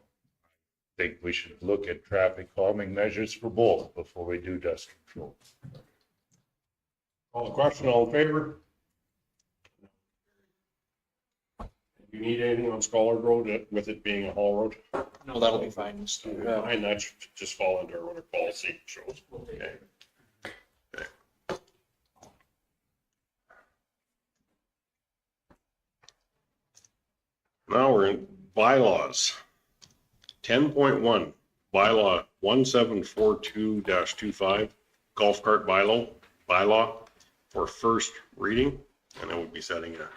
think we should look at traffic calming measures for both before we do dust control. All the question, all in favor? You need anything on Scholar Road with it being a haul road? No, that'll be fine. And that should just fall under what our policy shows. Okay. Now we're in bylaws. 10.1, bylaw 1742-25, golf cart bylaw for first reading, and then we'll be setting a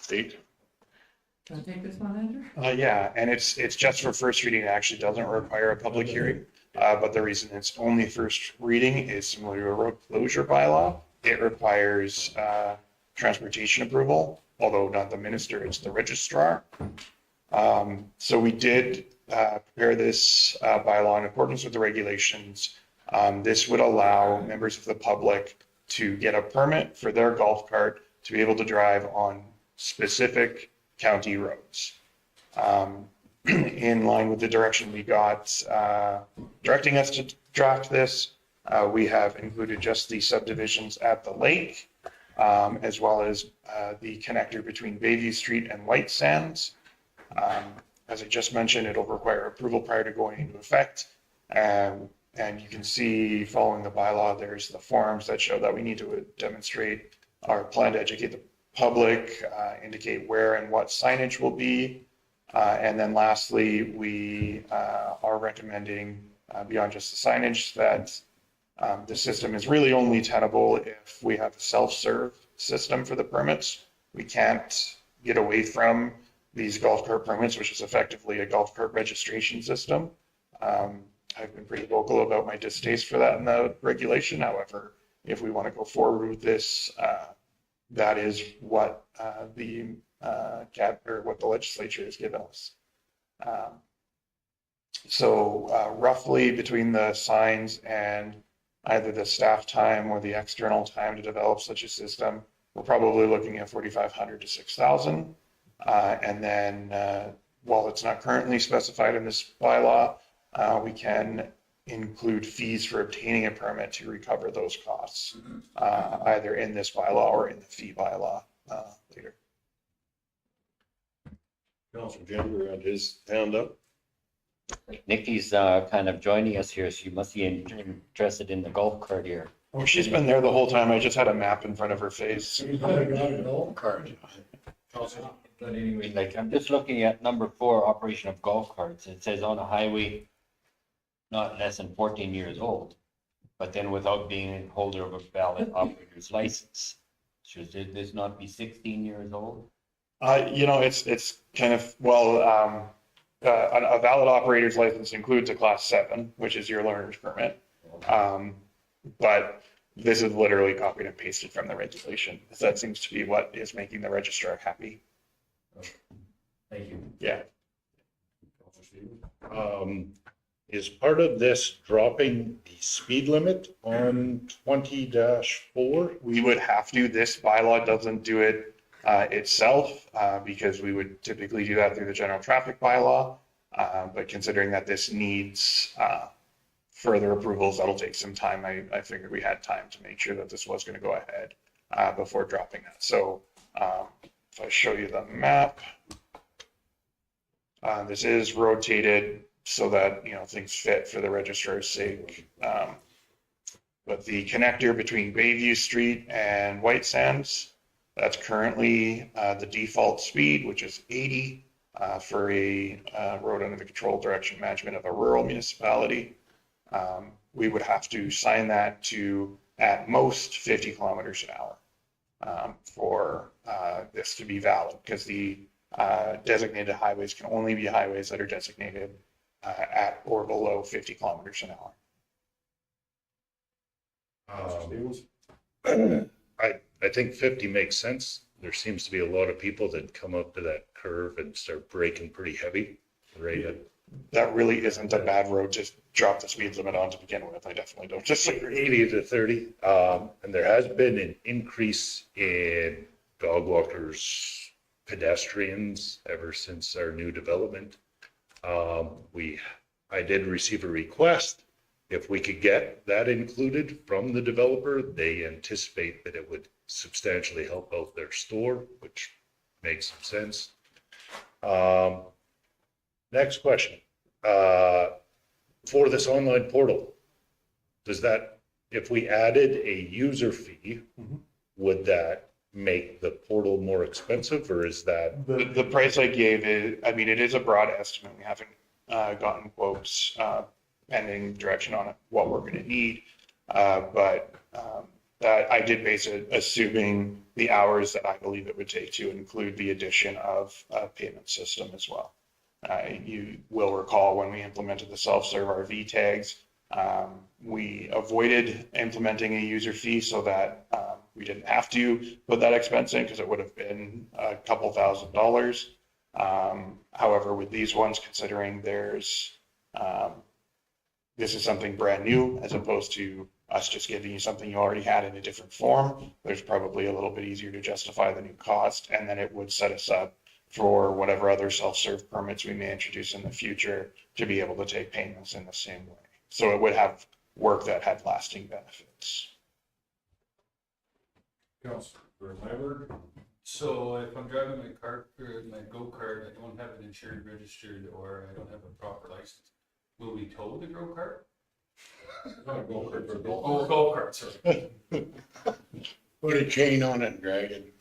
date. Can I take this one, Andrew? Yeah, and it's just for first reading. It actually doesn't require a public hearing. But the reason it's only first reading is similar to a road closure bylaw. It requires transportation approval, although not the minister, it's the registrar. So we did prepare this bylaw in accordance with the regulations. This would allow members of the public to get a permit for their golf cart to be able to drive on specific county roads. In line with the direction we got, directing us to draft this, we have included just the subdivisions at the lake, as well as the connector between Bayview Street and White Sands. As I just mentioned, it'll require approval prior to going into effect. And you can see following the bylaw, there's the forms that show that we need to demonstrate our plan to educate the public, indicate where and what signage will be. And then lastly, we are recommending beyond just the signage that the system is really only tenable if we have a self-serve system for the permits. We can't get away from these golf cart permits, which is effectively a golf cart registration system. I've been pretty vocal about my distaste for that in the regulation. However, if we want to go forward with this, that is what what the legislature has given us. So roughly between the signs and either the staff time or the external time to develop such a system, we're probably looking at 4,500 to 6,000. And then while it's not currently specified in this bylaw, we can include fees for obtaining a permit to recover those costs, either in this bylaw or in the fee bylaw later. Councilor Gender had his hand up. Nikki's kind of joining us here. She must be interested in the golf cart here. Oh, she's been there the whole time. I just had a map in front of her face. He's got a golf cart. But anyway, Like, I'm just looking at number 4, operation of golf carts. It says on a highway not less than 14 years old, but then without being a holder of a valid operator's license. Should this not be 16 years old? It's kind of, well, a valid operator's license includes a class 7, which is your learner's permit. But this is literally copied and pasted from the regulation. That seems to be what is making the registrar happy. Thank you. Yeah. Is part of this dropping the speed limit on 20-4? We would have to, this bylaw doesn't do it itself, because we would typically do that through the general traffic bylaw. But considering that this needs further approvals, that'll take some time. I figured we had time to make sure that this was going to go ahead before dropping that. So if I show you the map, this is rotated so that, you know, things fit for the registrar's sake. But the connector between Bayview Street and White Sands, that's currently the default speed, which is 80 for a road under the control direction management of a rural municipality. We would have to sign that to at most 50 kilometers an hour for this to be valid, because the designated highways can only be highways that are designated at or below 50 kilometers an hour. I think 50 makes sense. There seems to be a lot of people that come up to that curve and start braking pretty heavy, right? That really isn't a bad road to drop the speed limit on to begin with. I definitely don't disagree. 80 to 30. And there has been an increase in dog walkers, pedestrians ever since our new development. I did receive a request. If we could get that included from the developer, they anticipate that it would substantially help out their store, which makes some sense. Next question. For this online portal, does that, if we added a user fee, would that make the portal more expensive, or is that? The price I gave is, I mean, it is a broad estimate. We haven't gotten quotes pending direction on it, what we're going to need. But that I did base it assuming the hours that I believe it would take to include the addition of a payment system as well. You will recall when we implemented the self-serve RV tags, we avoided implementing a user fee so that we didn't have to put that expense in, because it would have been a couple $1,000s. However, with these ones, considering this is something brand new as opposed to us just giving you something you already had in a different form, there's probably a little bit easier to justify the new cost, and then it would set us up for whatever other self-serve permits we may introduce in the future to be able to take payments in the same way. So it would have work that had lasting benefits. Councilor Lambert. So if I'm driving my car or my go-kart, I don't have it insured, registered, or I don't have a proper license, will we tow the go-kart? Not a go-kart, but go-kart, sorry. Put a chain on it and drag it.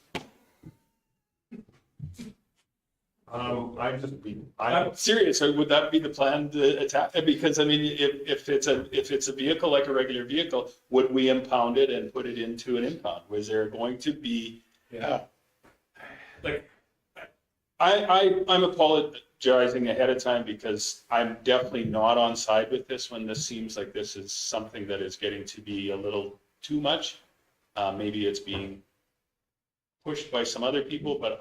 I'm serious. Would that be the plan to attack? Because I mean, if it's a vehicle like a regular vehicle, would we impound it and put it into an impound? Was there going to be? Yeah. Like, I'm apologizing ahead of time because I'm definitely not on side with this one. This seems like this is something that is getting to be a little too much. Maybe it's being pushed by some other people, but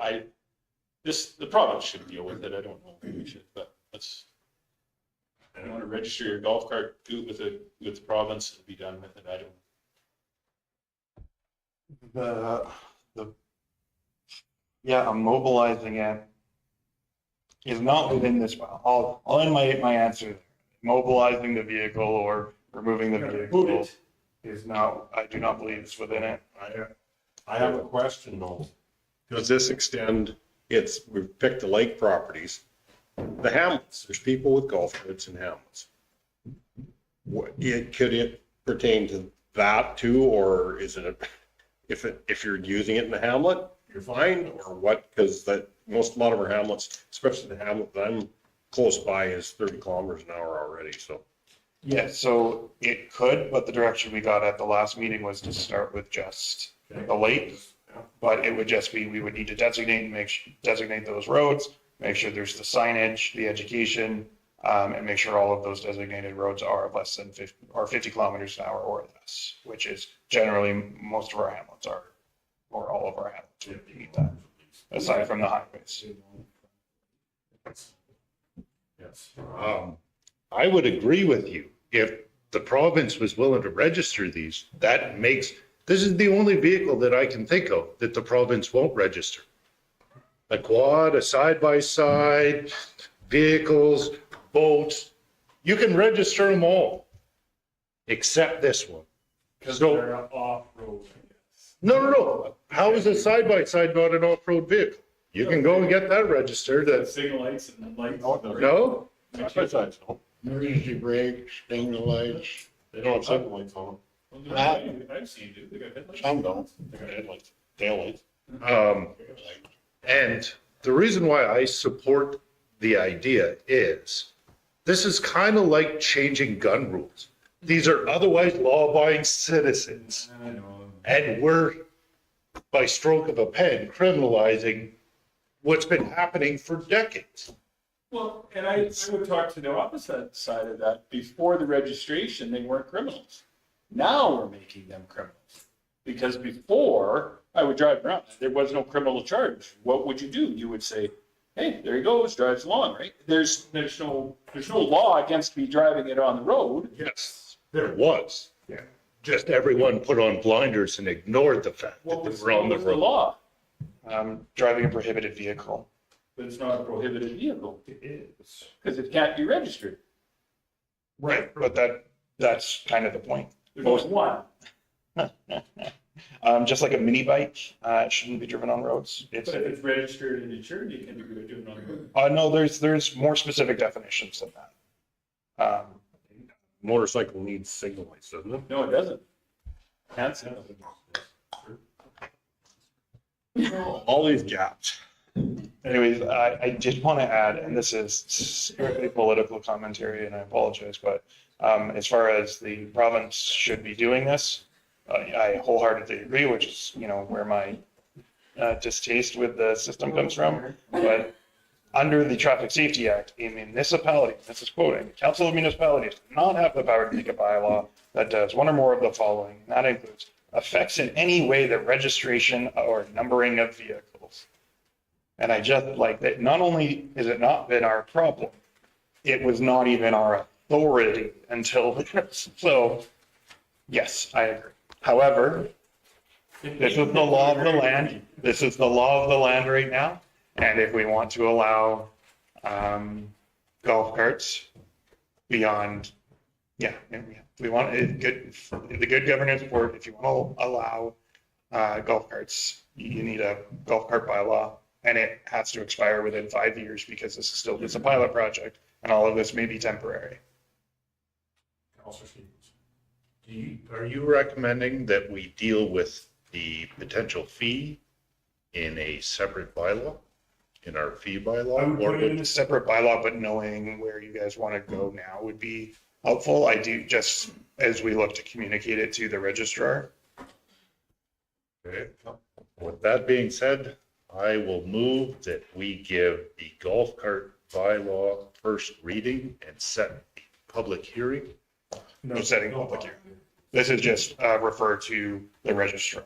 the province should deal with it. I don't know if we should, but let's. I don't want to register your golf cart, do it with the province and be done with it. I don't. Yeah, immobilizing it is not within this. I'll end my answer there. Mobilizing the vehicle or removing the vehicle is not, I do not believe it's within it. I have a question though. Does this extend, we've picked the lake properties, the hamlets, there's people with golf carts in hamlets. Could it pertain to that too, or is it, if you're using it in the hamlet, you're fine, or what? Because a lot of our hamlets, especially the hamlet that I'm close by, is 30 kilometers an hour already, so. Yeah, so it could, but the direction we got at the last meeting was to start with just the lake. But it would just be, we would need to designate those roads, make sure there's the signage, the education, and make sure all of those designated roads are less than 50 kilometers an hour or less, which is generally most of our hamlets are, or all of our hamlets would meet that, aside from the highways. Yes. I would agree with you. If the province was willing to register these, this is the only vehicle that I can think of that the province won't register. A quad, a side-by-side, vehicles, boats, you can register them all, except this one. Because So- they're off-road, I guess. No. How is a side-by-side not an off-road vehicle? You can go and get that registered. Signal lights and lights. No? Besides, no. Emergency brakes, signal lights, They don't have signal lights on I've seen, dude, they got headlights. some don't. them. They got headlights, taillights. And the reason why I support the idea is this is kind of like changing gun rules. These are otherwise law-abiding citizens, I know. and we're, by stroke of a pen, criminalizing what's been happening for decades. Well, and I would talk to the opposite side of that. Before the registration, they weren't criminals. Now we're making them criminals. Because before, I would drive around, there was no criminal charge. What would you do? You would say, hey, there he goes, drives along, right? There's no law against me driving it on the road. Yes, there was. Yeah. Just everyone put on blinders and ignored the fact that What they was, were on what the was the road. law? Driving a prohibited vehicle. But it's not a prohibited vehicle, It is. because it can't be registered. Right. But that's kind of the point. There's only one. Just like a mini bike, it shouldn't be driven on roads. But if it's registered and insured, you can do it on the road. No, there's more specific definitions than that. Motorcycle needs signal lights, doesn't it? No, it doesn't. Can't say. All these gaps. Anyways, I did want to add, and this is strictly political commentary, and I apologize, but as far as the province should be doing this, I wholeheartedly agree, which is, where my distaste with the system comes from. But under the Traffic Safety Act, a municipality, this is quoting, the Council of Municipalities does not have the power to make a bylaw that does one or more of the following, and that includes affects in any way the registration or numbering of vehicles. And I just like that, not only has it not been our problem, it was not even our authority until this. So, yes, I agree. However, this is the law of the land. This is the law of the land right now. And if we want to allow golf carts beyond, we want the good governance board, if you want to allow golf carts, you need a golf cart bylaw. And it has to expire within 5 years because this is still just a pilot project and all of this may be temporary. Counselor Stevens. Are you recommending that we deal with the potential fee in a separate bylaw, in our fee bylaw? I would put it in a separate bylaw, but knowing where you guys want to go now would be helpful. I do, just as we look to communicate it to the registrar. Okay. With that being said, I will move that we give the golf cart bylaw first reading and set the public hearing. No setting public hearing. This is just refer to the registrar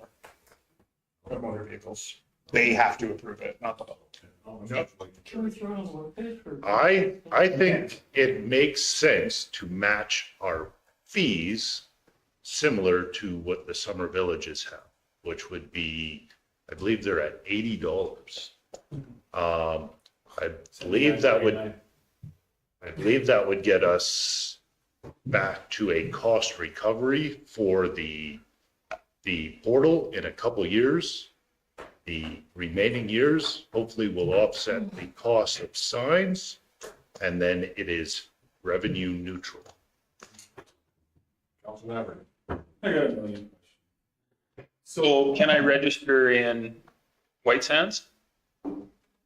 of motor vehicles. They have to approve it, not the public. I think it makes sense to match our fees similar to what the summer villages have, which would be, I believe they're at $80. I believe that would get us back to a cost recovery for the portal in a couple years. The remaining years, hopefully will offset the cost of signs, and then it is revenue neutral. Council Maverick. I got a million questions. So can I register in White Sands?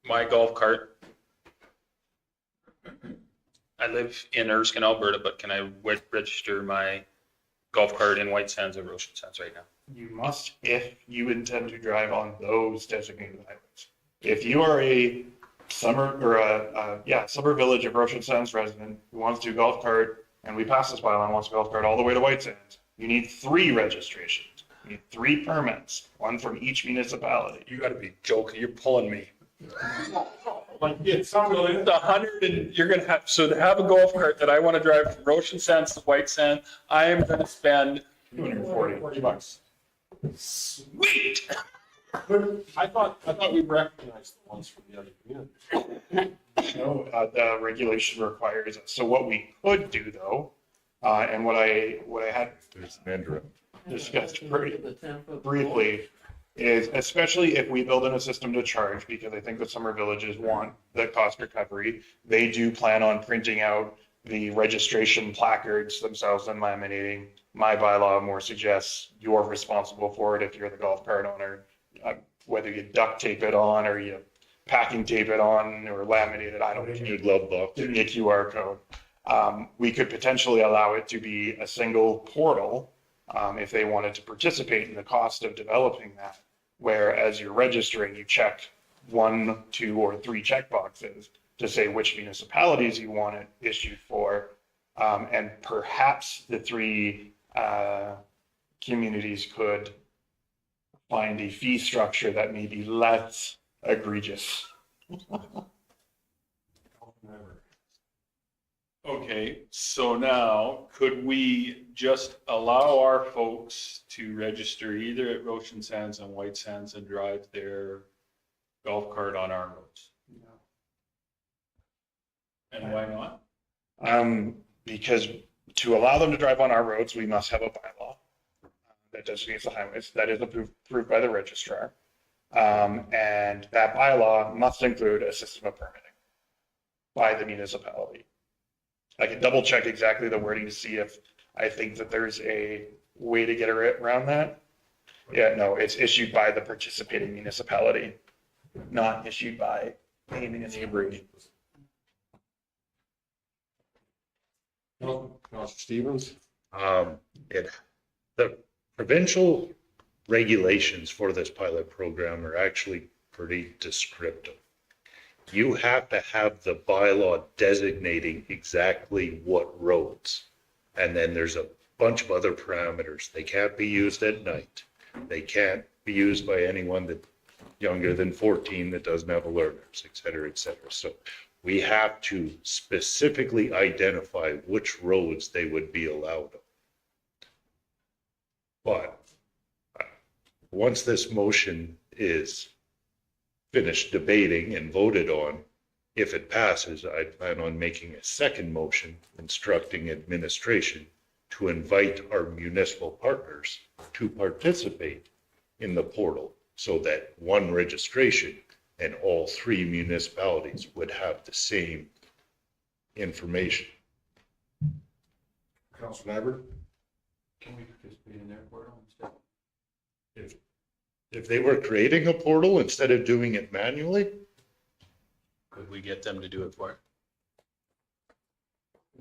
My golf cart? I live in Erskine, Alberta, but can I register my golf cart in White Sands or Ocean Sands right now? You must if you intend to drive on those designated highways. If you are a summer village of Ocean Sands resident who wants to golf cart, and we pass this bylaw and wants to golf cart all the way to White Sands, you need 3 registrations. You need 3 permits, one from each municipality. You gotta be joking, you're pulling me. It's 100 and you're gonna have, so to have a golf cart that I want to drive from Roshan Sands to White Sand, I am gonna spend $240. sweet. I thought we recognized the ones from the other communities. No, the regulation requires it. So what we could do though, and what I had There's an end run. discussed The 10-foot briefly, is especially if we build in a system to charge, because I think that summer villages want the cost recovery. They do plan on printing out the registration placards themselves and laminating. My bylaw more suggests you're responsible for it if you're the golf cart owner. Whether you duct tape it on or you packing tape it on or laminate it, I don't In care. your glove box. Give me a QR code. We could potentially allow it to be a single portal if they wanted to participate in the cost of developing that, where as you're registering, you check 1, 2, or 3 checkboxes to say which municipalities you want it issued for, and perhaps the 3 communities could find a fee structure that may be less egregious. Okay, so now could we just allow our folks to register either at Roshan Sands and White Sands and drive their golf cart on our roads? And why not? Because to allow them to drive on our roads, we must have a bylaw that designates the highways, that is approved by the registrar. And that bylaw must include a system of permitting by the municipality. I can double check exactly the wording to see if I think that there's a way to get around that. Yeah, no, it's issued by the participating municipality, not issued by a municipality. Councilor Stevens? The provincial regulations for this pilot program are actually pretty descriptive. You have to have the bylaw designating exactly what roads. And then there's a bunch of other parameters. They can't be used at night. They can't be used by anyone that younger than 14 that doesn't have a learners, et cetera, et cetera. So we have to specifically identify which roads they would be allowed on. But once this motion is finished debating and voted on, if it passes, I plan on making a second motion instructing administration to invite our municipal partners to participate in the portal so that one registration and all 3 municipalities would have the same information. Councilor Nyberg? Can we participate in their portal instead? If they were creating a portal instead of doing it manually, Could we get them to do it for it?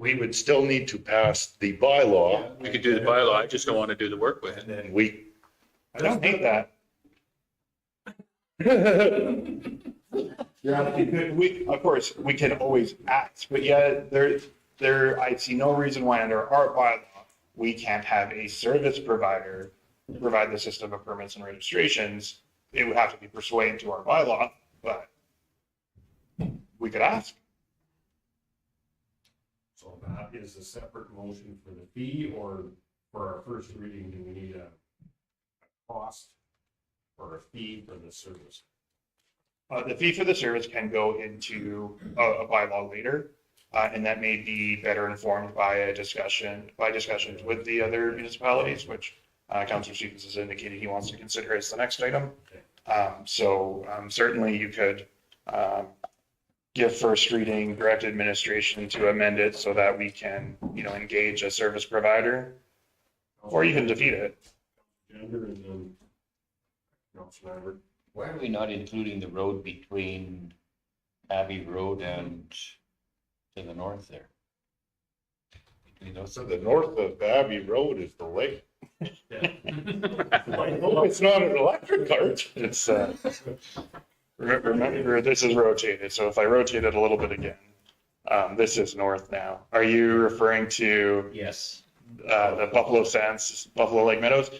we would still need to pass the bylaw. We could do the bylaw, I just don't want to do the work with it. And then we, I don't hate that. Yeah. Of course, we can always ask, but yeah, I see no reason why under our bylaw, we can't have a service provider provide the system of permits and registrations. It would have to be pursuant to our bylaw, but we could ask. So that is a separate motion for the fee, or for our first reading, do we need a cost or a fee for the service? The fee for the service can go into a bylaw later, and that may be better informed by discussions with the other municipalities, which Councilor Stevens has indicated he wants to consider as the next item. Certainly you could give first reading, direct administration to amend it so that we can, engage a service provider, or you can defeat it. Gender and then Councilor Nyberg. Why are we not including the road between Abbey Road and to the north there? Between those so the north of Abbey Road is the lake. I hope it's not an electric cart. It's, remember, this is rotated, so if I rotate it a little bit again, this is north now. Are you referring to Yes. the Buffalo Sands, Buffalo Lake Meadows?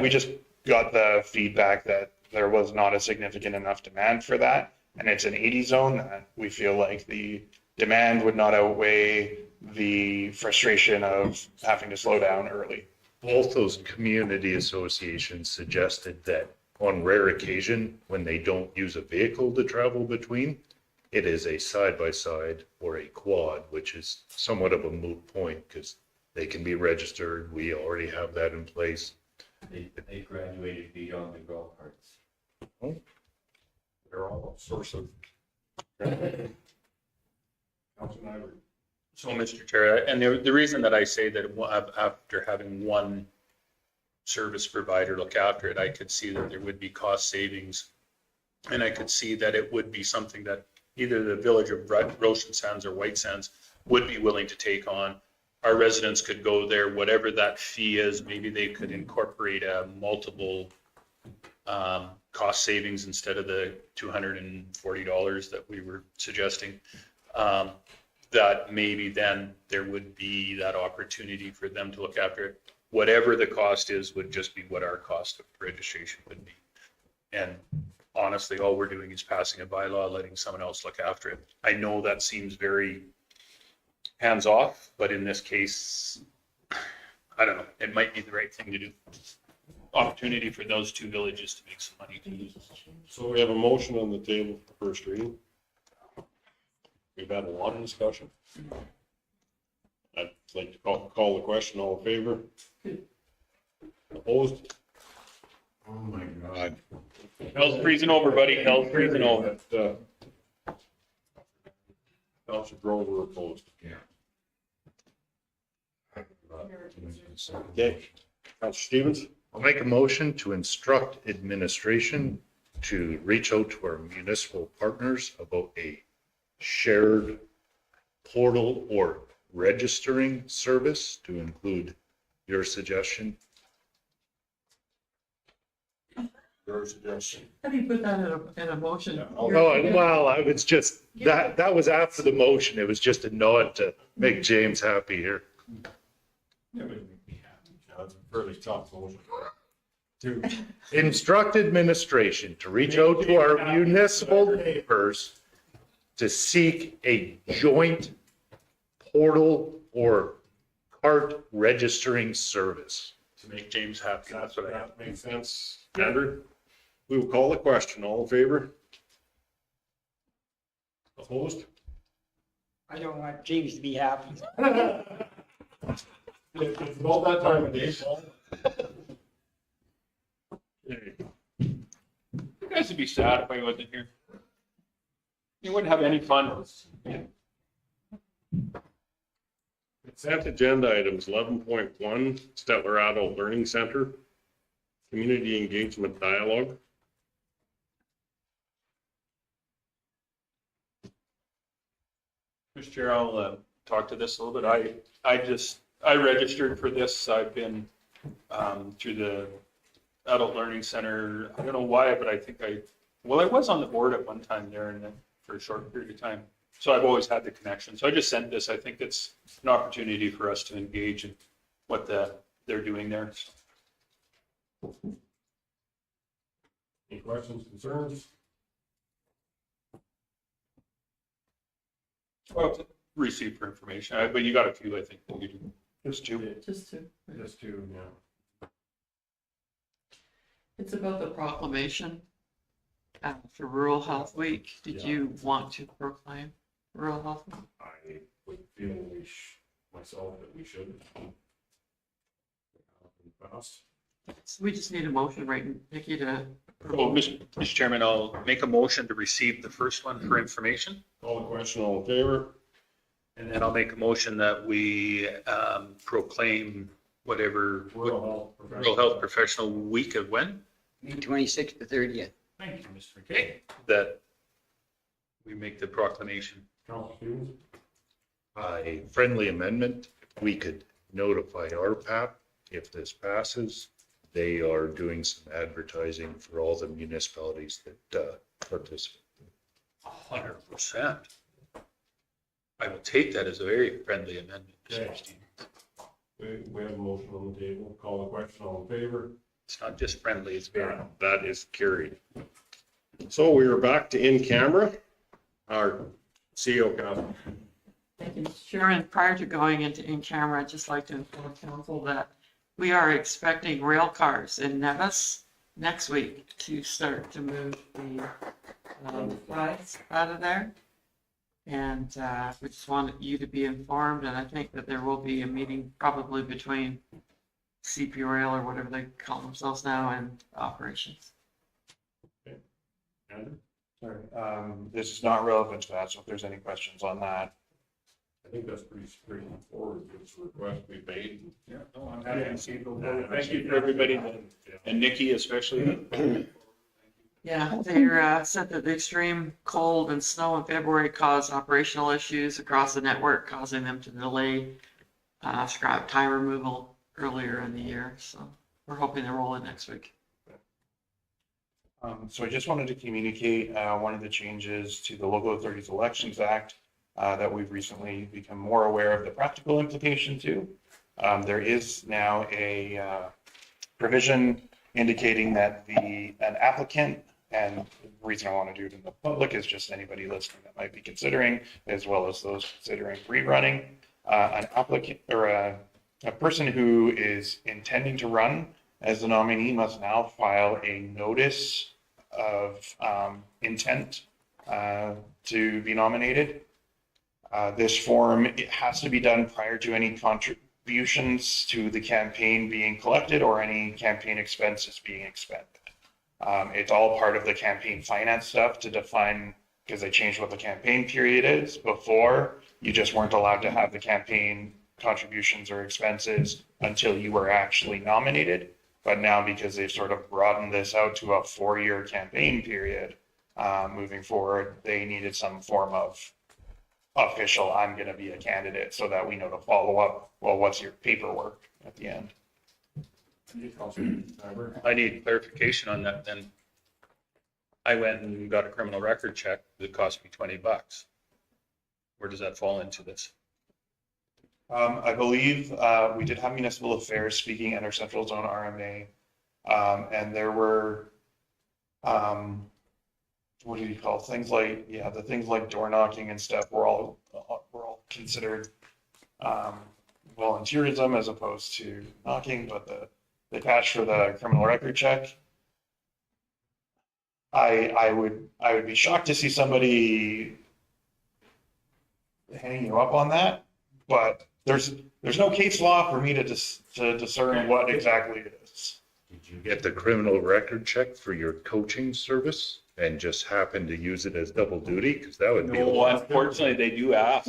We just got the feedback that there was not a significant enough demand for that, and it's an 80 zone, we feel like the demand would not outweigh the frustration of having to slow down early. Both those community associations suggested that on rare occasion, when they don't use a vehicle to travel between, it is a side-by-side or a quad, which is somewhat of a moot point because they can be registered. We already have that in place. They graduated beyond the golf carts. They're all a source of. Councilman Ivory. So, Mr. Chair, and the reason that I say that after having one service provider look after it, I could see that there would be cost savings. And I could see that it would be something that either the village of Roshan Sands or White Sands would be willing to take on. Our residents could go there, whatever that fee is, maybe they could incorporate a multiple cost savings instead of the $240 that we were suggesting. That maybe then there would be that opportunity for them to look after it. Whatever the cost is would just be what our cost of registration would be. And honestly, all we're doing is passing a bylaw, letting someone else look after it. I know that seems very hands off, but in this case, I don't know, it might be the right thing to do. Opportunity for those two villages to make some money. So we have a motion on the table for first reading. We've had a lot of discussion. I'd like to call the question. All in favor? Opposed? Oh my God. Hell's freezing over, buddy. Hell's freezing over. Councilor Grover opposed. Yeah. Okay. Councilor Stevens? I'll make a motion to instruct administration to reach out to our municipal partners about a shared portal or registering service to include your suggestion. Your suggestion. How do you put that in a motion? Oh, well, I was just, that was after the motion. It was just a nod to make James happy here. Yeah, but that's a fairly tough motion. Instruct administration to reach out to our municipal neighbors to seek a joint portal or cart registering service. To make James happy. That's what I have. That makes sense. Andrew? We will call the question. All in favor? Opposed? I don't want James to be happy. It's about that time of day. You guys would be sad if I wasn't here. You wouldn't have any fun. Consent agenda items 11.1, Stettler Adult Learning Center, Community Engagement Dialogue. Mr. Chair, I'll talk to this a little bit. I registered for this. I've been through the Adult Learning Center. I don't know why, but I think I was on the board at one time there and then for a short period of time. So I've always had the connection. So I just sent this. I think it's an opportunity for us to engage in what they're doing there. Any questions, concerns? Well, receive for information, but you got a few, I think, that you do. Just two. Just to, Just two, yeah. it's about the proclamation for Rural Health Week. Did you want to proclaim Rural Health Week? I would feel myself that we should. Fast. So we just need a motion, right, Nikki, to. Oh, Mr. Chairman, I'll make a motion to receive the first one for information. Call the question, all in favor? And then I'll make a motion that we proclaim whatever Rural Health Professional Week of when? May 26th to 30th. Thank you, Mr. McKay. That we make the proclamation. Councilor Stevens? A friendly amendment, we could notify RPAP if this passes. They are doing some advertising for all the municipalities that participate. 100%. I will take that as a very friendly amendment. Okay. We have a motion on the table. Call the question, all in favor? It's not just friendly, it's very. That is carried. So we are back to in camera. Our CEO comment. Thank you, Chairman. Prior to going into in-camera, I'd just like to inform council that we are expecting rail cars in Nevis next week to start to move the flies out of there. And we just want you to be informed, and I think that there will be a meeting probably between CP Rail or whatever they call themselves now and operations. Sorry, this is not relevant to that, so if there's any questions on that. I think that's pretty straightforward. It's a request we made. Yeah, no, I'm happy to see it go forward. Thank you for everybody, and Nikki especially. Yeah, they said that the extreme cold and snow in February caused operational issues across the network, causing them to delay scrap time removal earlier in the year. So we're hoping to roll it next week. So I just wanted to communicate one of the changes to the Local Authorities Elections Act that we've recently become more aware of the practical implication to. There is now a provision indicating that an applicant, and the reason I want to do it in the public is just anybody listening that might be considering, as well as those considering rerunning, an applicant or a person who is intending to run as a nominee must now file a notice of intent to be nominated. This form, it has to be done prior to any contributions to the campaign being collected or any campaign expenses being expended. It's all part of the campaign finance stuff to define, because they changed what the campaign period is. Before, you just weren't allowed to have the campaign contributions or expenses until you were actually nominated. But now, because they've sort of broadened this out to a 4-year campaign period, moving forward, they needed some form of official, I'm going to be a candidate, so that we know to follow up, well, what's your paperwork at the end? I need clarification on that then. I went and got a criminal record check that cost me $20. Where does that fall into this? I believe we did have municipal affairs speaking at our central zone RMA, and there were, what do you call things like, the things like door knocking and stuff were all considered volunteerism as opposed to knocking, but the patch for the criminal record check, I would be shocked to see somebody hanging you up on that, but there's no case law for me to discern what exactly it is. Did you get the criminal record check for your coaching service and just happen to use it as double duty? Because that would be a No, lot. unfortunately, they do ask.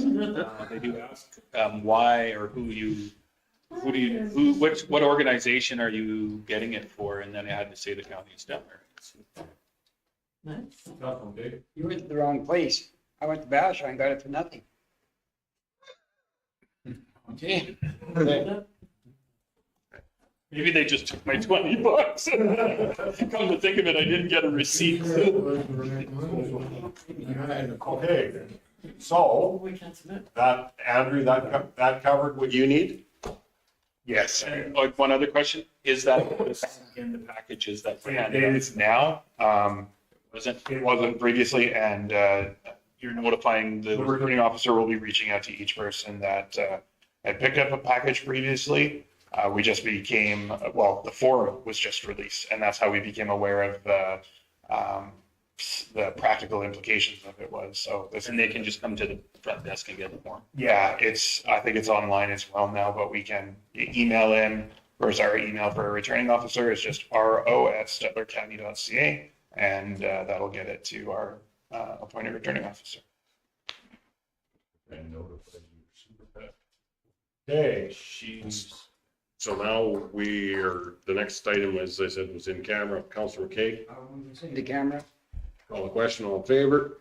Why or what organization are you getting it for? And then I had to say the county of Stettler. Nice. You went to the wrong place. I went to Bash and got it for nothing. Okay. Maybe they just took my $20. Come to think of it, I didn't get a receipt. Okay, so We can submit. that, Andrew, that covered what you need? Yes. And like one other question, is that in the packages that were It handed out? is now. Wasn't, It wasn't previously, and you're notifying the the, recruiting officer will be reaching out to each person that had picked up a package previously. We just became, the form was just released, and that's how we became aware of the practical implications of it was. So this, and they can just come to the front desk and get the form. yeah, I think it's online as well now, but we can email in. Whereas our email for a returning officer is just ro@stettlercounty.ca, and that'll get it to our appointed returning officer. And notify you super fast. Okay, so now the next item, as I said, was in camera. Councillor Kay, The camera. call the question, all in favor?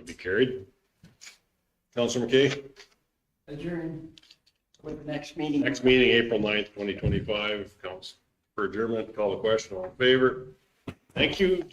would be carried. Counselor McKay, Adjourn with the next meeting. next meeting, April 9th, 2025. Counts for adjournment. Call the question. All in favor? Thank you.